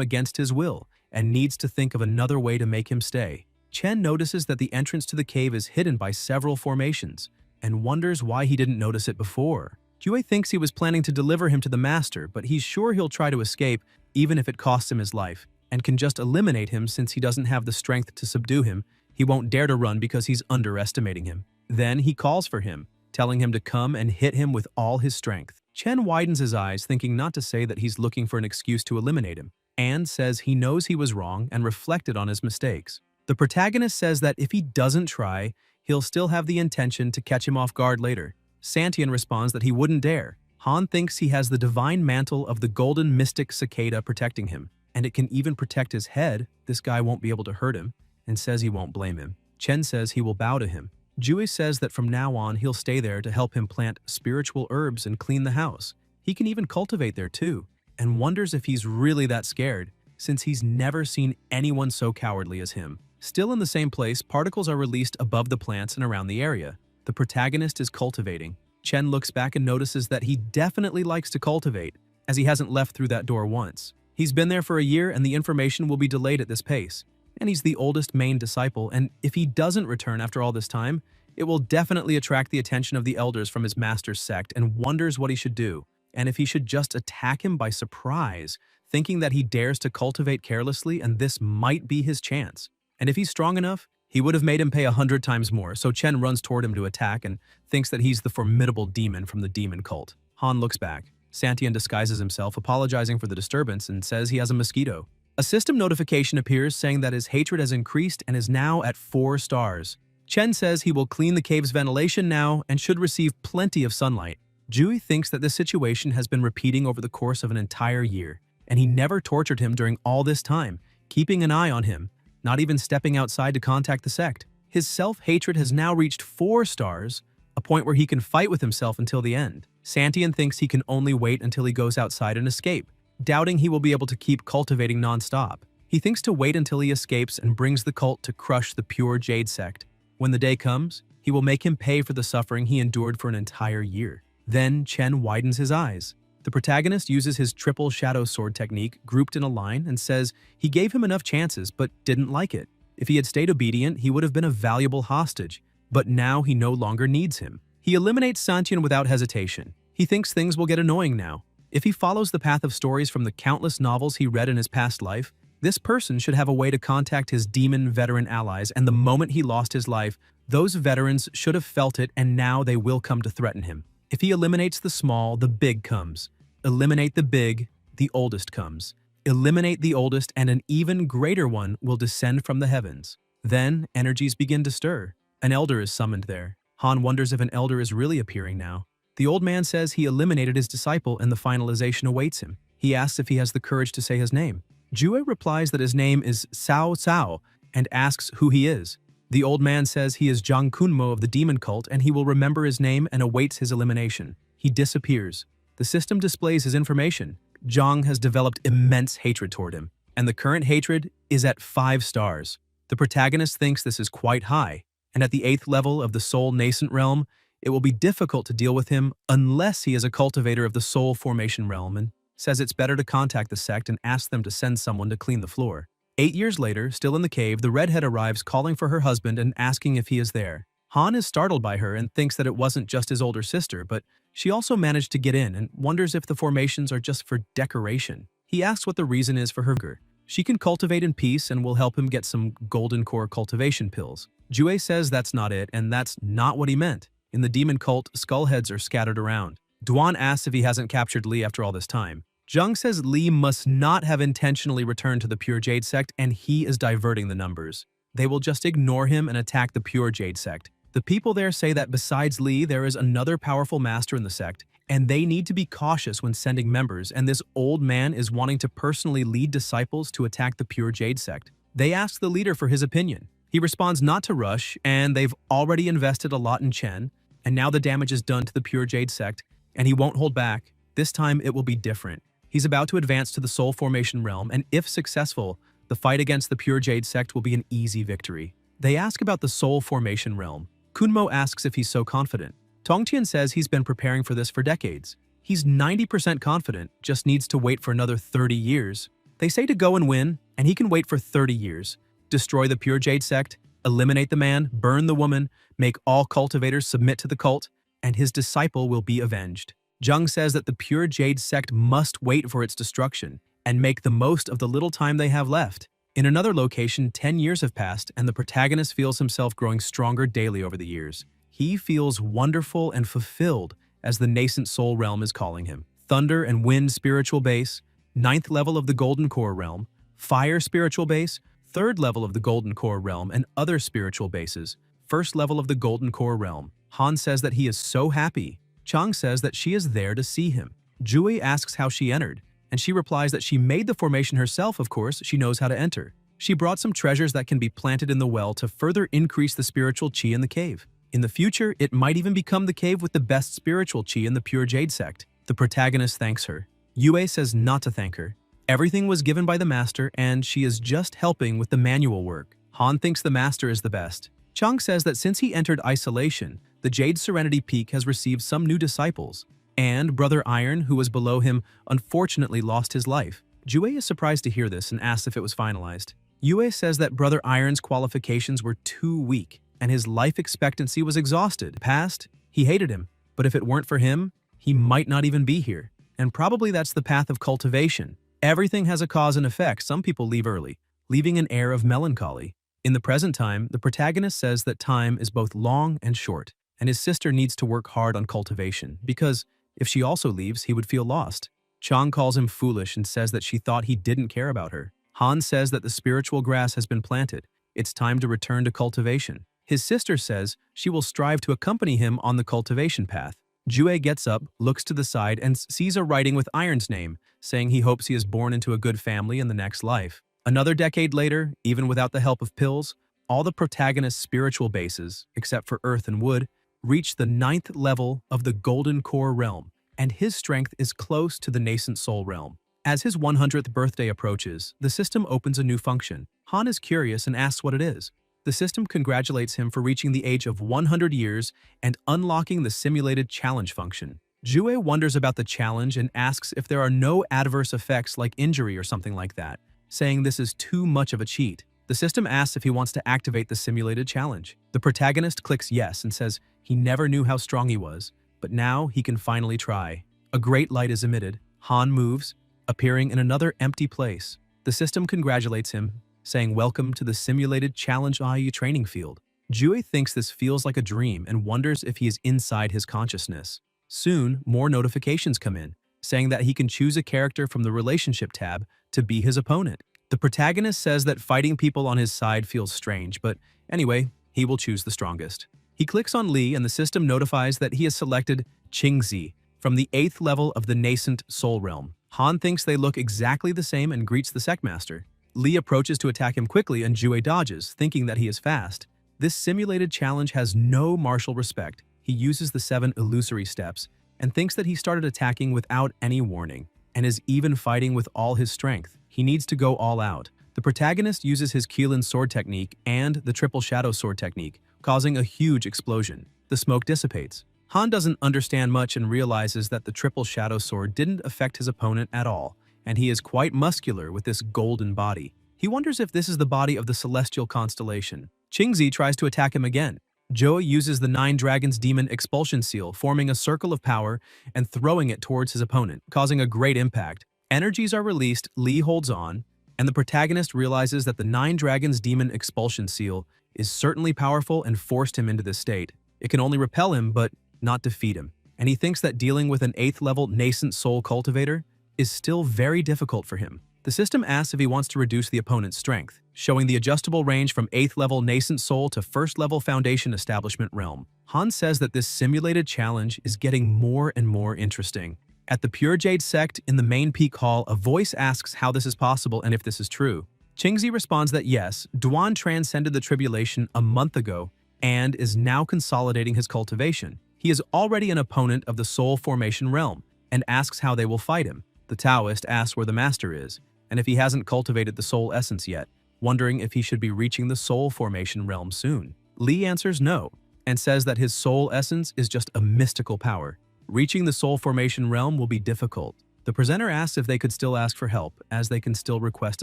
against his will and needs to think of another way to make him stay. Chen notices that the entrance to the cave is hidden by several formations and wonders why he didn't notice it before. Jue thinks he was planning to deliver him to the master, but he's sure he'll try to escape even if it costs him his life, and can just eliminate him since he doesn't have the strength to subdue him. He won't dare to run because he's underestimating him. Then he calls for him, telling him to come and hit him with all his strength. Chen widens his eyes, thinking not to say that he's looking for an excuse to eliminate him, and says he knows he was wrong and reflected on his mistakes. The protagonist says that if he doesn't try, he'll still have the intention to catch him off guard later. Santian responds that he wouldn't dare. Han thinks he has the divine mantle of the golden mystic cicada protecting him, and it can even protect his head. This guy won't be able to hurt him, and says he won't blame him. Chen says he will bow to him. Jue says that from now on he'll stay there to help him plant spiritual herbs and clean the house. He can even cultivate there too, and wonders if he's really that scared, since he's never seen anyone so cowardly as him. Still in the same place, particles are released above the plants and around the area. The protagonist is cultivating. Chen looks back and notices that he definitely likes to cultivate, as he hasn't left through that door once. He's been there for a year and the information will be delayed at this pace. And he's the oldest main disciple, and if he doesn't return after all this time, it will definitely attract the attention of the elders from his master's sect and wonders what he should do, and if he should just attack him by surprise, thinking that he dares to cultivate carelessly and this might be his chance. And if he's strong enough, he would have made him pay 100 times more, so Chen runs toward him to attack and thinks that he's the formidable demon from the demon cult. Han looks back. Santian disguises himself, apologizing for the disturbance, and says he has a mosquito. A system notification appears saying that his hatred has increased and is now at 4 stars. Chen says he will clean the cave's ventilation now and should receive plenty of sunlight. Jue thinks that this situation has been repeating over the course of an entire year, and he never tortured him during all this time, keeping an eye on him, not even stepping outside to contact the sect. His self-hatred has now reached 4 stars, a point where he can fight with himself until the end. Santian thinks he can only wait until he goes outside and escape, doubting he will be able to keep cultivating non-stop. He thinks to wait until he escapes and brings the cult to crush the pure Jade sect. When the day comes, he will make him pay for the suffering he endured for an entire year. Then Chen widens his eyes. The protagonist uses his triple shadow sword technique grouped in a line and says he gave him enough chances but didn't like it. If he had stayed obedient, he would have been a valuable hostage, but now he no longer needs him. He eliminates Santian without hesitation. He thinks things will get annoying now. If he follows the path of stories from the countless novels he read in his past life, this person should have a way to contact his demon veteran allies, and the moment he lost his life, those veterans should have felt it and now they will come to threaten him. If he eliminates the small, the big comes. Eliminate the big, the oldest comes. Eliminate the oldest and an even greater one will descend from the heavens. Then energies begin to stir. An elder is summoned there. Han wonders if an elder is really appearing now. The old man says he eliminated his disciple and the finalization awaits him. He asks if he has the courage to say his name. Jue replies that his name is Cao Cao and asks who he is. The old man says he is Zhang Kunmo of the demon cult and he will remember his name and awaits his elimination. He disappears. The system displays his information. Zhang has developed immense hatred toward him, and the current hatred is at 5 stars. The protagonist thinks this is quite high, and at the 8th level of the soul nascent realm, it will be difficult to deal with him unless he is a cultivator of the soul formation realm, and says it's better to contact the sect and ask them to send someone to clean the floor. 8 years later, still in the cave, the redhead arrives calling for her husband and asking if he is there. Han is startled by her and thinks that it wasn't just his older sister, but she also managed to get in and wonders if the formations are just for decoration. He asks what the reason is for her vigor. She can cultivate in peace and will help him get some golden core cultivation pills. Jue says that's not it, and that's not what he meant. In the demon cult, skull heads are scattered around. Duan asks if he hasn't captured Li after all this time. Zhang says Li must not have intentionally returned to the Pure Jade sect and he is diverting the numbers. They will just ignore him and attack the Pure Jade sect. The people there say that besides Li, there is another powerful master in the sect, and they need to be cautious when sending members, and this old man is wanting to personally lead disciples to attack the Pure Jade sect. They ask the leader for his opinion. He responds not to rush, and they've already invested a lot in Chen, and now the damage is done to the Pure Jade sect, and he won't hold back. This time it will be different. He's about to advance to the Soul Formation realm, and if successful, the fight against the Pure Jade sect will be an easy victory. They ask about the Soul Formation realm. Kunmo asks if he's so confident. Tongtian says he's been preparing for this for decades. He's 90% confident, just needs to wait for another 30 years. They say to go and win, and he can wait for 30 years. Destroy the Pure Jade sect, eliminate the man, burn the woman, make all cultivators submit to the cult, and his disciple will be avenged. Jung says that the Pure Jade sect must wait for its destruction and make the most of the little time they have left. In another location, 10 years have passed, and the protagonist feels himself growing stronger daily over the years. He feels wonderful and fulfilled as the nascent soul realm is calling him. Thunder and wind spiritual base, 9th level of the golden core realm, fire spiritual base, 3rd level of the golden core realm, and other spiritual bases, 1st level of the golden core realm. Han says that he is so happy. Chang says that she is there to see him. Jui asks how she entered, and she replies that she made the formation herself. Of course, she knows how to enter. She brought some treasures that can be planted in the well to further increase the spiritual chi in the cave. In the future, it might even become the cave with the best spiritual chi in the Pure Jade sect. The protagonist thanks her. Yue says not to thank her. Everything was given by the master, and she is just helping with the manual work. Han thinks the master is the best. Chang says that since he entered isolation, the Jade Serenity Peak has received some new disciples, and Brother Iron, who was below him, unfortunately lost his life. Jue is surprised to hear this and asks if it was finalized. Yue says that Brother Iron's qualifications were too weak, and his life expectancy was exhausted. Past, he hated him, but if it weren't for him, he might not even be here. And probably that's the path of cultivation. Everything has a cause and effect. Some people leave early, leaving an air of melancholy. In the present time, the protagonist says that time is both long and short, and his sister needs to work hard on cultivation, because if she also leaves, he would feel lost. Chang calls him foolish and says that she thought he didn't care about her. Han says that the spiritual grass has been planted. It's time to return to cultivation. His sister says she will strive to accompany him on the cultivation path. Jue gets up, looks to the side, and sees a writing with Iron's name, saying he hopes he is born into a good family in the next life. Another decade later, even without the help of pills, all the protagonist's spiritual bases, except for Earth and Wood, reach the 9th level of the Golden Core realm, and his strength is close to the nascent soul realm. As his 100th birthday approaches, the system opens a new function. Han is curious and asks what it is. The system congratulates him for reaching the age of 100 years and unlocking the simulated challenge function. Jue wonders about the challenge and asks if there are no adverse effects like injury or something like that, saying this is too much of a cheat. The system asks if he wants to activate the simulated challenge. The protagonist clicks yes and says he never knew how strong he was, but now he can finally try. A great light is emitted. Han moves, appearing in another empty place. The system congratulates him, saying welcome to the simulated challenge IE training field. Jue thinks this feels like a dream and wonders if he is inside his consciousness. Soon, more notifications come in, saying that he can choose a character from the relationship tab to be his opponent. The protagonist says that fighting people on his side feels strange, but anyway, he will choose the strongest. He clicks on Li and the system notifies that he has selected Qingzi from the 8th level of the nascent soul realm. Han thinks they look exactly the same and greets the sectmaster. Li approaches to attack him quickly and Jue dodges, thinking that he is fast. This simulated challenge has no martial respect. He uses the 7 illusory steps and thinks that he started attacking without any warning and is even fighting with all his strength. He needs to go all out. The protagonist uses his Keelan sword technique and the triple shadow sword technique, causing a huge explosion. The smoke dissipates. Han doesn't understand much and realizes that the triple shadow sword didn't affect his opponent at all, and he is quite muscular with this golden body. He wonders if this is the body of the celestial constellation. Qingzi tries to attack him again. Zhou uses the 9 Dragons Demon Expulsion Seal, forming a circle of power and throwing it towards his opponent, causing a great impact. Energies are released, Li holds on, and the protagonist realizes that the 9 Dragons Demon Expulsion Seal is certainly powerful and forced him into this state. It can only repel him, but not defeat him. And he thinks that dealing with an 8th level nascent soul cultivator is still very difficult for him. The system asks if he wants to reduce the opponent's strength, showing the adjustable range from 8th level nascent soul to 1st level foundation establishment realm. Han says that this simulated challenge is getting more and more interesting. At the Pure Jade sect in the main peak hall, a voice asks how this is possible and if this is true. Qingzi responds that yes, Duan transcended the tribulation a month ago and is now consolidating his cultivation. He is already an opponent of the soul formation realm and asks how they will fight him. The Taoist asks where the master is, and if he hasn't cultivated the soul essence yet, wondering if he should be reaching the soul formation realm soon. Li answers no, and says that his soul essence is just a mystical power. Reaching the soul formation realm will be difficult. The presenter asks if they could still ask for help, as they can still request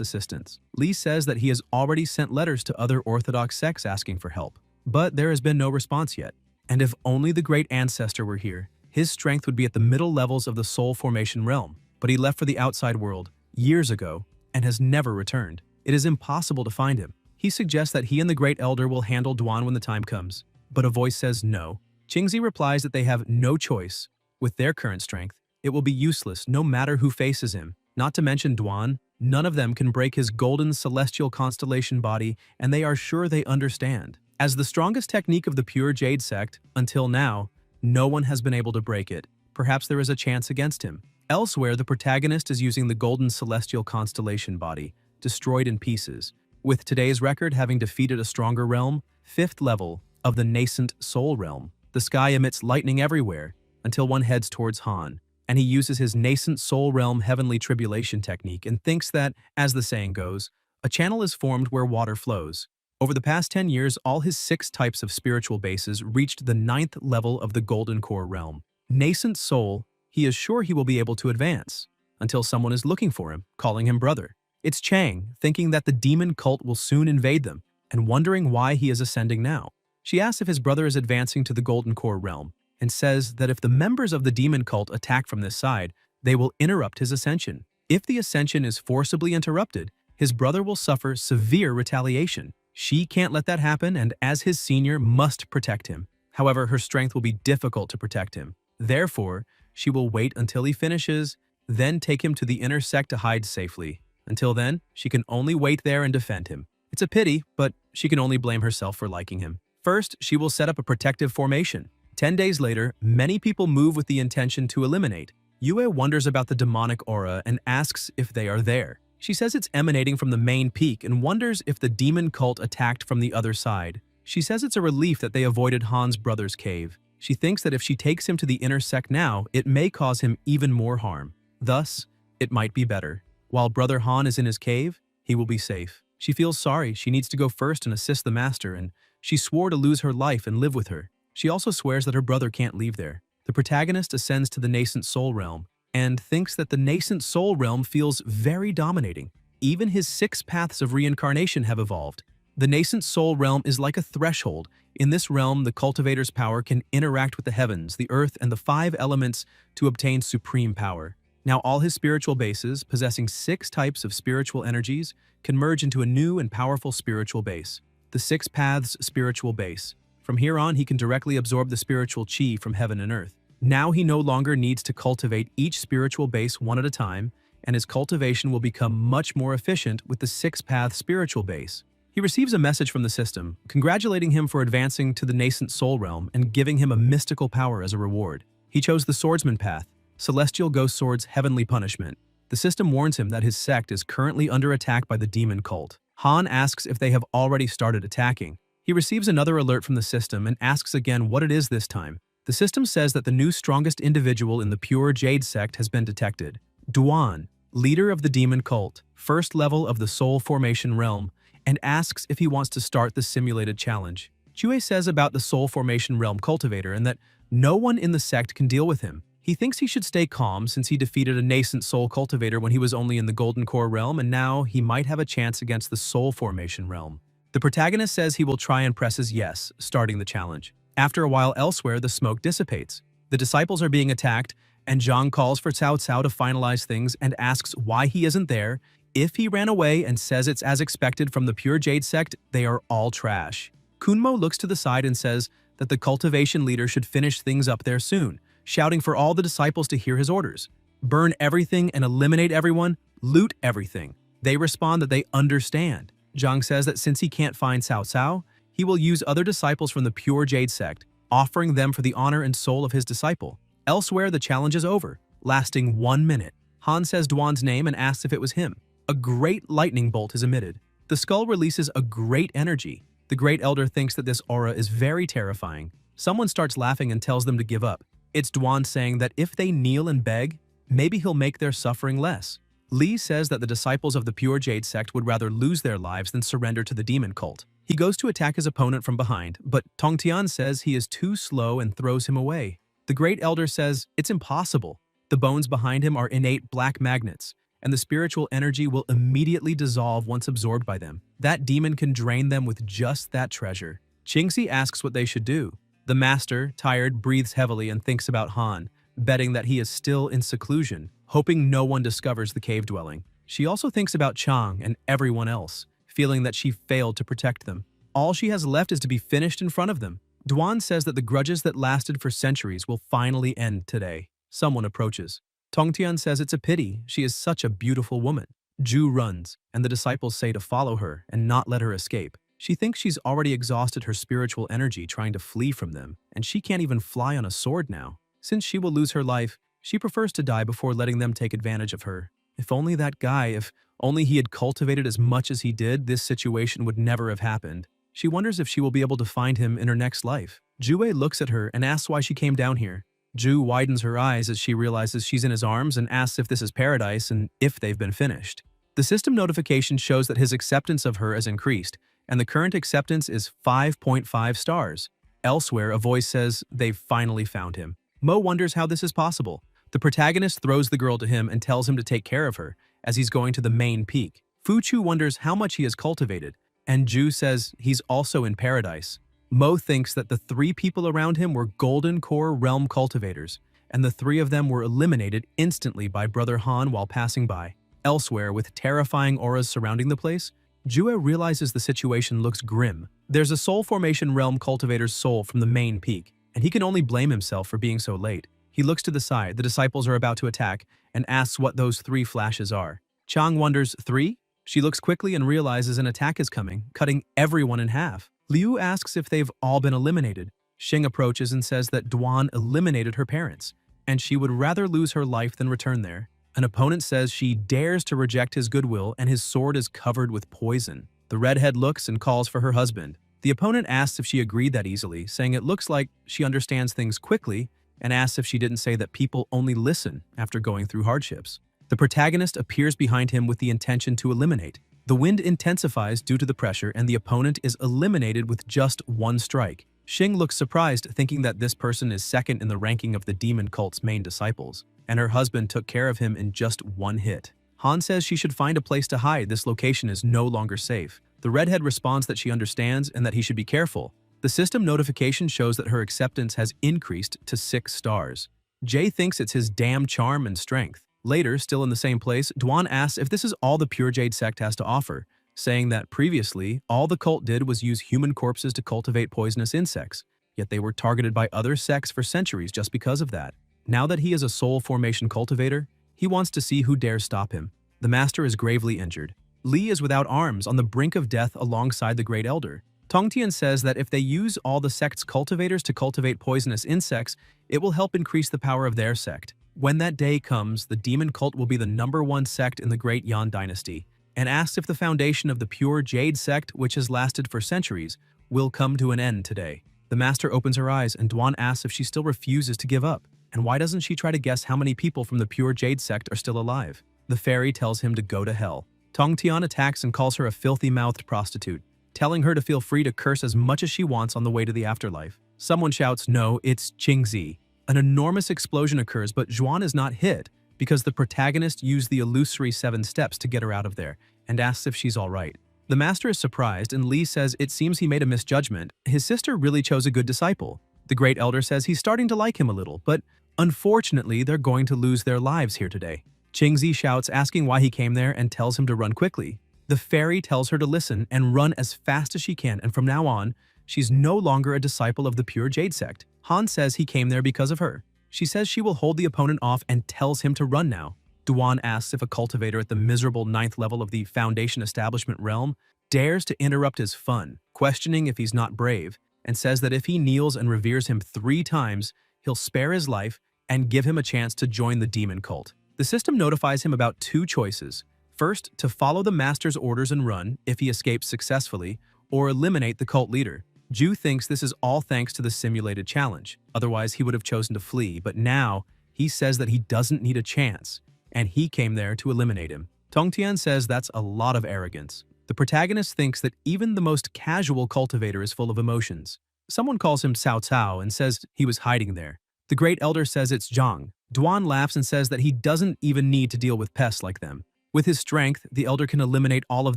assistance. Li says that he has already sent letters to other Orthodox sects asking for help, but there has been no response yet. And if only the great ancestor were here, his strength would be at the middle levels of the soul formation realm, but he left for the outside world years ago and has never returned. It is impossible to find him. He suggests that he and the Great Elder will handle Duan when the time comes, but a voice says no. Qingzi replies that they have no choice. With their current strength, it will be useless no matter who faces him. Not to mention Duan, none of them can break his golden celestial constellation body, and they are sure they understand. As the strongest technique of the Pure Jade sect, until now, no one has been able to break it. Perhaps there is a chance against him. Elsewhere, the protagonist is using the golden celestial constellation body, destroyed in pieces, with today's record having defeated a stronger realm, 5th level of the nascent soul realm. The sky emits lightning everywhere until one heads towards Han, and he uses his nascent soul realm heavenly tribulation technique and thinks that, as the saying goes, a channel is formed where water flows. Over the past 10 years, all his 6 types of spiritual bases reached the 9th level of the golden core realm. Nascent soul, he is sure he will be able to advance, until someone is looking for him, calling him brother. It's Chang, thinking that the demon cult will soon invade them, and wondering why he is ascending now. She asks if his brother is advancing to the golden core realm, and says that if the members of the demon cult attack from this side, they will interrupt his ascension. If the ascension is forcibly interrupted, his brother will suffer severe retaliation. She can't let that happen, and as his senior, must protect him. However, her strength will be difficult to protect him. Therefore, she will wait until he finishes, then take him to the inner sect to hide safely. Until then, she can only wait there and defend him. It's a pity, but she can only blame herself for liking him. First, she will set up a protective formation. 10 days later, many people move with the intention to eliminate. Yue wonders about the demonic aura and asks if they are there. She says it's emanating from the main peak and wonders if the demon cult attacked from the other side. She says it's a relief that they avoided Han's brother's cave. She thinks that if she takes him to the inner sect now, it may cause him even more harm. Thus, it might be better. While brother Han is in his cave, he will be safe. She feels sorry she needs to go first and assist the master, and she swore to lose her life and live with her. She also swears that her brother can't leave there. The protagonist ascends to the nascent soul realm and thinks that the nascent soul realm feels very dominating. Even his 6 paths of reincarnation have evolved. The nascent soul realm is like a threshold. In this realm, the cultivator's power can interact with the heavens, the earth, and the 5 elements to obtain supreme power. Now all his spiritual bases, possessing 6 types of spiritual energies, can merge into a new and powerful spiritual base. The 6 paths spiritual base. From here on, he can directly absorb the spiritual chi from heaven and earth. Now he no longer needs to cultivate each spiritual base one at a time, and his cultivation will become much more efficient with the 6-path spiritual base. He receives a message from the system, congratulating him for advancing to the nascent soul realm and giving him a mystical power as a reward. He chose the swordsman path, Celestial Ghost Sword's heavenly punishment. The system warns him that his sect is currently under attack by the demon cult. Han asks if they have already started attacking. He receives another alert from the system and asks again what it is this time. The system says that the new strongest individual in the Pure Jade sect has been detected. Duan, leader of the demon cult, 1st level of the soul formation realm, and asks if he wants to start the simulated challenge. Jue says about the soul formation realm cultivator and that no one in the sect can deal with him. He thinks he should stay calm since he defeated a nascent soul cultivator when he was only in the golden core realm, and now he might have a chance against the soul formation realm. The protagonist says he will try and presses yes, starting the challenge. After a while elsewhere, the smoke dissipates. The disciples are being attacked, and Zhang calls for Cao Cao to finalize things and asks why he isn't there. If he ran away and says it's as expected from the Pure Jade sect, they are all trash. Kunmo looks to the side and says that the cultivation leader should finish things up there soon, shouting for all the disciples to hear his orders. Burn everything and eliminate everyone, loot everything. They respond that they understand. Zhang says that since he can't find Cao Cao, he will use other disciples from the Pure Jade sect, offering them for the honor and soul of his disciple. Elsewhere, the challenge is over, lasting 1 minute. Han says Duan's name and asks if it was him. A great lightning bolt is emitted. The skull releases a great energy. The Great Elder thinks that this aura is very terrifying. Someone starts laughing and tells them to give up. It's Duan saying that if they kneel and beg, maybe he'll make their suffering less. Li says that the disciples of the Pure Jade sect would rather lose their lives than surrender to the demon cult. He goes to attack his opponent from behind, but Tongtian says he is too slow and throws him away. The Great Elder says it's impossible. The bones behind him are innate black magnets, and the spiritual energy will immediately dissolve once absorbed by them. That demon can drain them with just that treasure. Qingxi asks what they should do. The master, tired, breathes heavily and thinks about Han, betting that he is still in seclusion, hoping no one discovers the cave dwelling. She also thinks about Chang and everyone else, feeling that she failed to protect them. All she has left is to be finished in front of them. Duan says that the grudges that lasted for centuries will finally end today. Someone approaches. Tongtian says it's a pity, she is such a beautiful woman. Zhu runs, and the disciples say to follow her and not let her escape. She thinks she's already exhausted her spiritual energy trying to flee from them, and she can't even fly on a sword now. Since she will lose her life, she prefers to die before letting them take advantage of her. If only that guy, if only he had cultivated as much as he did, this situation would never have happened. She wonders if she will be able to find him in her next life. Jue looks at her and asks why she came down here. Zhu widens her eyes as she realizes she's in his arms and asks if this is paradise and if they've been finished. The system notification shows that his acceptance of her has increased, and the current acceptance is 5.5 stars. Elsewhere, a voice says they've finally found him. Mo wonders how this is possible. The protagonist throws the girl to him and tells him to take care of her, as he's going to the main peak. Fu Chu wonders how much he has cultivated, and Zhu says he's also in paradise. Mo thinks that the 3 people around him were Golden Core Realm cultivators, and the 3 of them were eliminated instantly by Brother Han while passing by. Elsewhere, with terrifying auras surrounding the place, Jue realizes the situation looks grim. There's a Soul Formation Realm cultivator's soul from the main peak, and he can only blame himself for being so late. He looks to the side, the disciples are about to attack, and asks what those 3 flashes are. Chang wonders, 3? She looks quickly and realizes an attack is coming, cutting everyone in half. Liu asks if they've all been eliminated. Xing approaches and says that Duan eliminated her parents, and she would rather lose her life than return there. An opponent says she dares to reject his goodwill and his sword is covered with poison. The redhead looks and calls for her husband. The opponent asks if she agreed that easily, saying it looks like she understands things quickly, and asks if she didn't say that people only listen after going through hardships. The protagonist appears behind him with the intention to eliminate. The wind intensifies due to the pressure and the opponent is eliminated with just 1 strike. Xing looks surprised, thinking that this person is second in the ranking of the demon cult's main disciples, and her husband took care of him in just 1 hit. Han says she should find a place to hide, this location is no longer safe. The redhead responds that she understands and that he should be careful. The system notification shows that her acceptance has increased to 6 stars. Jay thinks it's his damn charm and strength. Later, still in the same place, Duan asks if this is all the Pure Jade sect has to offer, saying that previously, all the cult did was use human corpses to cultivate poisonous insects, yet they were targeted by other sects for centuries just because of that. Now that he is a soul formation cultivator, he wants to see who dares stop him. The master is gravely injured. Li is without arms on the brink of death alongside the Great Elder. Tongtian says that if they use all the sect's cultivators to cultivate poisonous insects, it will help increase the power of their sect. When that day comes, the demon cult will be the #1 sect in the Great Yan dynasty, and asks if the foundation of the Pure Jade sect, which has lasted for centuries, will come to an end today. The master opens her eyes and Duan asks if she still refuses to give up, and why doesn't she try to guess how many people from the Pure Jade sect are still alive? The fairy tells him to go to hell. Tongtian attacks and calls her a filthy-mouthed prostitute, telling her to feel free to curse as much as she wants on the way to the afterlife. Someone shouts, "No, it's Qingxi." An enormous explosion occurs, but Zhuan is not hit because the protagonist used the illusory 7 steps to get her out of there and asks if she's all right. The master is surprised and Li says it seems he made a misjudgment. His sister really chose a good disciple. The Great Elder says he's starting to like him a little, but unfortunately they're going to lose their lives here today. Qingxi shouts, asking why he came there and tells him to run quickly. The fairy tells her to listen and run as fast as she can, and from now on, she's no longer a disciple of the Pure Jade sect. Han says he came there because of her. She says she will hold the opponent off and tells him to run now. Duan asks if a cultivator at the miserable ninth level of the Foundation Establishment realm dares to interrupt his fun, questioning if he's not brave, and says that if he kneels and reveres him 3 times, he'll spare his life and give him a chance to join the demon cult. The system notifies him about 2 choices. First, to follow the master's orders and run if he escapes successfully, or eliminate the cult leader. Ju thinks this is all thanks to the simulated challenge. Otherwise, he would have chosen to flee, but now he says that he doesn't need a chance, and he came there to eliminate him. Tongtian says that's a lot of arrogance. The protagonist thinks that even the most casual cultivator is full of emotions. Someone calls him Cao Cao and says he was hiding there. The Great Elder says it's Zhang. Duan laughs and says that he doesn't even need to deal with pests like them. With his strength, the Elder can eliminate all of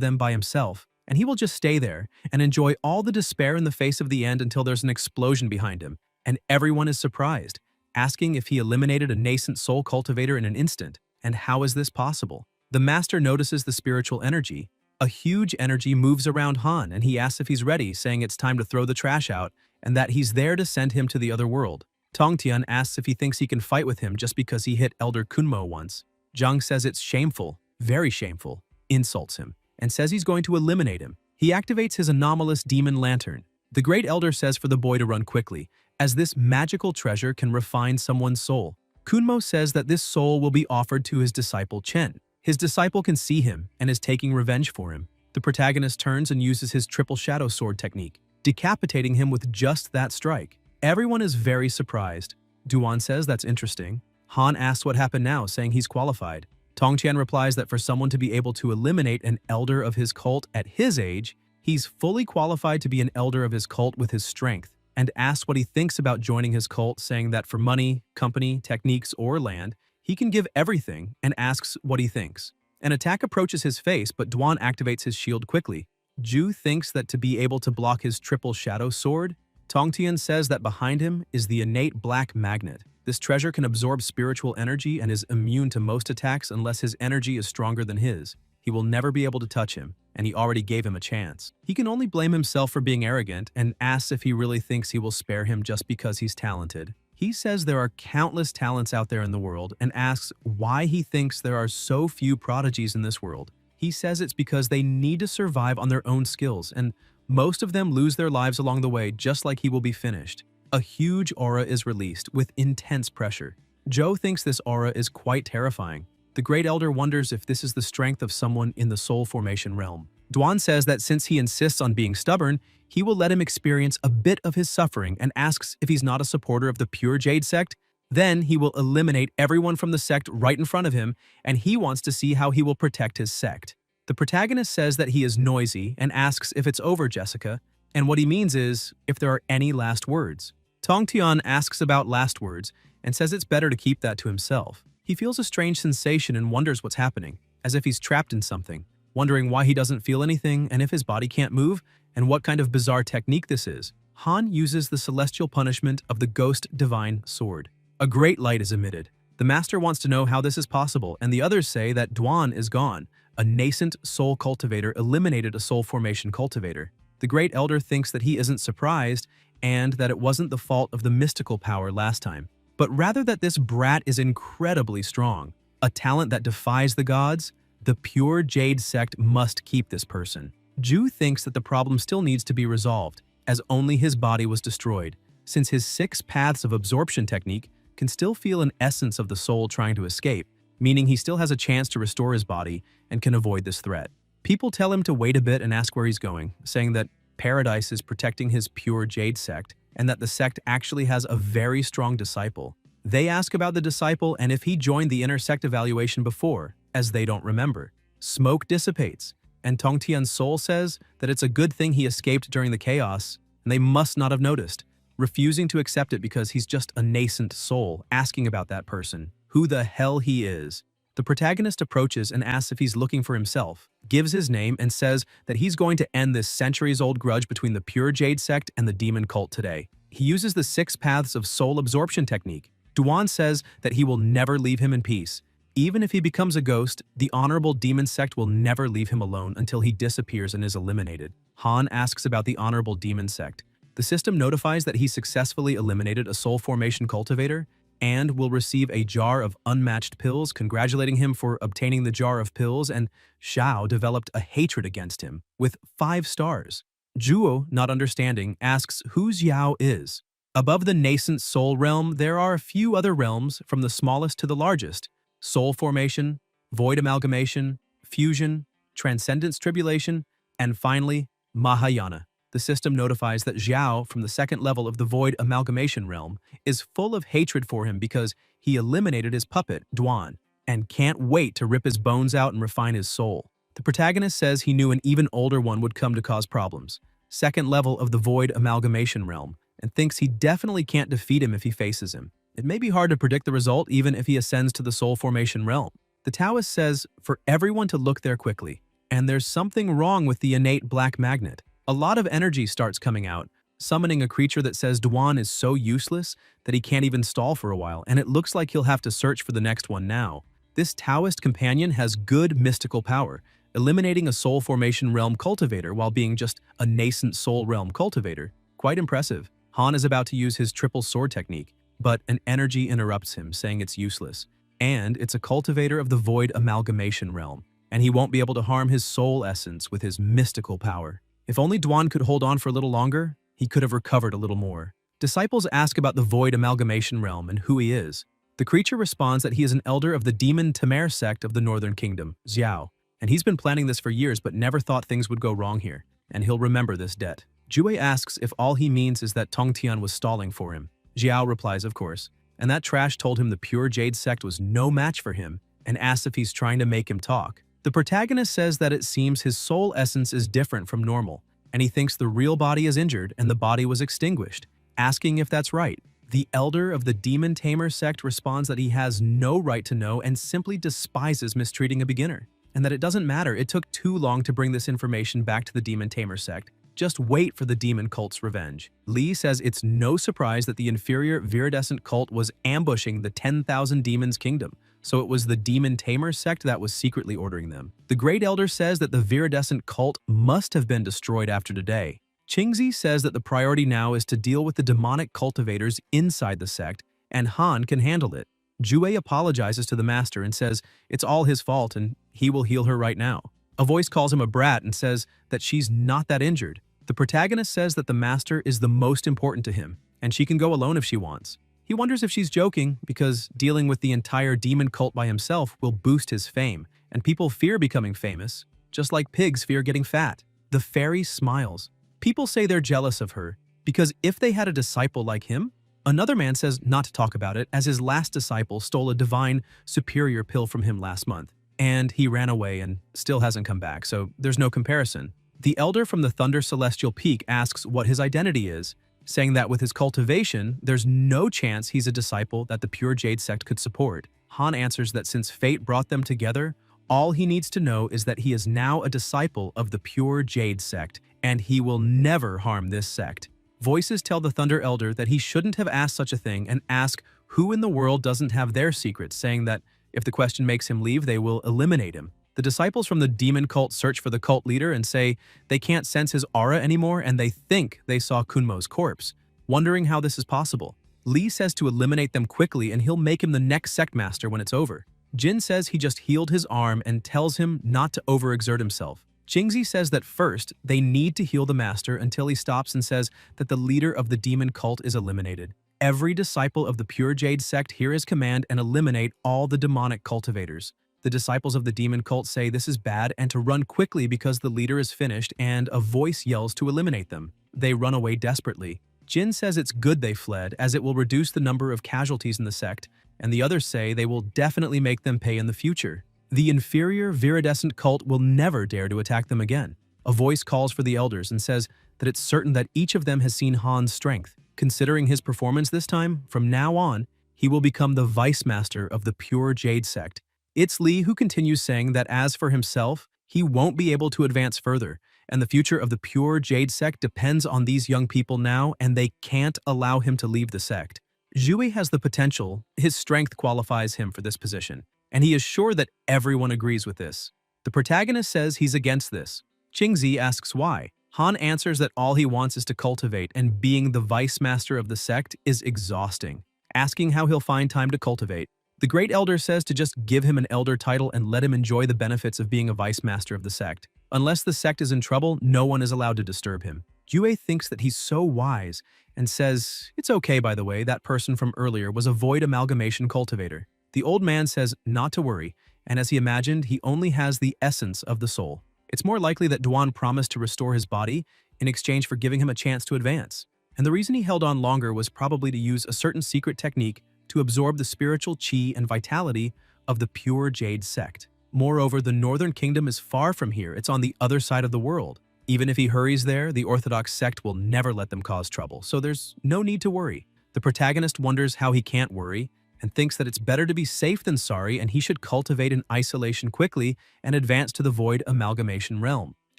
them by himself, and he will just stay there and enjoy all the despair in the face of the end until there's an explosion behind him, and everyone is surprised, asking if he eliminated a nascent soul cultivator in an instant, and how is this possible? The master notices the spiritual energy. A huge energy moves around Han, and he asks if he's ready, saying it's time to throw the trash out, and that he's there to send him to the other world. Tongtian asks if he thinks he can fight with him just because he hit Elder Kunmo once. Zhang says it's shameful, very shameful, insults him, and says he's going to eliminate him. He activates his anomalous demon lantern. The Great Elder says for the boy to run quickly, as this magical treasure can refine someone's soul. Kunmo says that this soul will be offered to his disciple Chen. His disciple can see him and is taking revenge for him. The protagonist turns and uses his triple shadow sword technique, decapitating him with just that strike. Everyone is very surprised. Duan says that's interesting. Han asks what happened now, saying he's qualified. Tongtian replies that for someone to be able to eliminate an elder of his cult at his age, he's fully qualified to be an elder of his cult with his strength, and asks what he thinks about joining his cult, saying that for money, company, techniques, or land, he can give everything, and asks what he thinks. An attack approaches his face, but Duan activates his shield quickly. Ju thinks that to be able to block his triple shadow sword, Tongtian says that behind him is the innate black magnet. This treasure can absorb spiritual energy and is immune to most attacks unless his energy is stronger than his. He will never be able to touch him, and he already gave him a chance. He can only blame himself for being arrogant and asks if he really thinks he will spare him just because he's talented. He says there are countless talents out there in the world and asks why he thinks there are so few prodigies in this world. He says it's because they need to survive on their own skills, and most of them lose their lives along the way, just like he will be finished. A huge aura is released with intense pressure. Zhou thinks this aura is quite terrifying. The Great Elder wonders if this is the strength of someone in the soul formation realm. Duan says that since he insists on being stubborn, he will let him experience a bit of his suffering and asks if he's not a supporter of the Pure Jade sect. Then he will eliminate everyone from the sect right in front of him, and he wants to see how he will protect his sect. The protagonist says that he is noisy and asks if it's over, Jessica, and what he means is if there are any last words. Tongtian asks about last words and says it's better to keep that to himself. He feels a strange sensation and wonders what's happening, as if he's trapped in something, wondering why he doesn't feel anything and if his body can't move and what kind of bizarre technique this is. Han uses the celestial punishment of the Ghost Divine Sword. A great light is emitted. The master wants to know how this is possible, and the others say that Duan is gone. A nascent soul cultivator eliminated a soul formation cultivator. The Great Elder thinks that he isn't surprised and that it wasn't the fault of the mystical power last time, but rather that this brat is incredibly strong. A talent that defies the gods? The Pure Jade sect must keep this person. Ju thinks that the problem still needs to be resolved, as only his body was destroyed, since his 6 paths of absorption technique can still feel an essence of the soul trying to escape, meaning he still has a chance to restore his body and can avoid this threat. People tell him to wait a bit and ask where he's going, saying that Paradise is protecting his Pure Jade sect and that the sect actually has a very strong disciple. They ask about the disciple and if he joined the inner sect evaluation before, as they don't remember. Smoke dissipates, and Tongtian's soul says that it's a good thing he escaped during the chaos, and they must not have noticed, refusing to accept it because he's just a nascent soul, asking about that person, who the hell he is. The protagonist approaches and asks if he's looking for himself, gives his name, and says that he's going to end this centuries-old grudge between the Pure Jade sect and the demon cult today. He uses the 6 paths of soul absorption technique. Duan says that he will never leave him in peace. Even if he becomes a ghost, the honorable demon sect will never leave him alone until he disappears and is eliminated. Han asks about the honorable demon sect. The system notifies that he successfully eliminated a soul formation cultivator, and will receive a jar of unmatched pills, congratulating him for obtaining the jar of pills, and Xiao developed a hatred against him, with 5 stars. Zhuo, not understanding, asks who Xiao is. Above the nascent soul realm, there are a few other realms from the smallest to the largest: soul formation, void amalgamation, fusion, transcendence tribulation, and finally, Mahayana. The system notifies that Xiao, from the second level of the void amalgamation realm, is full of hatred for him because he eliminated his puppet, Duan, and can't wait to rip his bones out and refine his soul. The protagonist says he knew an even older one would come to cause problems, second level of the void amalgamation realm, and thinks he definitely can't defeat him if he faces him. It may be hard to predict the result even if he ascends to the soul formation realm. The Taoist says for everyone to look there quickly, and there's something wrong with the innate black magnet. A lot of energy starts coming out, summoning a creature that says Duan is so useless that he can't even stall for a while, and it looks like he'll have to search for the next one now. This Taoist companion has good mystical power, eliminating a soul formation realm cultivator while being just a nascent soul realm cultivator. Quite impressive. Han is about to use his triple sword technique, but an energy interrupts him, saying it's useless. And it's a cultivator of the void amalgamation realm, and he won't be able to harm his soul essence with his mystical power. If only Duan could hold on for a little longer, he could have recovered a little more. Disciples ask about the void amalgamation realm and who he is. The creature responds that he is an elder of the demon Tamer sect of the Northern Kingdom, Xiao, and he's been planning this for years but never thought things would go wrong here, and he'll remember this debt. Jue asks if all he means is that Tongtian was stalling for him. Xiao replies, of course, and that trash told him the pure Jade sect was no match for him and asks if he's trying to make him talk. The protagonist says that it seems his soul essence is different from normal, and he thinks the real body is injured and the body was extinguished, asking if that's right. The elder of the Demon Tamer sect responds that he has no right to know and simply despises mistreating a beginner, and that it doesn't matter, it took too long to bring this information back to the Demon Tamer sect. Just wait for the demon cult's revenge. Li says it's no surprise that the inferior viridescent cult was ambushing the 10,000 demons kingdom, so it was the Demon Tamer sect that was secretly ordering them. The Great Elder says that the viridescent cult must have been destroyed after today. Qingzi says that the priority now is to deal with the demonic cultivators inside the sect, and Han can handle it. Jue apologizes to the master and says it's all his fault and he will heal her right now. A voice calls him a brat and says that she's not that injured. The protagonist says that the master is the most important to him, and she can go alone if she wants. He wonders if she's joking because dealing with the entire demon cult by himself will boost his fame, and people fear becoming famous, just like pigs fear getting fat. The fairy smiles. People say they're jealous of her because if they had a disciple like him, another man says not to talk about it as his last disciple stole a divine superior pill from him last month, and he ran away and still hasn't come back, so there's no comparison. The elder from the Thunder Celestial Peak asks what his identity is, saying that with his cultivation, there's no chance he's a disciple that the Pure Jade sect could support. Han answers that since fate brought them together, all he needs to know is that he is now a disciple of the Pure Jade sect, and he will never harm this sect. Voices tell the Thunder Elder that he shouldn't have asked such a thing and ask who in the world doesn't have their secrets, saying that if the question makes him leave, they will eliminate him. The disciples from the demon cult search for the cult leader and say they can't sense his aura anymore and they think they saw Kunmo's corpse, wondering how this is possible. Li says to eliminate them quickly and he'll make him the next sect master when it's over. Jin says he just healed his arm and tells him not to overexert himself. Qingzi says that first, they need to heal the master until he stops and says that the leader of the demon cult is eliminated. Every disciple of the Pure Jade sect hear his command and eliminate all the demonic cultivators. The disciples of the demon cult say this is bad and to run quickly because the leader is finished, and a voice yells to eliminate them. They run away desperately. Jin says it's good they fled as it will reduce the number of casualties in the sect, and the others say they will definitely make them pay in the future. The inferior viridescent cult will never dare to attack them again. A voice calls for the elders and says that it's certain that each of them has seen Han's strength. Considering his performance this time, from now on, he will become the vice master of the Pure Jade sect. It's Li who continues saying that as for himself, he won't be able to advance further, and the future of the Pure Jade sect depends on these young people now, and they can't allow him to leave the sect. Zhui has the potential, his strength qualifies him for this position, and he is sure that everyone agrees with this. The protagonist says he's against this. Qingzi asks why. Han answers that all he wants is to cultivate, and being the vice master of the sect is exhausting. asking how he'll find time to cultivate. The Great Elder says to just give him an elder title and let him enjoy the benefits of being a vice master of the sect. Unless the sect is in trouble, no one is allowed to disturb him. Yue thinks that he's so wise and says, "It's okay, by the way, that person from earlier was a void amalgamation cultivator." The old man says not to worry, and as he imagined, he only has the essence of the soul. It's more likely that Duan promised to restore his body in exchange for giving him a chance to advance. And the reason he held on longer was probably to use a certain secret technique to absorb the spiritual chi and vitality of the pure Jade sect. Moreover, the Northern Kingdom is far from here. It's on the other side of the world. Even if he hurries there, the Orthodox sect will never let them cause trouble, so there's no need to worry. The protagonist wonders how he can't worry and thinks that it's better to be safe than sorry and he should cultivate in isolation quickly and advance to the void amalgamation realm.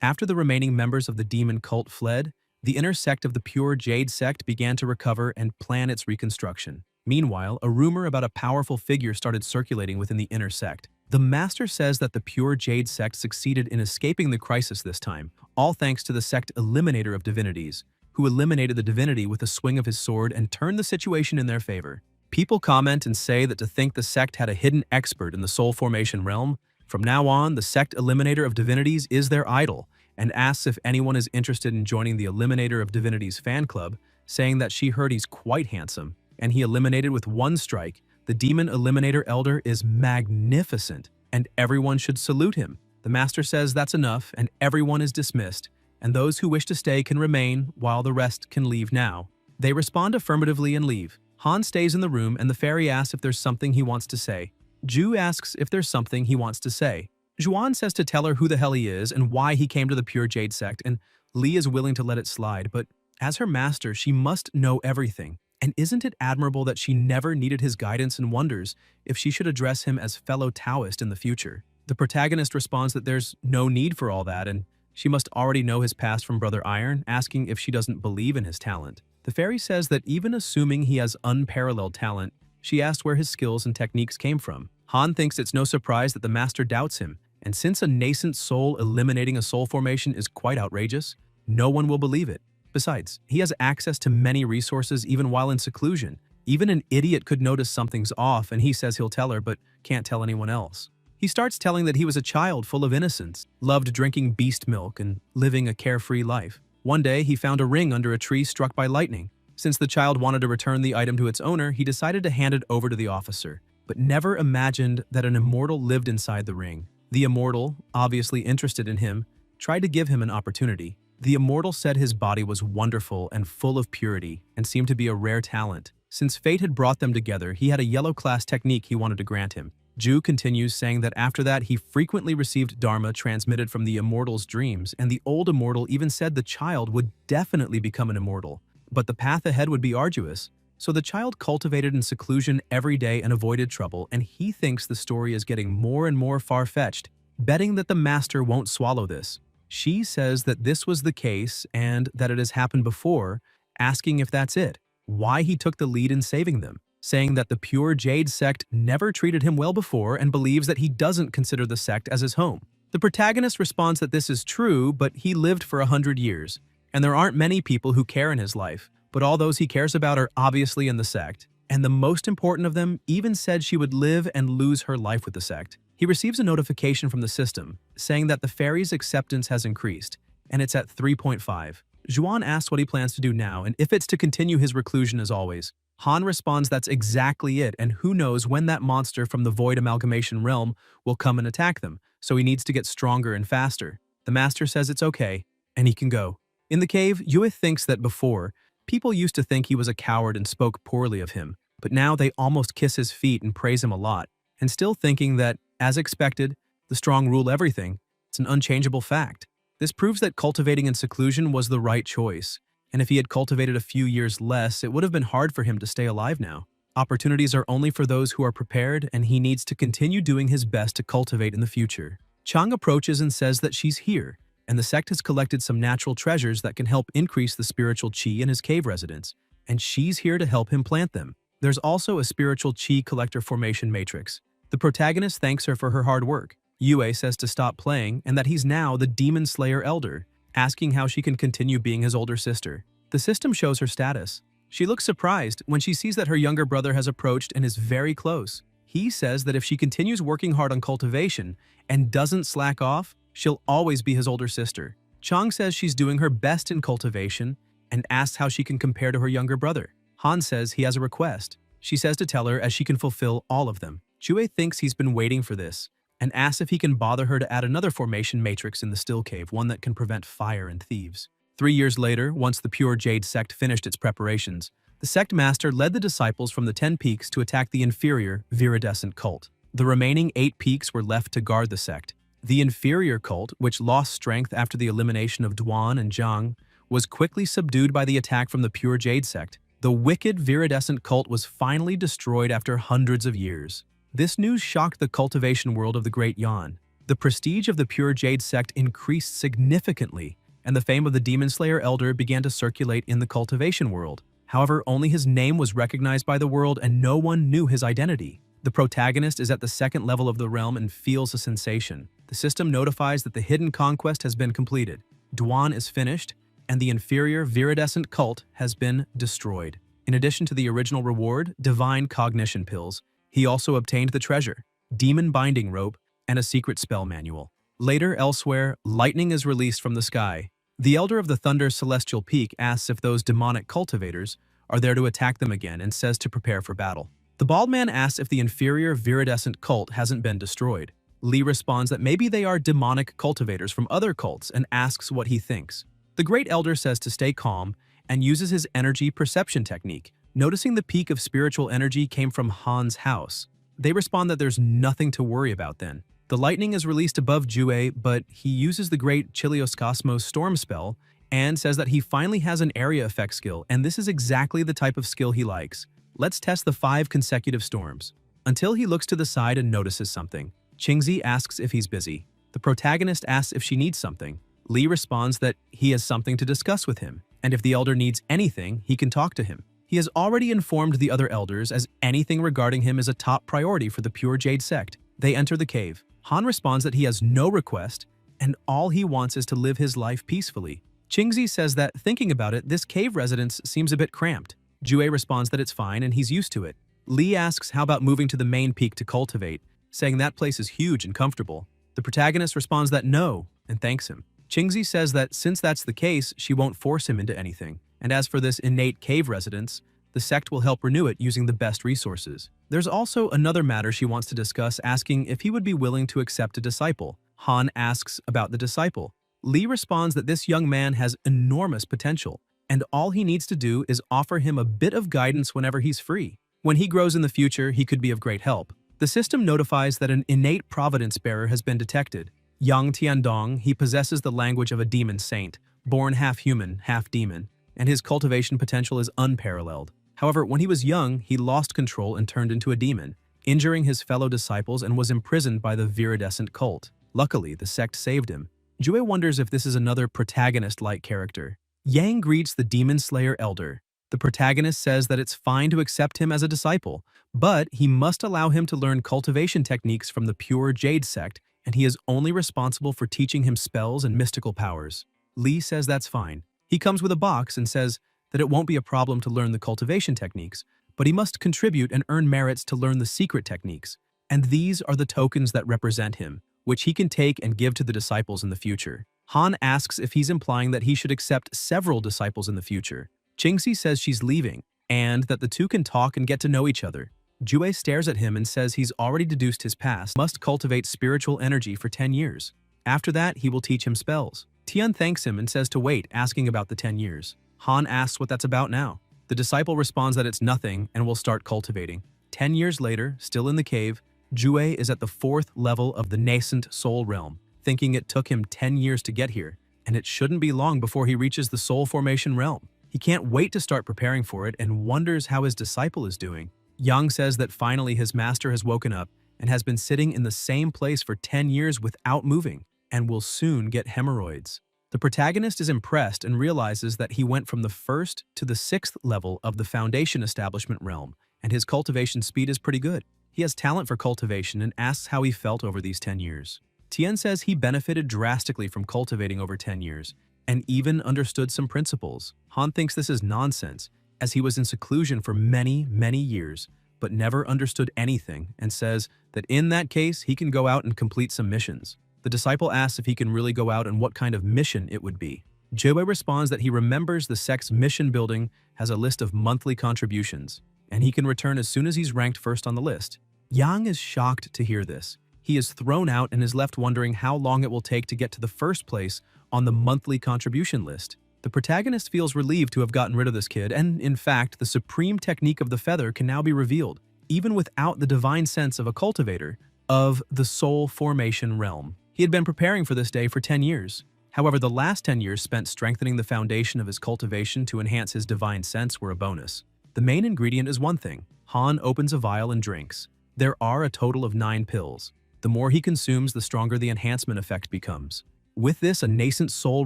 After the remaining members of the demon cult fled, the inner sect of the pure Jade sect began to recover and plan its reconstruction. Meanwhile, a rumor about a powerful figure started circulating within the inner sect. The master says that the pure Jade sect succeeded in escaping the crisis this time, all thanks to the sect Eliminator of Divinities, who eliminated the divinity with a swing of his sword and turned the situation in their favor. People comment and say that to think the sect had a hidden expert in the soul formation realm, from now on, the sect Eliminator of Divinities is their idol, and asks if anyone is interested in joining the Eliminator of Divinities fan club, saying that she heard he's quite handsome, and he eliminated with one strike. The demon Eliminator Elder is magnificent, and everyone should salute him. The master says that's enough, and everyone is dismissed, and those who wish to stay can remain, while the rest can leave now. They respond affirmatively and leave. Han stays in the room, and the fairy asks if there's something he wants to say. Ju asks if there's something he wants to say. Zhuan says to tell her who the hell he is and why he came to the Pure Jade sect, and Li is willing to let it slide, but as her master, she must know everything. And isn't it admirable that she never needed his guidance and wonders if she should address him as fellow Taoist in the future? The protagonist responds that there's no need for all that, and she must already know his past from Brother Iron, asking if she doesn't believe in his talent. The fairy says that even assuming he has unparalleled talent, she asks where his skills and techniques came from. Han thinks it's no surprise that the master doubts him, and since a nascent soul eliminating a soul formation is quite outrageous, no one will believe it. Besides, he has access to many resources even while in seclusion. Even an idiot could notice something's off, and he says he'll tell her but can't tell anyone else. He starts telling that he was a child full of innocence, loved drinking beast milk and living a carefree life. One day, he found a ring under a tree struck by lightning. Since the child wanted to return the item to its owner, he decided to hand it over to the officer, but never imagined that an immortal lived inside the ring. The immortal, obviously interested in him, tried to give him an opportunity. The immortal said his body was wonderful and full of purity and seemed to be a rare talent. Since fate had brought them together, he had a yellow class technique he wanted to grant him. Ju continues, saying that after that he frequently received dharma transmitted from the immortal's dreams, and the old immortal even said the child would definitely become an immortal. But the path ahead would be arduous, so the child cultivated in seclusion every day and avoided trouble, and he thinks the story is getting more and more far-fetched, betting that the master won't swallow this. She says that this was the case and that it has happened before, asking if that's it, why he took the lead in saving them, saying that the Pure Jade sect never treated him well before and believes that he doesn't consider the sect as his home. The protagonist responds that this is true, but he lived for 100 years, and there aren't many people who care in his life, but all those he cares about are obviously in the sect, and the most important of them even said she would live and lose her life with the sect. He receives a notification from the system saying that the fairy's acceptance has increased, and it's at 3.5. Zhuan asks what he plans to do now and if it's to continue his reclusion as always. Han responds that's exactly it, and who knows when that monster from the Void Amalgamation realm will come and attack them, so he needs to get stronger and faster. The master says it's okay, and he can go. In the cave, Yue thinks that before, people used to think he was a coward and spoke poorly of him, but now they almost kiss his feet and praise him a lot, and still thinking that, as expected, the strong rule everything. It's an unchangeable fact. This proves that cultivating in seclusion was the right choice, and if he had cultivated a few years less, it would have been hard for him to stay alive now. Opportunities are only for those who are prepared, and he needs to continue doing his best to cultivate in the future. Chang approaches and says that she's here, and the sect has collected some natural treasures that can help increase the spiritual chi in his cave residence, and she's here to help him plant them. There's also a spiritual chi collector formation matrix. The protagonist thanks her for her hard work. Yue says to stop playing and that he's now the Demon Slayer Elder, asking how she can continue being his older sister. The system shows her status. She looks surprised when she sees that her younger brother has approached and is very close. He says that if she continues working hard on cultivation and doesn't slack off, she'll always be his older sister. Chang says she's doing her best in cultivation and asks how she can compare to her younger brother. Han says he has a request. She says to tell her as she can fulfill all of them. Jue thinks he's been waiting for this and asks if he can bother her to add another formation matrix in the still cave, one that can prevent fire and thieves. 3 years later, once the Pure Jade sect finished its preparations, the sect master led the disciples from the 10 peaks to attack the inferior, viridescent cult. The remaining 8 peaks were left to guard the sect. The inferior cult, which lost strength after the elimination of Duan and Zhang, was quickly subdued by the attack from the Pure Jade sect. The wicked viridescent cult was finally destroyed after hundreds of years. This news shocked the cultivation world of the Great Yan. The prestige of the Pure Jade sect increased significantly, and the fame of the Demon Slayer Elder began to circulate in the cultivation world. However, only his name was recognized by the world and no one knew his identity. The protagonist is at the second level of the realm and feels a sensation. The system notifies that the hidden conquest has been completed. Duan is finished, and the inferior viridescent cult has been destroyed. In addition to the original reward, divine cognition pills, he also obtained the treasure, demon binding rope, and a secret spell manual. Later, elsewhere, lightning is released from the sky. The Elder of the Thunder Celestial Peak asks if those demonic cultivators are there to attack them again and says to prepare for battle. The bald man asks if the inferior viridescent cult hasn't been destroyed. Li responds that maybe they are demonic cultivators from other cults and asks what he thinks. The Great Elder says to stay calm and uses his energy perception technique, noticing the peak of spiritual energy came from Han's house. They respond that there's nothing to worry about then. The lightning is released above Jue, but he uses the great Chilios storm spell and says that he finally has an area effect skill, and this is exactly the type of skill he likes. Let's test the 5 consecutive storms. Until he looks to the side and notices something. Qingzi asks if he's busy. The protagonist asks if she needs something. Li responds that he has something to discuss with him, and if the elder needs anything, he can talk to him. He has already informed the other elders as anything regarding him is a top priority for the Pure Jade sect. They enter the cave. Han responds that he has no request, and all he wants is to live his life peacefully. Qingzi says that, thinking about it, this cave residence seems a bit cramped. Jue responds that it's fine and he's used to it. Li asks how about moving to the main peak to cultivate, saying that place is huge and comfortable. The protagonist responds that no, and thanks him. Qingzi says that since that's the case, she won't force him into anything. And as for this innate cave residence, the sect will help renew it using the best resources. There's also another matter she wants to discuss, asking if he would be willing to accept a disciple. Han asks about the disciple. Li responds that this young man has enormous potential, and all he needs to do is offer him a bit of guidance whenever he's free. When he grows in the future, he could be of great help. The system notifies that an innate providence bearer has been detected. Yang Tiandong, he possesses the language of a demon saint, born half human, half demon, and his cultivation potential is unparalleled. However, when he was young, he lost control and turned into a demon, injuring his fellow disciples and was imprisoned by the viridescent cult. Luckily, the sect saved him. Jue wonders if this is another protagonist-like character. Yang greets the Demon Slayer Elder. The protagonist says that it's fine to accept him as a disciple, but he must allow him to learn cultivation techniques from the Pure Jade sect, and he is only responsible for teaching him spells and mystical powers. Li says that's fine. He comes with a box and says that it won't be a problem to learn the cultivation techniques, but he must contribute and earn merits to learn the secret techniques. And these are the tokens that represent him, which he can take and give to the disciples in the future. Han asks if he's implying that he should accept several disciples in the future. Qingzi says she's leaving, and that the two can talk and get to know each other. Jue stares at him and says he's already deduced his past, must cultivate spiritual energy for 10 years. After that, he will teach him spells. Tian thanks him and says to wait, asking about the 10 years. Han asks what that's about now. The disciple responds that it's nothing and will start cultivating. 10 years later, still in the cave, Jue is at the 4th level of the nascent soul realm, thinking it took him 10 years to get here, and it shouldn't be long before he reaches the soul formation realm. He can't wait to start preparing for it and wonders how his disciple is doing. Yang says that finally his master has woken up and has been sitting in the same place for 10 years without moving, and will soon get hemorrhoids. The protagonist is impressed and realizes that he went from the 1st to the 6th level of the foundation establishment realm, and his cultivation speed is pretty good. He has talent for cultivation and asks how he felt over these 10 years. Tian says he benefited drastically from cultivating over 10 years, and even understood some principles. Han thinks this is nonsense. as he was in seclusion for many, many years, but never understood anything, and says that in that case he can go out and complete some missions. The disciple asks if he can really go out and what kind of mission it would be. Joe responds that he remembers the sect's mission building has a list of monthly contributions, and he can return as soon as he's ranked first on the list. Yang is shocked to hear this. He is thrown out and is left wondering how long it will take to get to the first place on the monthly contribution list. The protagonist feels relieved to have gotten rid of this kid, and in fact, the supreme technique of the feather can now be revealed, even without the divine sense of a cultivator, of the soul formation realm. He had been preparing for this day for 10 years. However, the last 10 years spent strengthening the foundation of his cultivation to enhance his divine sense were a bonus. The main ingredient is one thing. Han opens a vial and drinks. There are a total of 9 pills. The more he consumes, the stronger the enhancement effect becomes. With this, a nascent soul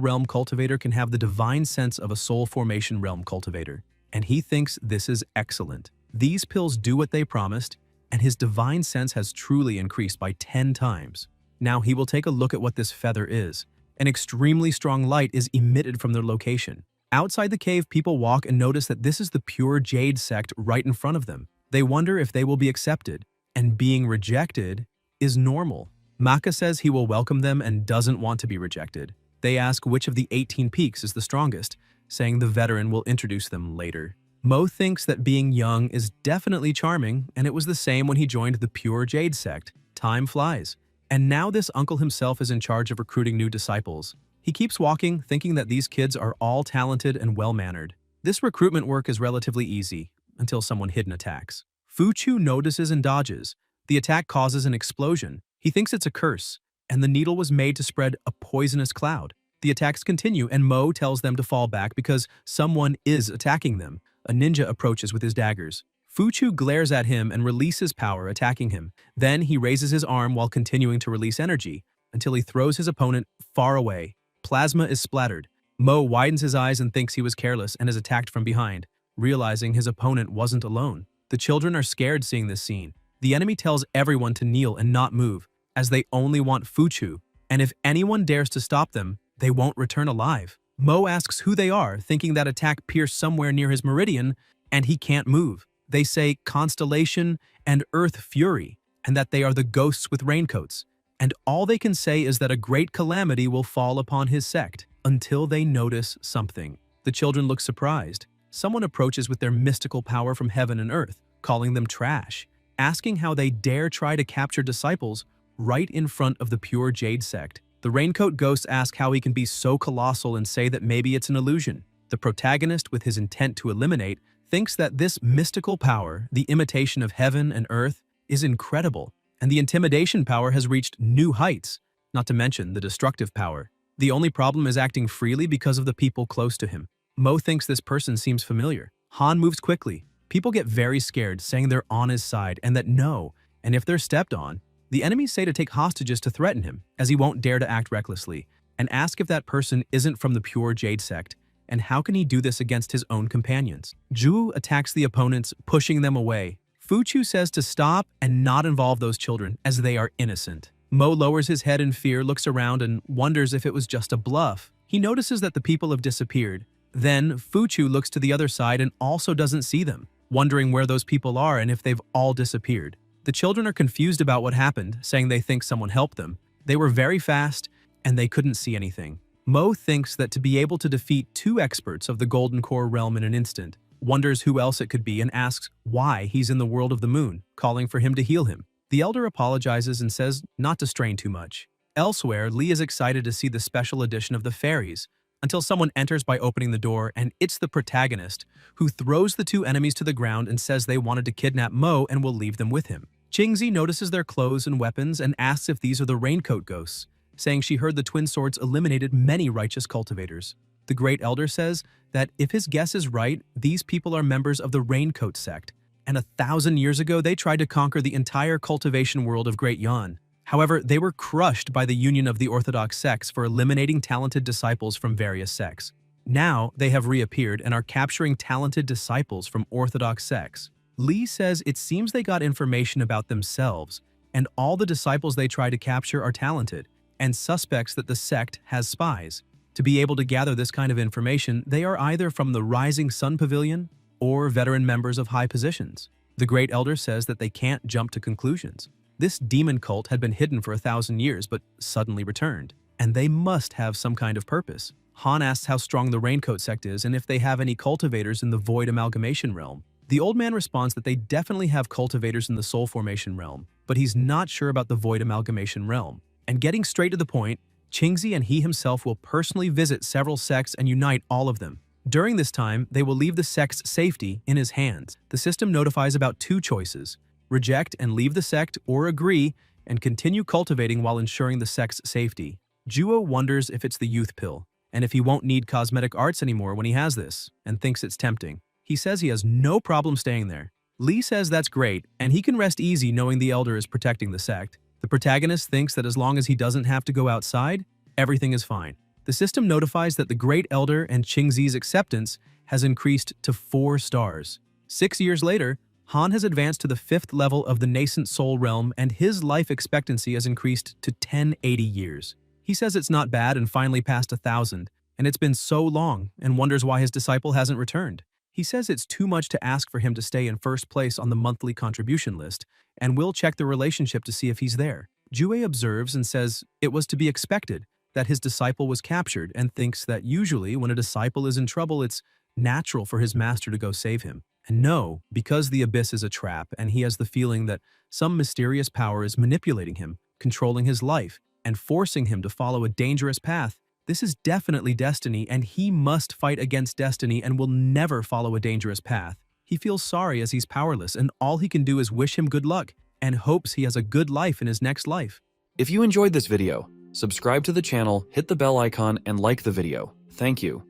realm cultivator can have the divine sense of a soul formation realm cultivator, and he thinks this is excellent. These pills do what they promised, and his divine sense has truly increased by 10 times. Now he will take a look at what this feather is. An extremely strong light is emitted from their location. Outside the cave, people walk and notice that this is the pure jade sect right in front of them. They wonder if they will be accepted, and being rejected is normal. Maka says he will welcome them and doesn't want to be rejected. They ask which of the 18 peaks is the strongest, saying the veteran will introduce them later. Mo thinks that being young is definitely charming, and it was the same when he joined the Pure Jade sect. Time flies. And now this uncle himself is in charge of recruiting new disciples. He keeps walking, thinking that these kids are all talented and well-mannered. This recruitment work is relatively easy, until someone hidden attacks. Fu Chu notices and dodges. The attack causes an explosion. He thinks it's a curse, and the needle was made to spread a poisonous cloud. The attacks continue, and Mo tells them to fall back because someone is attacking them. A ninja approaches with his daggers. Fu Chu glares at him and releases power, attacking him. Then he raises his arm while continuing to release energy, until he throws his opponent far away. Plasma is splattered. Mo widens his eyes and thinks he was careless and is attacked from behind, realizing his opponent wasn't alone. The children are scared seeing this scene. The enemy tells everyone to kneel and not move, as they only want Fu Chu, and if anyone dares to stop them, they won't return alive. Mo asks who they are, thinking that attack pierced somewhere near his meridian, and he can't move. They say Constellation and Earth Fury, and that they are the ghosts with raincoats, and all they can say is that a great calamity will fall upon his sect, until they notice something. The children look surprised. Someone approaches with their mystical power from heaven and earth, calling them trash, asking how they dare try to capture disciples right in front of the Pure Jade sect. The Raincoat Ghosts ask how he can be so colossal and say that maybe it's an illusion. The protagonist, with his intent to eliminate, thinks that this mystical power, the imitation of heaven and earth, is incredible, and the intimidation power has reached new heights, not to mention the destructive power. The only problem is acting freely because of the people close to him. Mo thinks this person seems familiar. Han moves quickly. People get very scared, saying they're on his side and that no, and if they're stepped on, the enemies say to take hostages to threaten him, as he won't dare to act recklessly, and ask if that person isn't from the Pure Jade sect, and how can he do this against his own companions. Zhu attacks the opponents, pushing them away. Fu Chu says to stop and not involve those children, as they are innocent. Mo lowers his head in fear, looks around, and wonders if it was just a bluff. He notices that the people have disappeared. Then Fu Chu looks to the other side and also doesn't see them, wondering where those people are and if they've all disappeared. The children are confused about what happened, saying they think someone helped them. They were very fast, and they couldn't see anything. Mo thinks that to be able to defeat 2 experts of the Golden Core realm in an instant, wonders who else it could be and asks why he's in the world of the moon, calling for him to heal him. The elder apologizes and says not to strain too much. Elsewhere, Lee is excited to see the special edition of the fairies, until someone enters by opening the door, and it's the protagonist, who throws the 2 enemies to the ground and says they wanted to kidnap Mo and will leave them with him. Qingzi notices their clothes and weapons and asks if these are the Raincoat Ghosts, saying she heard the twin swords eliminated many righteous cultivators. The Great Elder says that if his guess is right, these people are members of the Raincoat sect, and 1,000 years ago they tried to conquer the entire cultivation world of Great Yan. However, they were crushed by the union of the Orthodox sects for eliminating talented disciples from various sects. Now, they have reappeared and are capturing talented disciples from Orthodox sects. Lee says it seems they got information about themselves, and all the disciples they try to capture are talented, and suspects that the sect has spies. To be able to gather this kind of information, they are either from the Rising Sun Pavilion or veteran members of high positions. The Great Elder says that they can't jump to conclusions. This demon cult had been hidden for 1,000 years but suddenly returned, and they must have some kind of purpose. Han asks how strong the Raincoat sect is and if they have any cultivators in the Void Amalgamation realm. The old man responds that they definitely have cultivators in the Soul Formation realm, but he's not sure about the Void Amalgamation realm. And getting straight to the point, Qingzi and he himself will personally visit several sects and unite all of them. During this time, they will leave the sect's safety in his hands. The system notifies about two choices: reject and leave the sect, or agree and continue cultivating while ensuring the sect's safety. Juo wonders if it's the youth pill, and if he won't need cosmetic arts anymore when he has this, and thinks it's tempting. He says he has no problem staying there. Lee says that's great, and he can rest easy knowing the Elder is protecting the sect. The protagonist thinks that as long as he doesn't have to go outside, everything is fine. The system notifies that the Great Elder and Qingzi's acceptance has increased to 4 stars. 6 years later, Han has advanced to the 5th level of the nascent soul realm, and his life expectancy has increased to 1080 years. He says it's not bad and finally passed 1,000, and it's been so long, and wonders why his disciple hasn't returned. He says it's too much to ask for him to stay in first place on the monthly contribution list, and will check the relationship to see if he's there. Jue observes and says it was to be expected that his disciple was captured, and thinks that usually when a disciple is in trouble, it's natural for his master to go save him. And no, because the abyss is a trap and he has the feeling that some mysterious power is manipulating him, controlling his life, and forcing him to follow a dangerous path, this is definitely destiny, and he must fight against destiny and will never follow a dangerous path. He feels sorry as he's powerless, and all he can do is wish him good luck and hopes he has a good life in his next life. If you enjoyed this video, subscribe to the channel, hit the bell icon, and like the video. Thank you.